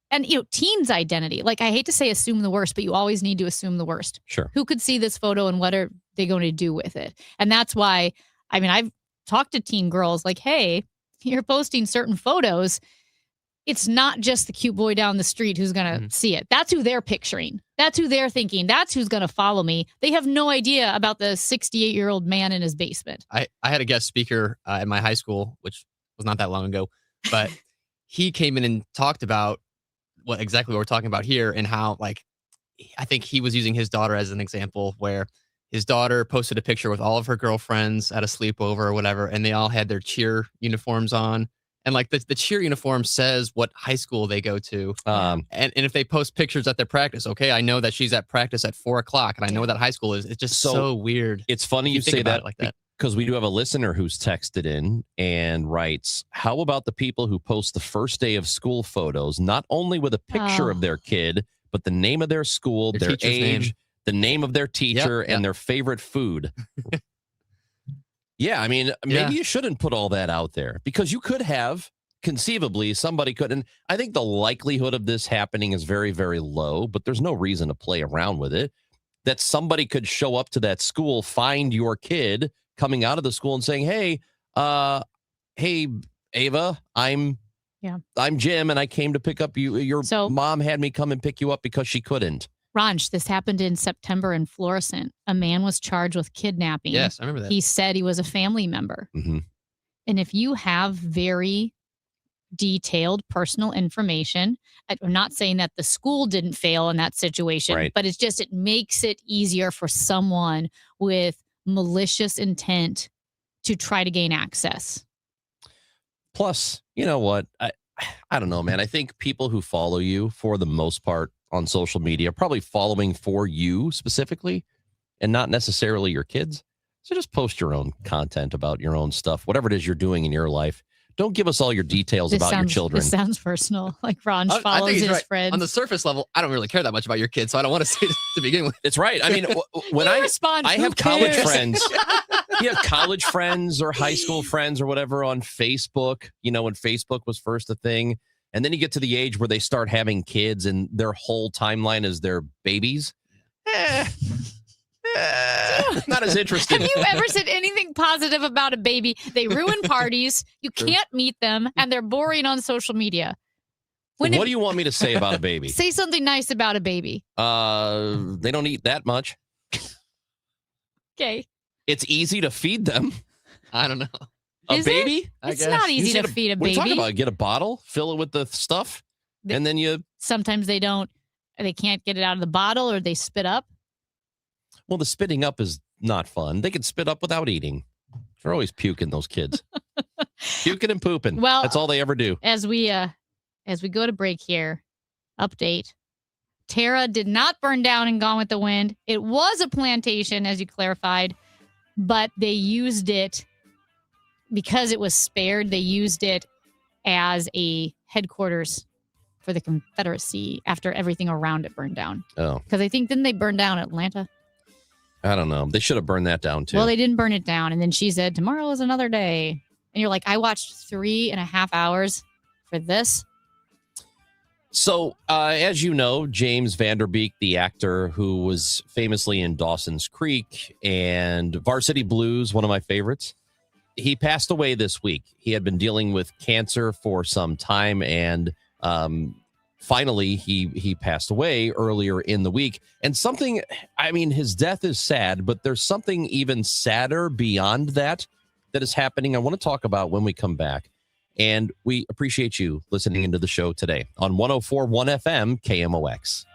and, teens' identity. Like, I hate to say assume the worst, but you always need to assume the worst. Sure. Who could see this photo and what are they going to do with it? And that's why, I've talked to teen girls like, hey, you're posting certain photos. It's not just the cute boy down the street who's going to see it. That's who they're picturing. That's who they're thinking. That's who's going to follow me. They have no idea about the 68-year-old man in his basement. I had a guest speaker at my high school, which was not that long ago, but he came in and talked about exactly what we're talking about here and how, like, I think he was using his daughter as an example where his daughter posted a picture with all of her girlfriends at a sleepover or whatever, and they all had their cheer uniforms on. And like the cheer uniform says what high school they go to. And if they post pictures at their practice, okay, I know that she's at practice at 4:00 and I know what that high school is. It's just so weird. It's funny you say that like that because we do have a listener who's texted in and writes, how about the people who post the first day of school photos, not only with a picture of their kid, but the name of their school, their age, the name of their teacher, and their favorite food. Yeah, maybe you shouldn't put all that out there because you could have conceivably somebody could, and I think the likelihood of this happening is very, very low, but there's no reason to play around with it, that somebody could show up to that school, find your kid coming out of the school and saying, hey, Ava, I'm Jim, and I came to pick up you. Your mom had me come and pick you up because she couldn't. Ranch, this happened in September in Florissant. A man was charged with kidnapping. Yes, I remember that. He said he was a family member. Mm-hmm. And if you have very detailed personal information, I'm not saying that the school didn't fail in that situation, but it's just, it makes it easier for someone with malicious intent to try to gain access. Plus, you know what? I don't know, man. I think people who follow you for the most part on social media are probably following for you specifically and not necessarily your kids. So just post your own content about your own stuff, whatever it is you're doing in your life. Don't give us all your details about your children. This sounds personal. Like Ron follows his friends. On the surface level, I don't really care that much about your kids, so I don't want to say this to begin with. It's right. I mean, when I have college friends, you have college friends or high school friends or whatever on Facebook, you know, when Facebook was first a thing. And then you get to the age where they start having kids and their whole timeline is their babies. Not as interesting. Have you ever said anything positive about a baby? They ruin parties. You can't meet them, and they're boring on social media. What do you want me to say about a baby? Say something nice about a baby. They don't eat that much. Okay. It's easy to feed them. I don't know. A baby? It's not easy to feed a baby. What are you talking about? Get a bottle, fill it with the stuff, and then you... Sometimes they can't get it out of the bottle, or they spit up. Well, the spitting up is not fun. They can spit up without eating. They're always puking, those kids. Puking and pooping. Well, that's all they ever do. As we go to break here, update. Tara did not burn down and Gone with the Wind. It was a plantation, as you clarified, but they used it because it was spared. They used it as a headquarters for the Confederacy after everything around it burned down. Oh. Because I think, didn't they burn down Atlanta? I don't know. They should have burned that down, too. Well, they didn't burn it down. And then she said, tomorrow is another day. And you're like, I watched 3.5 hours for this. So, as you know, James Van Der Beek, the actor who was famously in Dawson's Creek and Varsity Blues, one of my favorites, he passed away this week. He had been dealing with cancer for some time, and finally, he passed away earlier in the week. And something, I mean, his death is sad, but there's something even sadder beyond that is happening. I want to talk about when we come back. And we appreciate you listening into the show today on 104.1 FM KMOX.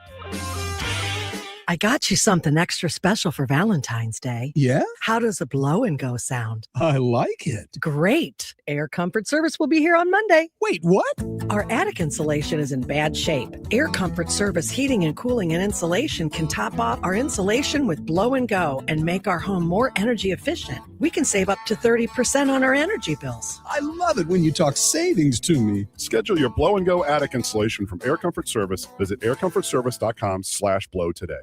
I got you something extra special for Valentine's Day. Yeah? How does a blow and go sound? I like it. Great. Air Comfort Service will be here on Monday. Wait, what? Our attic insulation is in bad shape. Air Comfort Service heating and cooling and insulation can top off our insulation with blow and go and make our home more energy efficient. We can save up to 30% on our energy bills. I love it when you talk savings to me. Schedule your blow and go attic insulation from Air Comfort Service. Visit aircomfortservice.com/blow today.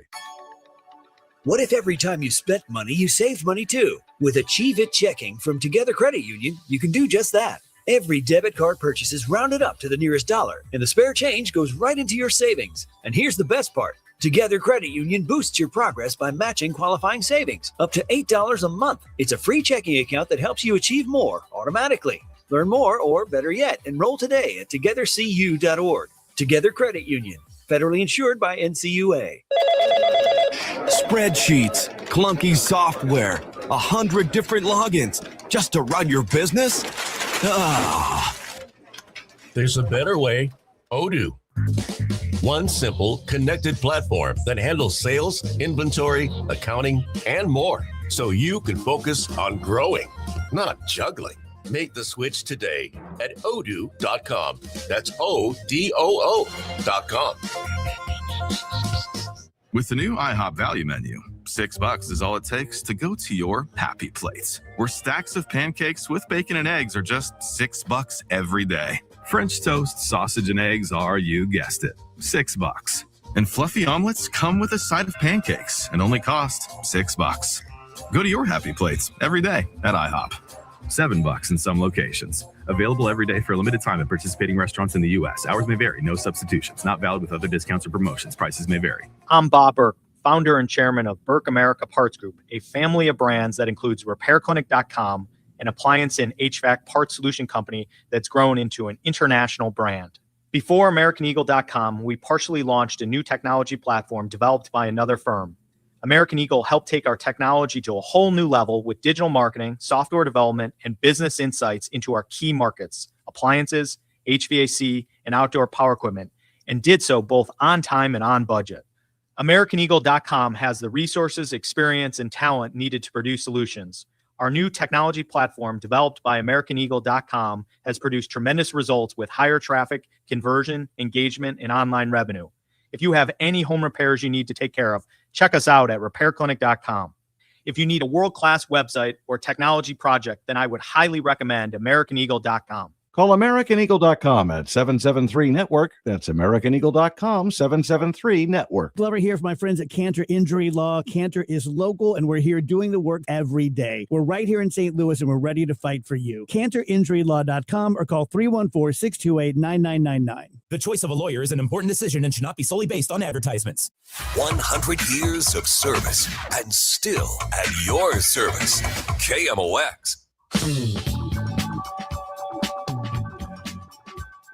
What if every time you spent money, you saved money too? With Achieve It Checking from Together Credit Union, you can do just that. Every debit card purchase is rounded up to the nearest dollar, and the spare change goes right into your savings. And here's the best part. Together Credit Union boosts your progress by matching qualifying savings up to $8 a month. It's a free checking account that helps you achieve more automatically. Learn more, or better yet, enroll today at togethercu.org. Together Credit Union, federally insured by NCUA. Spreadsheets, clunky software, 100 different logins just to run your business? Ah. There's a better way. Odoo. One simple, connected platform that handles sales, inventory, accounting, and more, so you can focus on growing, not juggling. Make the switch today at odoo.com. That's ODOO.com. With the new IHOP value menu, $6 is all it takes to go to your happy place, where stacks of pancakes with bacon and eggs are just $6 every day. French toast, sausage, and eggs are, you guessed it, $6. And fluffy omelets come with a side of pancakes and only cost $6. Go to your happy plates every day at IHOP. $7 in some locations. Available every day for a limited time at participating restaurants in the U.S. Hours may vary. No substitutions. Not valid with other discounts or promotions. Prices may vary. I'm Bob Burke, founder and chairman of Burke America Parts Group, a family of brands that includes RepairClinic.com, an appliance and HVAC parts solution company that's grown into an international brand. Before AmericanEagle.com, we partially launched a new technology platform developed by another firm. American Eagle helped take our technology to a whole new level with digital marketing, software development, and business insights into our key markets, appliances, HVAC, and outdoor power equipment, and did so both on time and on budget. AmericanEagle.com has the resources, experience, and talent needed to produce solutions. Our new technology platform, developed by AmericanEagle.com, has produced tremendous results with higher traffic, conversion, engagement, and online revenue. If you have any home repairs you need to take care of, check us out at RepairClinic.com. If you need a world-class website or technology project, then I would highly recommend AmericanEagle.com. Call AmericanEagle.com at 773-NETWORK. That's AmericanEagle.com, 773-NETWORK. Glover here for my friends at Cantor Injury Law. Cantor is local, and we're here doing the work every day. We're right here in St. Louis, and we're ready to fight for you. CantorInjuryLaw.com or call 314-628-9999. The choice of a lawyer is an important decision and should not be solely based on advertisements. 100 years of service and still at your service. KMOX.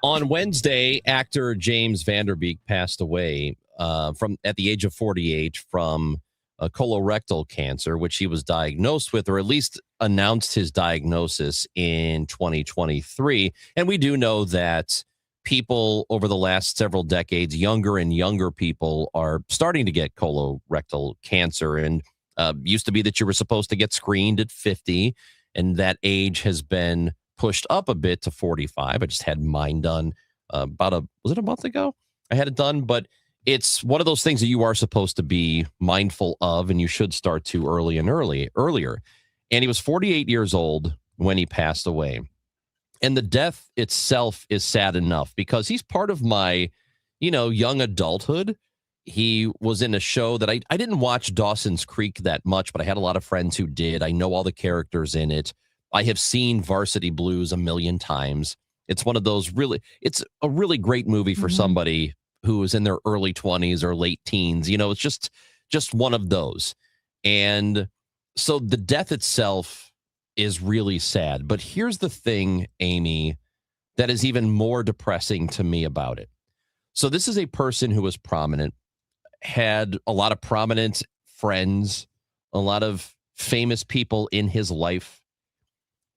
On Wednesday, actor James Van Der Beek passed away at the age of 48 from colorectal cancer, which he was diagnosed with, or at least announced his diagnosis in 2023. And we do know that people over the last several decades, younger and younger people, are starting to get colorectal cancer. And used to be that you were supposed to get screened at 50, and that age has been pushed up a bit to 45. I just had mine done was it a month ago? I had it done, but it's one of those things that you are supposed to be mindful of, and you should start to earlier. And he was 48 years old when he passed away. And the death itself is sad enough because he's part of my, young adulthood. He was in a show that I didn't watch Dawson's Creek that much, but I had a lot of friends who did. I know all the characters in it. I have seen Varsity Blues a million times. It's one of those it's a really great movie for somebody who is in their early 20s or late teens. It's just one of those. And so the death itself is really sad. But here's the thing, Amy, that is even more depressing to me about it. So this is a person who was prominent, had a lot of prominent friends, a lot of famous people in his life,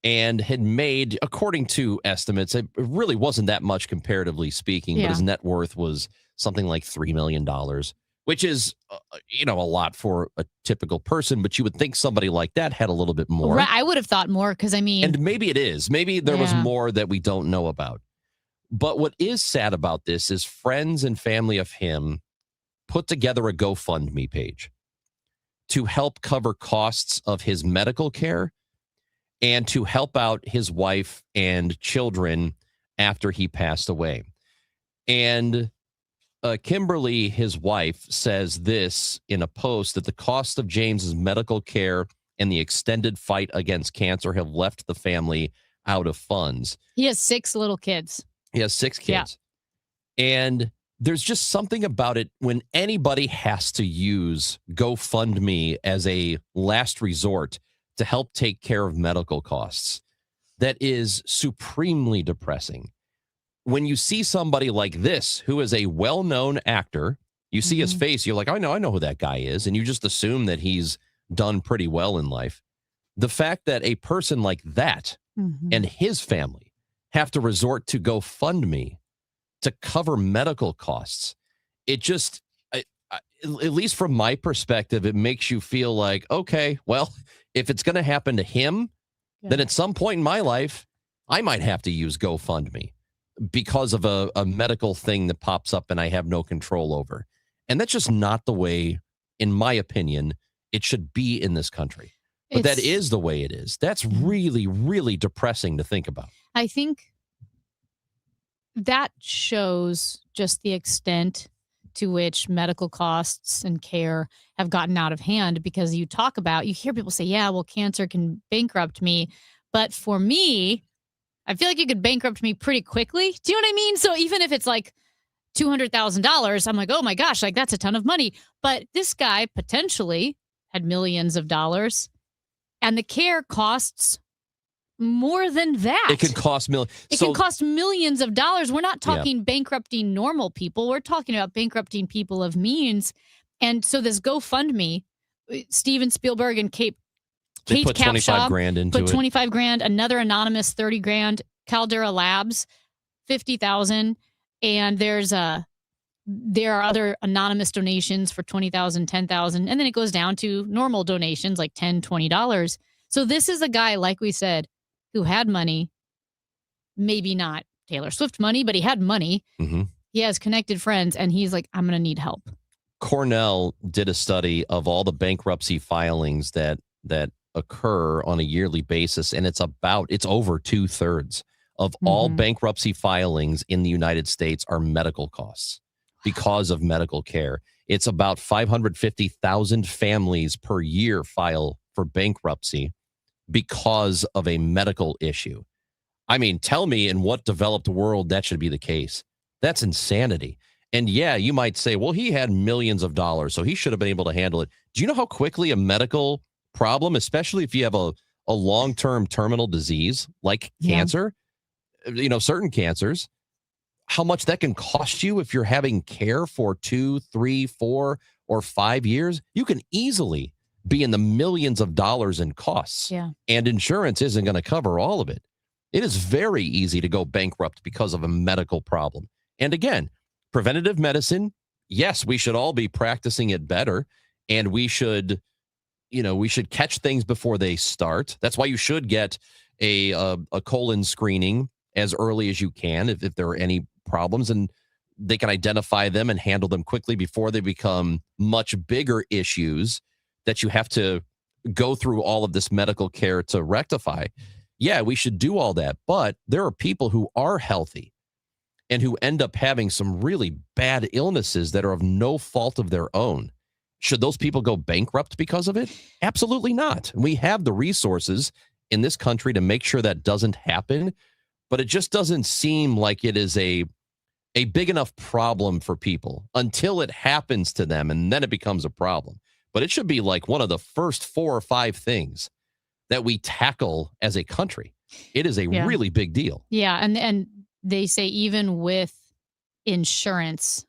and had made, according to estimates, it really wasn't that much comparatively speaking, but his net worth was something like $3 million, which is, a lot for a typical person, but you would think somebody like that had a little bit more. Right, I would have thought more because, And maybe it is. Maybe there was more that we don't know about. But what is sad about this is friends and family of him put together a GoFundMe page to help cover costs of his medical care and to help out his wife and children after he passed away. And Kimberly, his wife, says this in a post, that the cost of James's medical care and the extended fight against cancer have left the family out of funds. He has 6 little kids. He has 6 kids. Yeah. And there's just something about it when anybody has to use GoFundMe as a last resort to help take care of medical costs. That is supremely depressing. When you see somebody like this, who is a well-known actor, you see his face, you're like, I know who that guy is, and you just assume that he's done pretty well in life. The fact that a person like that and his family have to resort to GoFundMe to cover medical costs, it just, at least from my perspective, it makes you feel like, okay, well, if it's going to happen to him, then at some point in my life, I might have to use GoFundMe because of a medical thing that pops up and I have no control over. And that's just not the way, in my opinion, it should be in this country. But that is the way it is. That's really, really depressing to think about. I think that shows just the extent to which medical costs and care have gotten out of hand, because you hear people say, yeah, well, cancer can bankrupt me. But for me, I feel like you could bankrupt me pretty quickly. Do you know what I mean? So even if it's like $200,000, I'm like, oh my gosh, like that's a ton of money. But this guy potentially had millions of dollars, and the care costs more than that. It could cost millions. It can cost millions of dollars. We're not talking bankrupting normal people. We're talking about bankrupting people of means. And so this GoFundMe, Steven Spielberg and Kate put 25 grand into put it. 25 grand, another anonymous 30 grand, Caldera Labs 50,000, and there are other anonymous donations for 20,000, 10,000, and then it goes down to normal donations like $10, $20. So this is a guy, like we said, who had money, maybe not Taylor Swift money, but he had money. Mm-hmm. He has connected friends, and he's like, I'm going to need help. Cornell did a study of all the bankruptcy filings that occur on a yearly basis, and it's over 2/3 of all bankruptcy filings in the United States are medical costs because of medical care. It's about 550,000 families per year file for bankruptcy because of a medical issue. I mean, tell me in what developed world that should be the case. That's insanity. And yeah, you might say, well, he had millions of dollars, so he should have been able to handle it. Do you know how quickly a medical problem, especially if you have a long-term terminal disease like cancer, certain cancers, how much that can cost you if you're having care for 2, 3, 4, or 5 years? You can easily be in the millions of dollars in costs. Yeah. And insurance isn't going to cover all of it. It is very easy to go bankrupt because of a medical problem. And again, preventative medicine, yes, we should all be practicing it better, and we should catch things before they start. That's why you should get a colon screening as early as you can if there are any problems, and they can identify them and handle them quickly before they become much bigger issues that you have to go through all of this medical care to rectify. Yeah, we should do all that, but there are people who are healthy and who end up having some really bad illnesses that are of no fault of their own. Should those people go bankrupt because of it? Absolutely not. We have the resources in this country to make sure that doesn't happen, but it just doesn't seem like it is a big enough problem for people until it happens to them, and then it becomes a problem. But it should be like one of the first 4 or 5 things that we tackle as a country. It is a really big deal. Yeah, and they say even with insurance,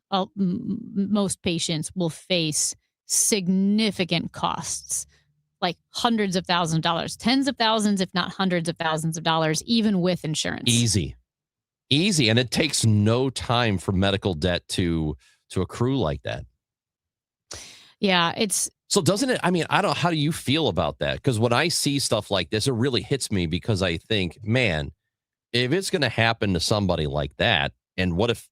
most patients will face significant costs, like hundreds of thousands of dollars, tens of thousands, if not hundreds of thousands of dollars, even with insurance. Easy. And it takes no time for medical debt to accrue like that. Yeah, it's... So doesn't it, I mean, how do you feel about that? Because when I see stuff like this, it really hits me because I think, man, if it's going to happen to somebody like that, and what if,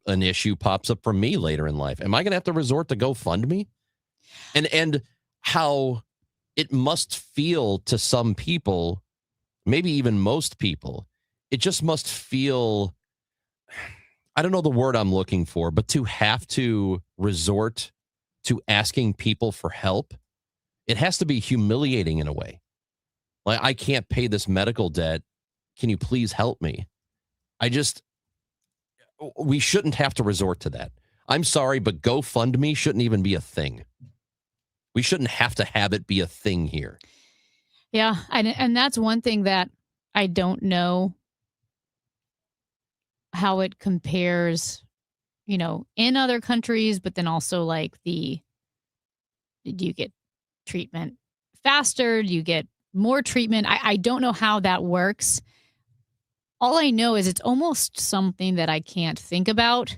an issue pops up for me later in life? Am I going to have to resort to GoFundMe? And how it must feel to some people, maybe even most people, it just must feel, I don't know the word I'm looking for, but to have to resort to asking people for help, it has to be humiliating in a way. Like, I can't pay this medical debt. Can you please help me? We shouldn't have to resort to that. I'm sorry, but GoFundMe shouldn't even be a thing. We shouldn't have to have it be a thing here. Yeah, and that's one thing that I don't know how it compares, in other countries, but then also like do you get treatment faster? Do you get more treatment? I don't know how that works. All I know is it's almost something that I can't think about,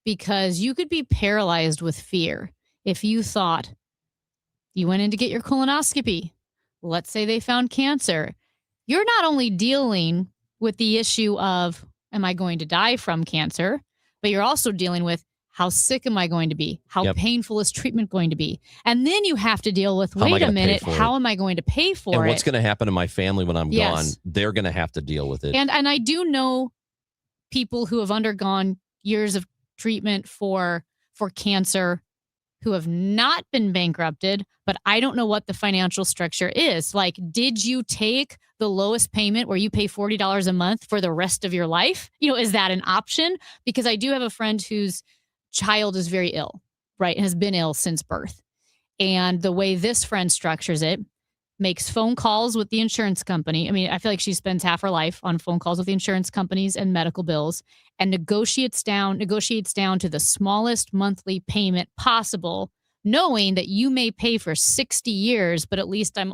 because you could be paralyzed with fear if you thought you went in to get your colonoscopy. Let's say they found cancer. You're not only dealing with the issue of, am I going to die from cancer? But you're also dealing with, how sick am I going to be? How painful is treatment going to be? And then you have to deal with, wait a minute, how am I going to pay for it? And what's going to happen to my family when I'm gone? They're going to have to deal with it. And I do know people who have undergone years of treatment for cancer, who have not been bankrupted, but I don't know what the financial structure is. Like, did you take the lowest payment where you pay $40 a month for the rest of your life? Is that an option? Because I do have a friend whose child is very ill, right? Has been ill since birth. And the way this friend structures it, makes phone calls with the insurance company. I mean, I feel like she spends half her life on phone calls with the insurance companies and medical bills, and negotiates down to the smallest monthly payment possible, knowing that you may pay for 60 years, but at least I'm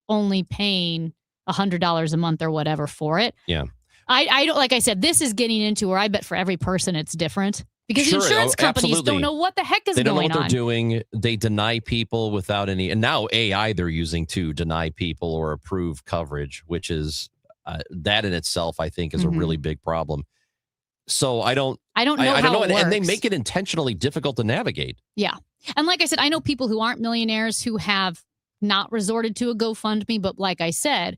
only paying $100 a month or whatever for it. Yeah. I don't, like I said, this is getting into where I bet for every person it's different. Because Sure. insurance companies Absolutely. don't know what the heck is They don't know going what they're on. doing. They deny people without any, and now AI they're using to deny people or approve coverage, which is that in itself, I think, is a really big problem. So I don't know how it and they works. make it intentionally difficult to navigate. Yeah. And like I said, I know people who aren't millionaires who have not resorted to a GoFundMe, but like I said,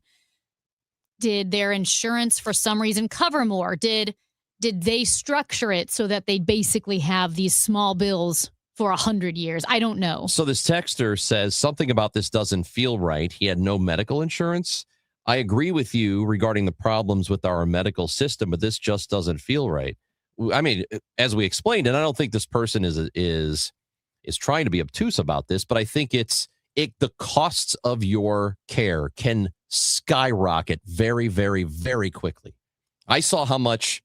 did their insurance for some reason cover more? Did they structure it so that they basically have these small bills for 100 years? I don't know. So this texter says something about this doesn't feel right. He had no medical insurance. I agree with you regarding the problems with our medical system, but this just doesn't feel right. I mean, as we explained, and I don't think this person is trying to be obtuse about this, but I think the costs of your care can skyrocket very, very, very quickly. I saw how much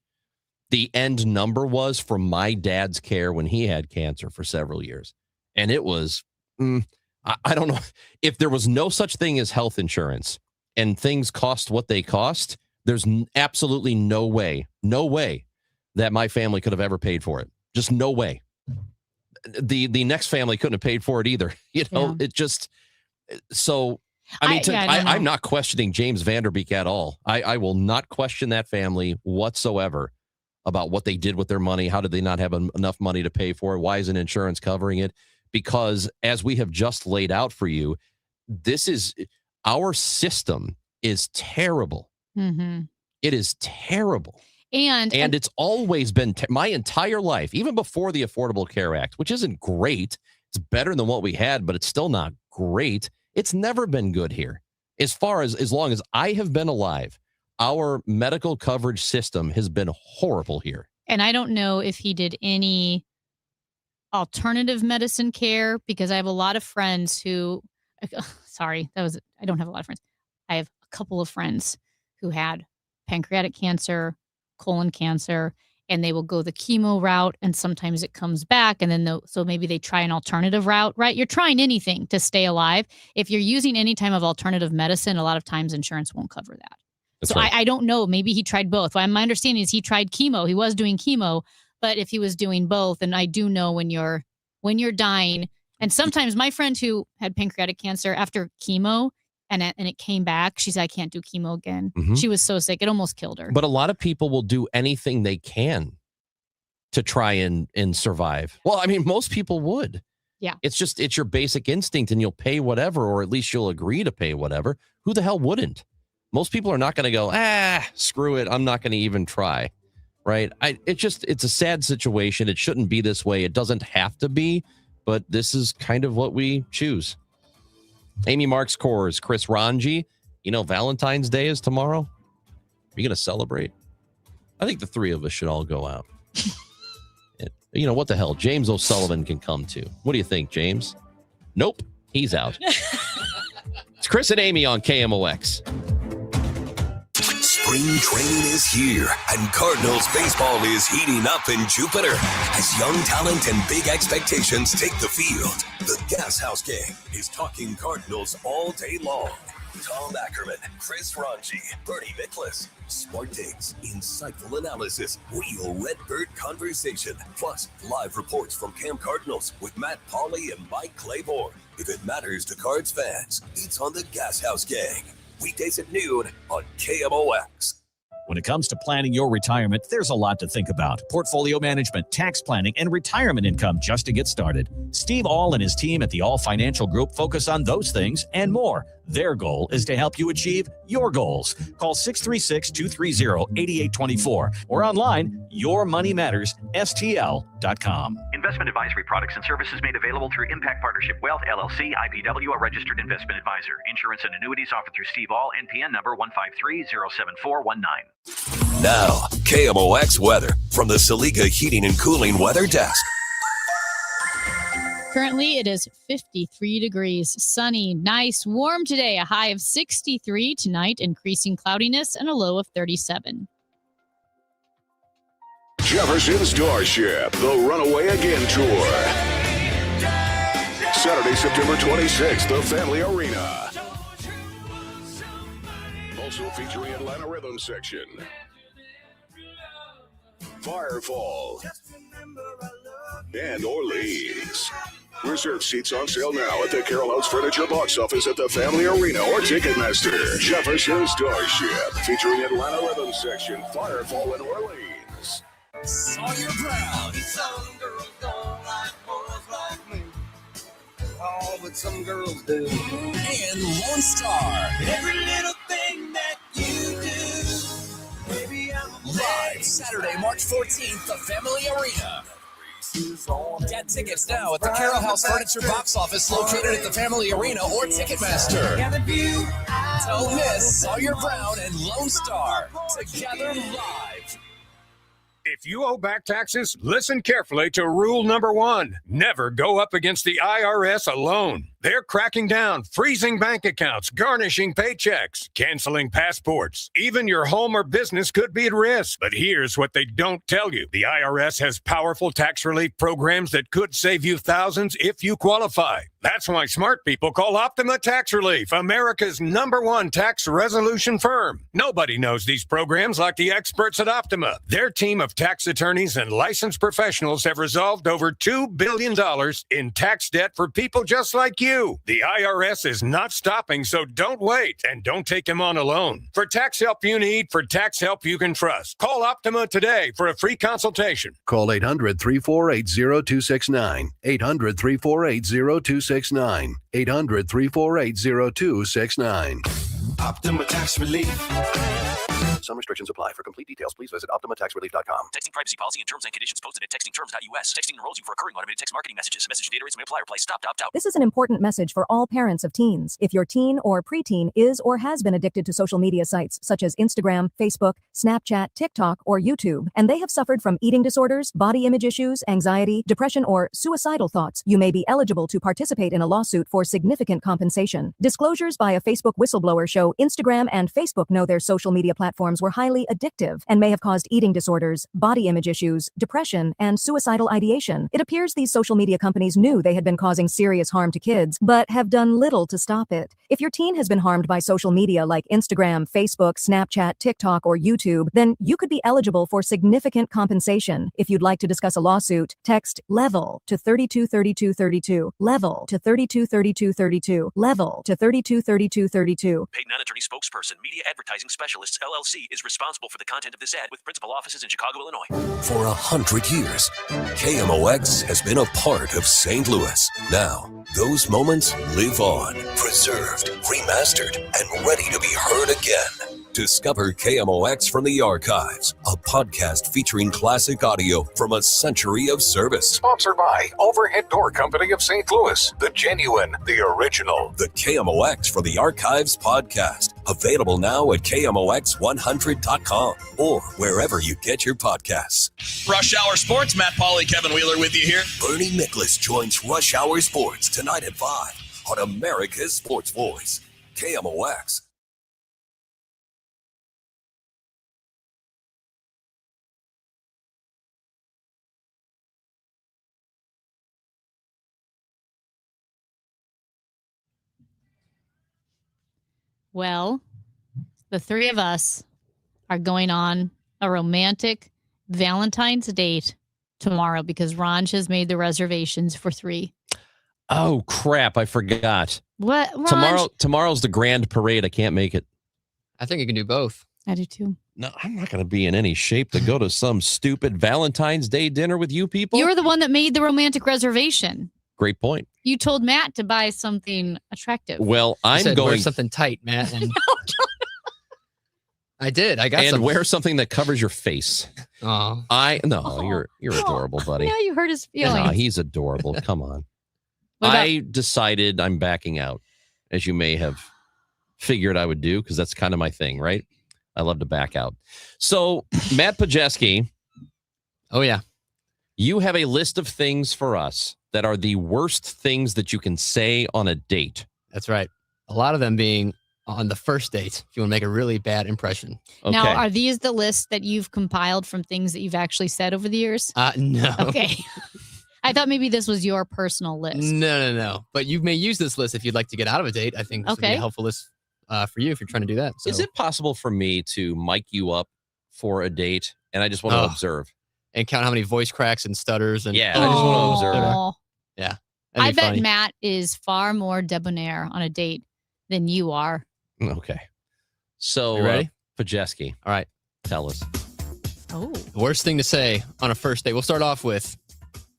the end number was for my dad's care when he had cancer for several years. And it was, I don't know, if there was no such thing as health insurance and things cost what they cost, there's absolutely no way that my family could have ever paid for it. Just no way. The next family couldn't have paid for it either. It just, so, I mean, I'm not questioning James Vanderbeek at all. I will not question that family whatsoever about what they did with their money. How did they not have enough money to pay for it? Why isn't insurance covering it? Because as we have just laid out for you, our system is terrible. Mm-hmm. It is terrible. And it's always been my entire life, even before the Affordable Care Act, which isn't great. It's better than what we had, but it's still not great. It's never been good here. As long as I have been alive, our medical coverage system has been horrible here. And I don't know if he did any alternative medicine care, because I have a lot of friends who, I don't have a lot of friends. I have a couple of friends who had pancreatic cancer, colon cancer, and they will go the chemo route, and sometimes it comes back, and then so maybe they try an alternative route, right? You're trying anything to stay alive. If you're using any type of alternative medicine, a lot of times insurance won't cover that. That's so right. I don't know. Maybe he tried both. Well, my understanding is he tried chemo. He was doing chemo, but if he was doing both, and I do know when you're dying, and sometimes my friend who had pancreatic cancer after chemo and it came back, she said, I can't do chemo again. Mm-hmm. She was so sick. It almost killed her. But a lot of people will do anything they can to try and survive. Well, I mean, most people would. Yeah. It's your basic instinct, and you'll pay whatever, or at least you'll agree to pay whatever. Who the hell wouldn't? Most people are not going to go, screw it, I'm not going to even try, right? It's a sad situation. It shouldn't be this way. It doesn't have to be, but this is kind of what we choose. Amy Marks Kors, Chris Ranji, Valentine's Day is tomorrow. Are you going to celebrate? I think the three of us should all go out. What the hell? James O'Sullivan can come too. What do you think, James? Nope, he's out. It's Chris and Amy on KMOX. Spring training is here, and Cardinals baseball is heating up in Jupiter as young talent and big expectations take the field. The Gas House Gang is talking Cardinals all day long. Tom Ackerman, Chris Ranji, Bernie Nicholas. Smart takes, insightful analysis, real Redbird conversation, plus live reports from Camp Cardinals with Matt Pauley and Mike Claiborne. If it matters to Cards fans, it's on the Gas House Gang. Weekdays at noon on KMOX. When it comes to planning your retirement, there's a lot to think about. Portfolio management, tax planning, and retirement income just to get started. Steve All and his team at the All Financial Group focus on those things and more. Their goal is to help you achieve your goals. Call 636-230-8824 or online, yourmoneymattersstl.com. Investment advisory products and services made available through Impact Partnership Wealth, LLC, IPW, a registered investment advisor. Insurance and annuities offered through Steve All, NPN number 153-07419. Now, KMOX weather from the Saliga Heating and Cooling Weather Desk. Currently, it is 53 degrees, sunny, nice, warm today. A high of 63 tonight, increasing cloudiness and a low of 37. Jefferson Starship, the Runaway Again Tour. Saturday, September 26th, the Family Arena. Also featuring Atlanta Rhythm Section, Firefall, and Orleans. Reserve seats on sale now at the Carroll House Furniture box office at the Family Arena or Ticketmaster. Jefferson Starship, featuring Atlanta Rhythm Section, Firefall, and Orleans. Sawyer Brown. Some girls don't like boys like me. Oh, but some girls do. And Lone Star. Every little thing that you do. Baby, I'm live Saturday, March 14th, the Family Arena. Get tickets now at the Carroll House Furniture box office located at the Family Arena or Ticketmaster. Don't miss Sawyer Brown and Lone Star together live. If you owe back taxes, listen carefully to rule number 1. Never go up against the IRS alone. They're cracking down, freezing bank accounts, garnishing paychecks, canceling passports. Even your home or business could be at risk. But here's what they don't tell you. The IRS has powerful tax relief programs that could save you thousands if you qualify. That's why smart people call Optima Tax Relief, America's #1 tax resolution firm. Nobody knows these programs like the experts at Optima. Their team of tax attorneys and licensed professionals have resolved over $2 billion in tax debt for people just like you. The IRS is not stopping, so don't wait and don't take them on alone. For tax help you need, for tax help you can trust, call Optima today for a free consultation. Call 800-348-0269. 800-348-0269. 800-348-0269. Optima Tax Relief. Some restrictions apply. For complete details, please visit OptimaTaxRelief.com. Texting privacy policy and terms and conditions posted at textingterms.us. Texting enrolls you for recurring automated text marketing messages. Message data rates may apply or apply. Stop to opt out. This is an important message for all parents of teens. If your teen or preteen is or has been addicted to social media sites such as Instagram, Facebook, Snapchat, TikTok, or YouTube, and they have suffered from eating disorders, body image issues, anxiety, depression, or suicidal thoughts, you may be eligible to participate in a lawsuit for significant compensation. Disclosures by a Facebook whistleblower show Instagram and Facebook know their social media platforms were highly addictive and may have caused eating disorders, body image issues, depression, and suicidal ideation. It appears these social media companies knew they had been causing serious harm to kids, but have done little to stop it. If your teen has been harmed by social media like Instagram, Facebook, Snapchat, TikTok, or YouTube, then you could be eligible for significant compensation. If you'd like to discuss a lawsuit, text LEVEL to 323232, LEVEL to 323232, LEVEL to 323232. Paid non-attorney spokesperson, Media Advertising Specialists, LLC, is responsible for the content of this ad with principal offices in Chicago, Illinois. For 100 years, KMOX has been a part of St. Louis. Now, those moments live on, preserved, remastered, and ready to be heard again. Discover KMOX from the Archives, a podcast featuring classic audio from a century of service. Sponsored by Overhead Door Company of St. Louis, the genuine, the original. The KMOX from the Archives podcast, available now at KMOX100.com or wherever you get your podcasts. Rush Hour Sports, Matt Pauley, Kevin Wheeler with you here. Bernie Nicholas joins Rush Hour Sports tonight at 5 on America's Sports Voice, KMOX. Well, the three of us are going on a romantic Valentine's date tomorrow because Ranj has made the reservations for 3. Oh, crap. I forgot. What? Ranj? Tomorrow's the grand parade. I can't make it. I think you can do both. I do too. No, I'm not going to be in any shape to go to some stupid Valentine's Day dinner with you people. You're the one that made the romantic reservation. Great point. You told Matt to buy something attractive. Well, I I'm said, wear going something tight, Matt. And I did. I got and some. wear something that covers your face. Oh, You're adorable, buddy. Now you hurt his No, feelings. he's adorable. Come on. What about- I decided I'm backing out, as you may have figured I would do, because that's kind of my thing, right? I love to back out. So, Matt Pajeski. Oh, yeah. You have a list of things for us that are the worst things that you can say on a date. That's right. A lot of them being on the first date, if you want to make a really bad impression. Okay. Now, are these the lists that you've compiled from things that you've actually said over the years? No. Okay. I thought maybe this was your personal list. No. But you may use this list if you'd like to get out of a date. I think this would be Okay. a helpful list for you if you're trying to do that. So. Is it possible for me to mic you up for a date and I just want to observe? And count how many voice cracks and stutters. And Yeah, I just want to observe. Aw. Yeah. I bet funny. Matt is far more debonair on a date than you are. Okay. So, You ready? Pajeski. All right. Tell us. Oh. The worst thing to say on a first date. We'll start off with,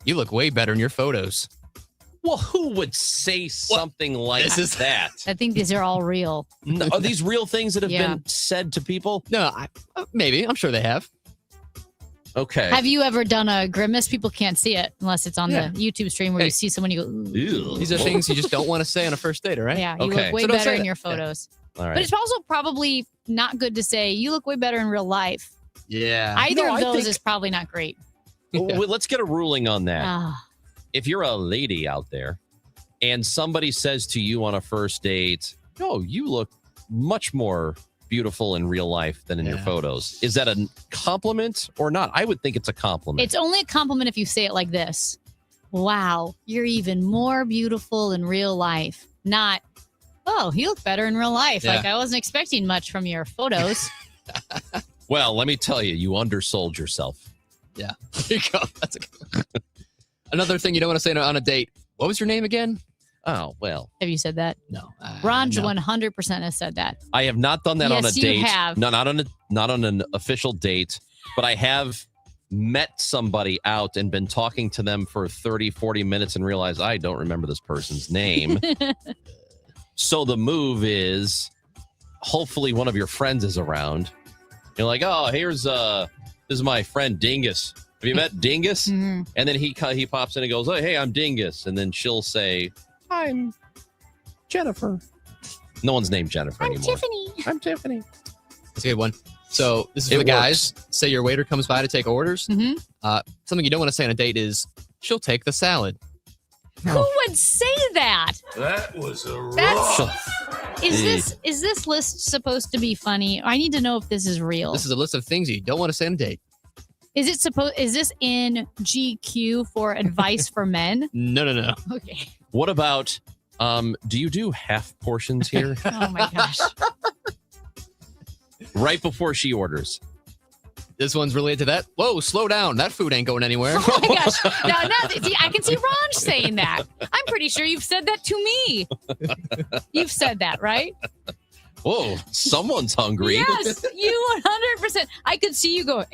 you look way better in your photos. Well, who would say something like that? I think these are all real. No, are these real things that have Yeah. been said to people? No, maybe. I'm sure they have. Okay. Have you ever done a grimace? People can't see it unless it's on Yeah. the YouTube stream where you see someone, you go, ooh. These are things you just don't want to say on a first date, all right? Yeah, you Okay. look way So don't better say in that. your photos. All right. But it's also probably not good to say, you look way better in real life. Yeah. Either No, of I those think- is probably not great. Well, let's get a ruling on that. Ah. If you're a lady out there and somebody says to you on a first date, oh, you look much more beautiful in real life than in your Yeah. photos. Is that a compliment or not? I would think it's a compliment. It's only a compliment if you say it like this. Wow, you're even more beautiful in real life. Not, oh, you look better in real life. Yeah. Like I wasn't expecting much from your photos. Well, let me tell you, you undersold yourself. Yeah. There you go. That's another thing you don't want to say on a date. What was your name again? Oh, well. Have you said that? No. Ron no. 100% has said that. I have not done that on a Yes, you date. have. No, not on an official date, but I have met somebody out and been talking to them for 30, 40 minutes and realized I don't remember this person's name. So the move is hopefully one of your friends is around. You're like, oh, this is my friend Dingus. Have you met Dingus? Mhm. And then he pops in and goes, oh, hey, I'm Dingus. And then she'll say, I'm Jennifer. No one's named Jennifer anymore. Tiffany. I'm Tiffany. That's a good one. So this is It for the guys. Say your waiter comes by to take orders. Mm-hmm. Something you don't want to say on a date is, she'll take the salad. Who would say that? That was a That's, is this list supposed to be funny? I need to know if this is real. This is a list of things you don't want to say on a date. Is this in GQ for advice for men? No. Okay. What about, do you do half portions here? Oh my gosh. Right before she orders. This one's related to that. Whoa, slow down. That food ain't going anywhere. Oh my gosh. See, I can see Ron saying that. I'm pretty sure you've said that to me. You've said that, right? Whoa, someone's hungry. Yes, you 100%. I could see you go,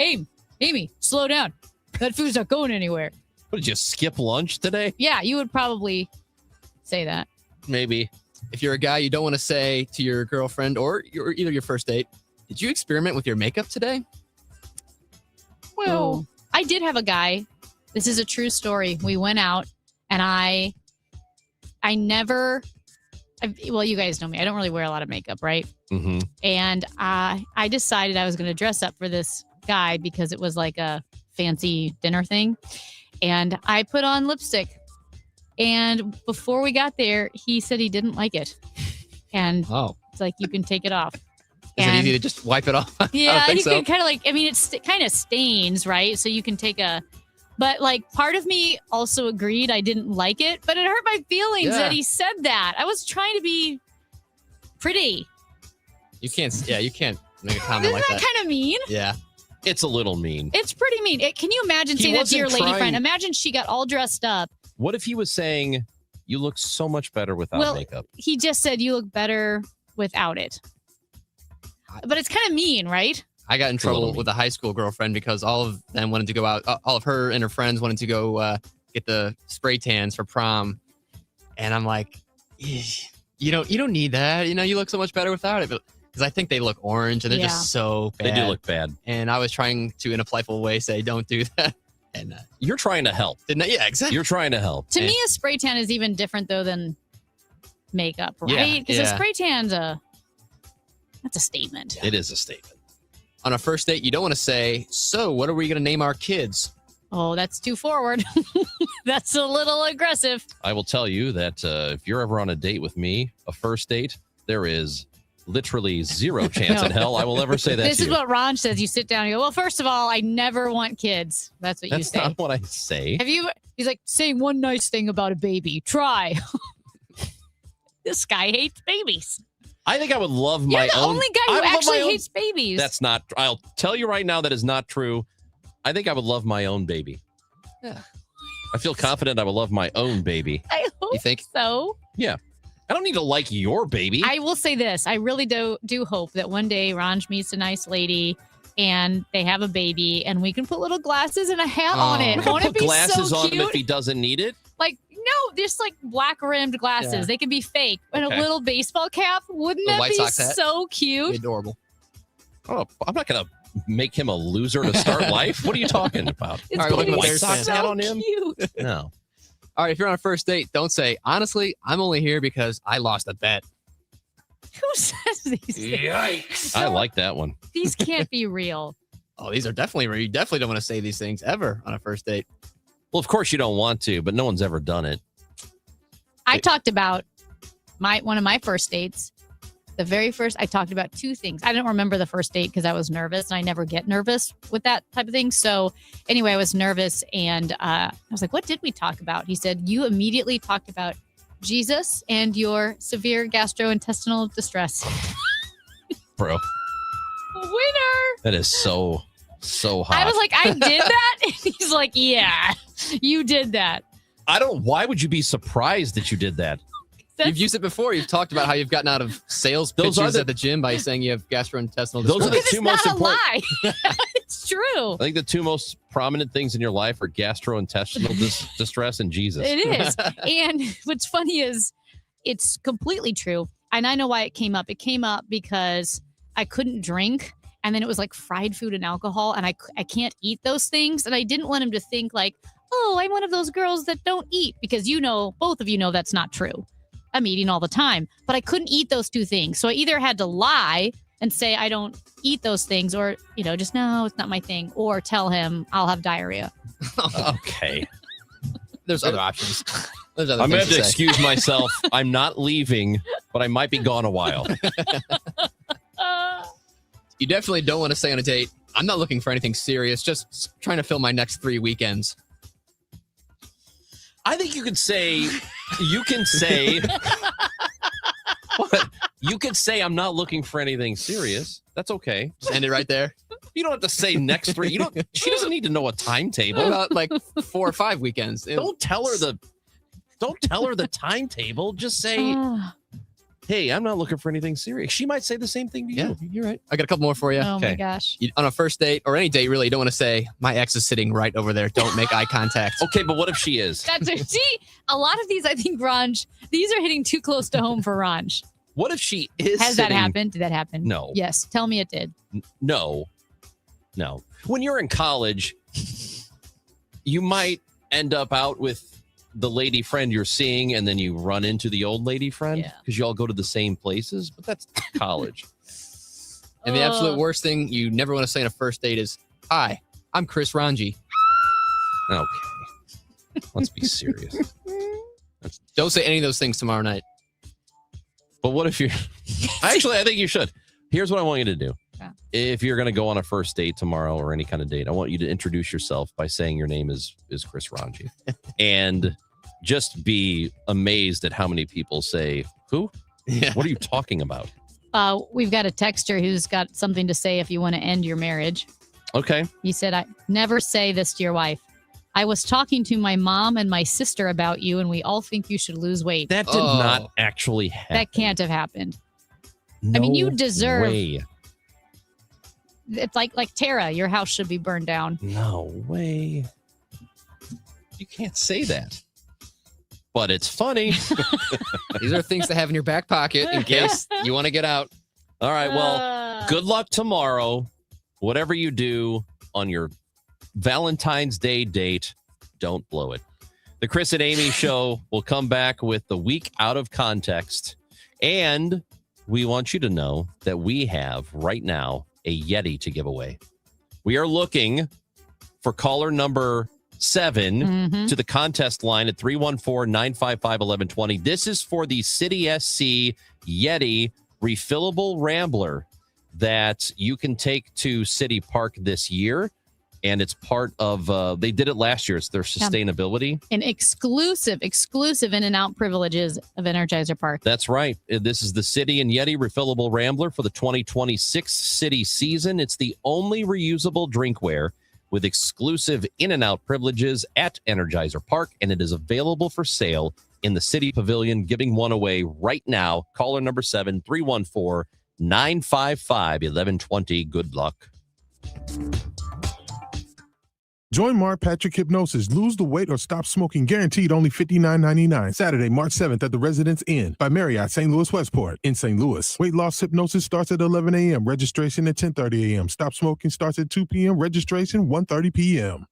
Amy, slow down. That food's not going anywhere. What, did you skip lunch today? Yeah, you would probably say that. Maybe. If you're a guy, you don't want to say to your girlfriend or either your first date, did you experiment with your makeup today? Well, I did have a guy. This is a true story. We went out and well, you guys know me. I don't really wear a lot of makeup, right? Mm-hmm. And I decided I was going to dress up for this guy because it was like a fancy dinner thing. And I put on lipstick. And before we got there, he said he didn't like it. And it's like, you can take it off. Is it easy to just wipe it off? Yeah, you so. can kind of it's kind of stains, right? So you can take but like part of me also agreed I didn't like it, but it hurt my feelings Yeah. that he said that. I was trying to be pretty. You can't make a comment Isn't like that that. kind of mean? Yeah. It's a little mean. It's pretty mean. Can you imagine He saying that to your wasn't lady trying- friend? Imagine she got all dressed up. What if he was saying, you look so much better without makeup? He just said you look better without it. But it's kind of mean, right? I got in trouble with a high school girlfriend because all of them wanted to go out. All of her and her friends wanted to go get the spray tans for prom. And I'm like, you don't need that. You look so much better without it. Because I think they look orange and they're just so bad. They do look bad. And I was trying to, in a playful way, say, don't do that. And you're trying to help. Yeah, exactly. You're trying to help. To me, a spray tan is even different though than makeup, right? Because a spray tan's that's a statement. It is a statement. On a first date, you don't want to say, so what are we going to name our kids? Oh, that's too forward. That's a little aggressive. I will tell you that if you're ever on a date with me, a first date, there is literally zero chance in hell I will ever say that This to is you. what Ron says. You sit down and you go, well, first of all, I never want kids. That's what you That's say. not what I say. He's like, saying one nice thing about a baby. Try. This guy hates babies. I think I would love You're my the own. only guy who I would love actually my own- hates babies. That's not. I'll tell you right now that is not true. I think I would love my own baby. Yeah. I feel confident I would love my own baby. I hope You think? so. Yeah. I don't need to like your baby. I will say this. I really do hope that one day Ranj meets a nice lady and they have a baby and we can put little glasses and a hat on it. We're gonna Won't it put be glasses so on cute? him if he doesn't need it. Like, no, just like black rimmed glasses. Yeah. They can be fake. And Okay. a little baseball cap. Wouldn't The that White be Sox hat. so cute? Adorable. Oh, I'm not going to make him a loser to start life. What are you talking about? All right, look at the White Bears Sox fan. hat on him? Cute. No. All right, if you're on a first date, don't say, honestly, I'm only here because I lost a bet. Who says these things? Yikes. I like that one. These can't be real. Oh, these are definitely real. You definitely don't want to say these things ever on a first date. Well, of course you don't want to, but no one's ever done it. I talked about one of my first dates. The very first, I talked about two things. I don't remember the first date because I was nervous, and I never get nervous with that type of thing. So anyway, I was nervous, and I was like, "What did we talk about?" He said, "You immediately talked about Jesus and your severe gastrointestinal distress." Bro, Winner. that is so hot. I was like, "I did that," and he's like, "Yeah, you did that." Why would you be surprised that you did that? You've used it before. You've talked about how you've gotten out of sales Those are pitches the- at the gym by saying you have gastrointestinal distress. Those are the Because two it's most not a important. lie. It's true. I think the two most prominent things in your life are gastrointestinal distress and Jesus. It is. And what's funny is it's completely true. And I know why it came up. It came up because I couldn't drink. And then it was like fried food and alcohol. And I can't eat those things. And I didn't want him to think like, oh, I'm one of those girls that don't eat. Because both of you know that's not true. I'm eating all the time. But I couldn't eat those two things. So I either had to lie and say I don't eat those things, or, just no, it's not my thing. Or tell him I'll have diarrhea. Okay. There's other options. There's other I'm going things to have to say. excuse myself. I'm not leaving, but I might be gone a while. You definitely don't want to say on a date, I'm not looking for anything serious, just trying to fill my next 3 weekends. I think you can say, what? You could say, I'm not looking for anything serious. That's okay. Just end it right there. You don't have to say next 3. She doesn't need to know a timetable. What about like 4 or 5 weekends? Don't tell her the timetable. Just say, hey, I'm not looking for anything serious. She might say the same thing to you. Yeah, you're right. I got a couple more for you. Oh my gosh. On a first date or any date, really, you don't want to say, my ex is sitting right over there. Don't make eye contact. Okay, but what if she is? See, a lot of these, I think, Ranj, these are hitting too close to home for Ranj. What if she is Has that sitting- happened? Did that happen? No. Yes. Tell me it did. No. When you're in college, you might end up out with the lady friend you're seeing, and then you run into the old lady friend because you all go to the same places, but that's college. And the absolute worst thing you never want to say on a first date is, hi, I'm Chris Ranji. Okay. Let's be serious. Don't say any of those things tomorrow night. But what if you're... Actually, I think you should. Here's what I want you to do. If you're going to go on a first date tomorrow or any kind of date, I want you to introduce yourself by saying your name is Chris Ranji. And just be amazed at how many people say, who? Yeah. What are you talking about? We've got a texter who's got something to say if you want to end your marriage. Okay. He said, I never say this to your wife. I was talking to my mom and my sister about you, and we all think you should lose weight. That did not actually happen. That can't have happened. I mean, you deserve. Way. It's like Tara, your house should be burned down. No way. You can't say that. but it's funny. These are things to have in your back pocket in case you want to get out. All right. Well, good luck tomorrow. Whatever you do on your Valentine's Day date, don't blow it. The Chris and Amy Show will come back with the week out of context. And we want you to know that we have right now a Yeti to give away. We are looking for caller number 7 to the contest line at 314-955-1120. This is for the City SC Yeti refillable Rambler that you can take to City Park this year. And it's part of, they did it last year. It's their sustainability. And exclusive In-N-Out privileges of Energizer Park. That's right. This is the City and Yeti refillable Rambler for the 2026 City season. It's the only reusable drinkware with exclusive In-N-Out privileges at Energizer Park. And it is available for sale in the City Pavilion, giving one away right now. Caller number 7, 314-955-1120. Good luck. Join Mark Patrick Hypnosis. Lose the weight or stop smoking. Guaranteed only $59.99. Saturday, March 7th at the Residence Inn by Marriott, St. Louis Westport in St. Louis. Weight loss hypnosis starts at 11 a.m. Registration at 10:30 a.m. Stop smoking starts at 2 p.m. Registration 1:30 p.m.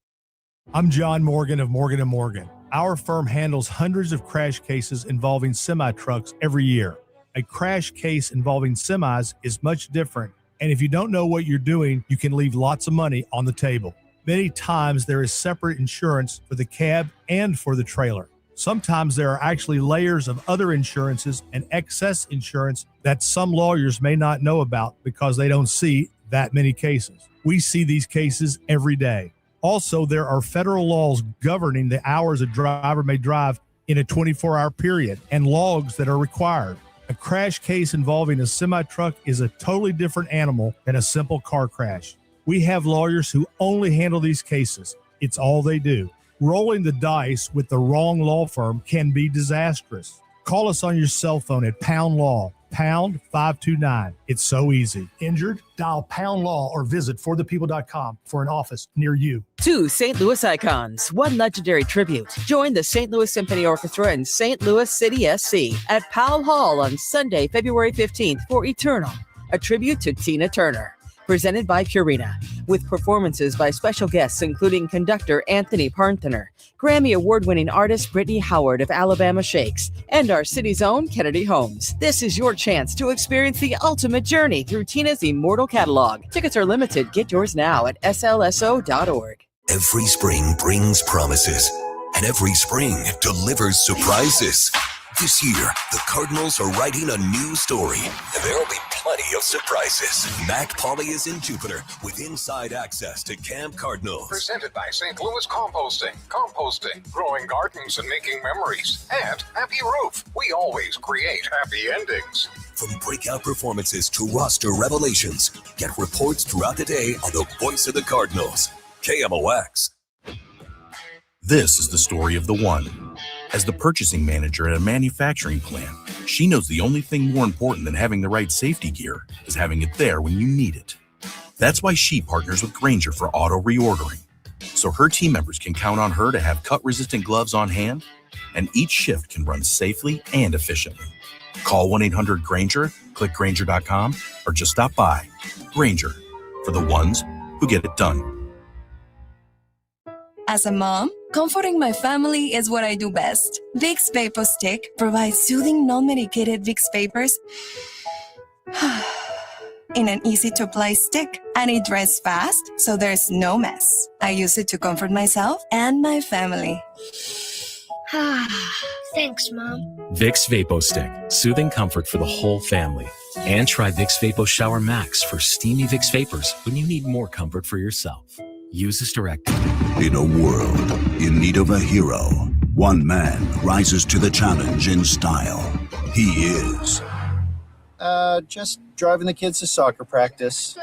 I'm John Morgan of Morgan & Morgan. Our firm handles hundreds of crash cases involving semi-trucks every year. A crash case involving semis is much different, and if you don't know what you're doing, you can leave lots of money on the table. Many times there is separate insurance for the cab and for the trailer. Sometimes there are actually layers of other insurances and excess insurance that some lawyers may not know about because they don't see that many cases. We see these cases every day. Also, there are federal laws governing the hours a driver may drive in a 24-hour period and logs that are required. A crash case involving a semi-truck is a totally different animal than a simple car crash. We have lawyers who only handle these cases. It's all they do. Rolling the dice with the wrong law firm can be disastrous. Call us on your cell phone at Pound Law, pound 529. It's so easy. Injured? Dial Pound Law or visit forthepeople.com for an office near you. 2 St. Louis icons, 1 legendary tribute. Join the St. Louis Symphony Orchestra and St. Louis City SC at Powell Hall on Sunday, February 15th for Eternal, a tribute to Tina Turner. Presented by Purina, with performances by special guests including conductor Anthony Parnther, Grammy Award-winning artist Brittany Howard of Alabama Shakes, and our city's own Kennedy Homes. This is your chance to experience the ultimate journey through Tina's immortal catalog. Tickets are limited. Get yours now at slso.org. Every spring brings promises, and every spring delivers surprises. This year, the Cardinals are writing a new story, and there will be plenty of surprises. Mac Pauley is in Jupiter with inside access to Camp Cardinals. Presented by St. Louis Composting. Composting, growing gardens and making memories. And Happy Roof. We always create happy endings. From breakout performances to roster revelations, get reports throughout the day on the voice of the Cardinals, KMOX. This is the story of the one. As the purchasing manager at a manufacturing plant, she knows the only thing more important than having the right safety gear is having it there when you need it. That's why she partners with Grainger for auto reordering, so her team members can count on her to have cut-resistant gloves on hand, and each shift can run safely and efficiently. Call 1-800-GRAINGER, click Grainger.com, or just stop by. Grainger, for the ones who get it done. As a mom, comforting my family is what I do best. Vicks Vapor Stick provides soothing, non-medicated Vicks vapors in an easy-to-apply stick, and it dries fast, so there's no mess. I use it to comfort myself and my family. Thanks, Mom. Vicks Vapo Stick, soothing comfort for the whole family. And try Vicks Vapo Shower Max for steamy Vicks vapors when you need more comfort for yourself. Use this directive. In a world in need of a hero, one man rises to the challenge in style. He is Just driving the kids to soccer practice.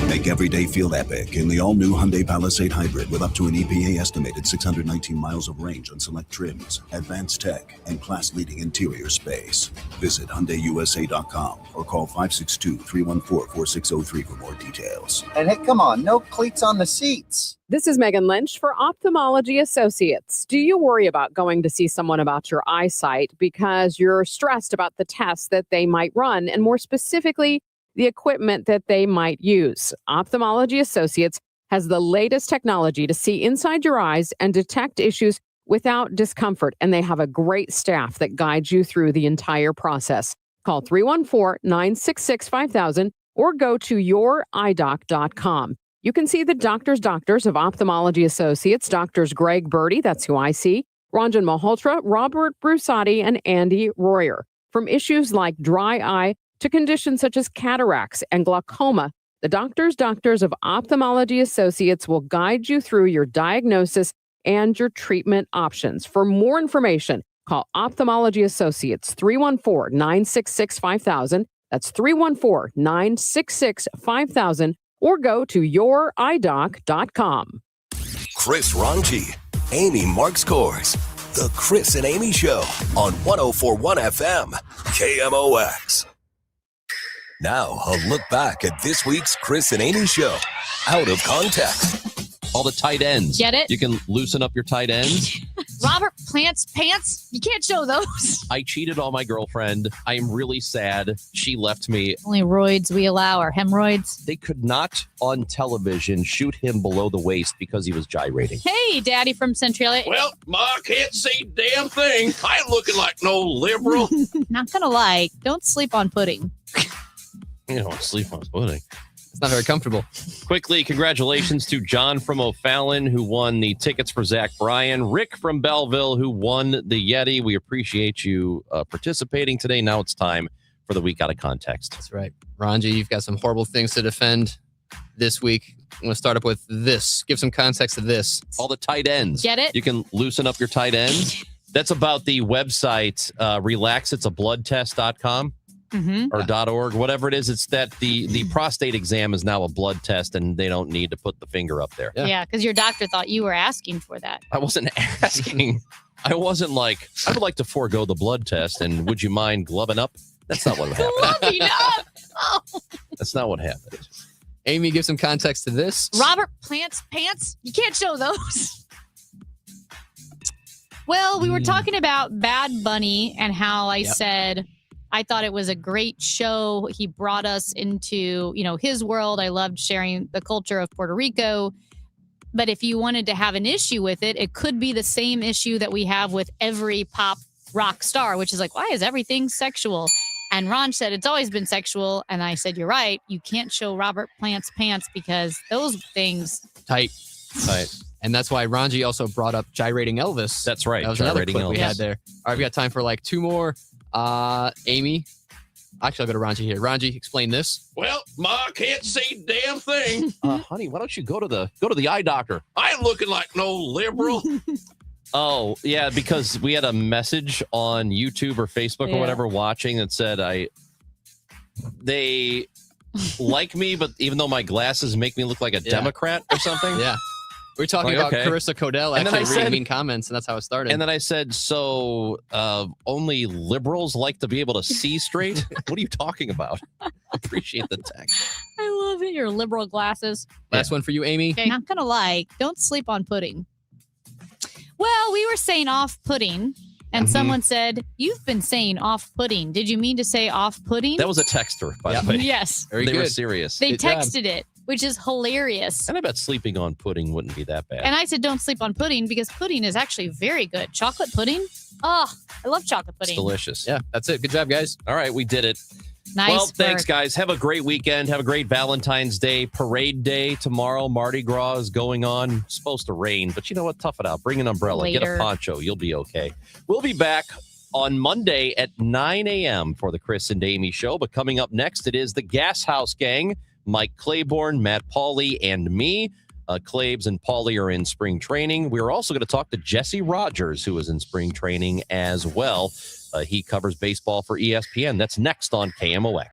Make every day feel epic in the all-new Hyundai Palisade Hybrid with up to an EPA estimated 619 miles of range on select trims, advanced tech, and class-leading interior space. Visit HyundaiUSA.com or call 562-314-4603 for more details. And hey, come on, no cleats on the seats. This is Megan Lynch for Ophthalmology Associates. Do you worry about going to see someone about your eyesight because you're stressed about the tests that they might run, and more specifically, the equipment that they might use? Ophthalmology Associates has the latest technology to see inside your eyes and detect issues without discomfort, and they have a great staff that guides you through the entire process. Call 314-966-5000 or go to youridoc.com. You can see the doctors of Ophthalmology Associates, Doctors Greg Birdie, that's who I see, Ranjan Malhotra, Robert Brusati, and Andy Royer. From issues like dry eye to conditions such as cataracts and glaucoma, the doctors of Ophthalmology Associates will guide you through your diagnosis and your treatment options. For more information, call Ophthalmology Associates 314-966-5000. That's 314-966-5000. Or go to youridoc.com. Chris Ranji, Amy Marks Kors. The Chris and Amy Show on 104.1 FM, KMOX. Now, a look back at this week's Chris and Amy Show. Out of context. All the tight ends. Get it? You can loosen up your tight ends. Robert Plant's pants. You can't show those. I cheated on my girlfriend. I am really sad. She left me. Only roids we allow are hemorrhoids. They could not on television shoot him below the waist because he was gyrating. Hey, Daddy from Centralia. Well, Ma can't see damn thing. I ain't looking like no liberal. Not gonna lie, don't sleep on pudding. You don't sleep on pudding. It's not very comfortable. Quickly, congratulations to John from O'Fallon, who won the tickets for Zach Bryan. Rick from Belleville, who won the Yeti. We appreciate you participating today. Now it's time for the week out of context. That's right. Ranji, you've got some horrible things to defend this week. I'm going to start up with this. Give some context to this. All the tight ends. Get it? You can loosen up your tight ends. That's about the website, relaxitsabloodtest.com. Mm-hmm. Or .org, whatever it is. It's that the prostate exam is now a blood test, and they don't need to put the finger up there. Yeah, because your doctor thought you were asking for that. I wasn't asking. I wasn't like, I would like to forego the blood test, and would you mind gloving up? That's not what happened. Gloving up? Oh. That's not what happened. Amy, give some context to this. Robert Plant's pants. You can't show those. Well, we were talking about Bad Bunny and how I said I thought it was a great show. He brought us into, his world. I loved sharing the culture of Puerto Rico. But if you wanted to have an issue with it, it could be the same issue that we have with every pop rock star, which is like, why is everything sexual? And Ron said, it's always been sexual. And I said, you're right. You can't show Robert Plant's pants because those things. Tight. And that's why Ranji also brought up Gyrating Elvis. That's right. That was another clip we had there. All right, we got time for like two more. Amy. Actually, I'll go to Ranji here. Ranji, explain this. Well, Ma can't see damn thing. Honey, why don't you go to the eye doctor? I ain't looking like no liberal. Oh, yeah, because we had a message on YouTube or Facebook or whatever watching that said they like me, but even though my glasses make me look like a Democrat or something. Yeah. We were talking about Carissa Codell actually reading mean comments, and that's how it started. And then I said, so only liberals like to be able to see straight? What are you talking about? I appreciate the text. I love it. Your liberal glasses. Last one for you, Amy. Okay. Not going to lie. Don't sleep on pudding. Well, we were saying off-putting, and someone said, you've been saying off-putting. Did you mean to say off-putting? That was a texter, by the way. Yes. They were serious. They texted it, which is hilarious. And I bet sleeping on pudding wouldn't be that bad. And I said, don't sleep on pudding because pudding is actually very good. Chocolate pudding? Oh, I love chocolate pudding. It's delicious. Yeah, that's it. Good job, guys. All right, we did it. Nice Well, work. thanks, guys. Have a great weekend. Have a great Valentine's Day. Parade day tomorrow. Mardi Gras is going on. It's supposed to rain, but you know what? Tough it out. Bring an umbrella. Get Later. a poncho. You'll be okay. We'll be back on Monday at 9 a.m. for the Chris and Amy Show. But coming up next, it is the Gas House Gang. Mike Claiborne, Matt Pauley, and me. Claibs and Pauley are in spring training. We're also going to talk to Jesse Rogers, who is in spring training as well. He covers baseball for ESPN. That's next on KMOX.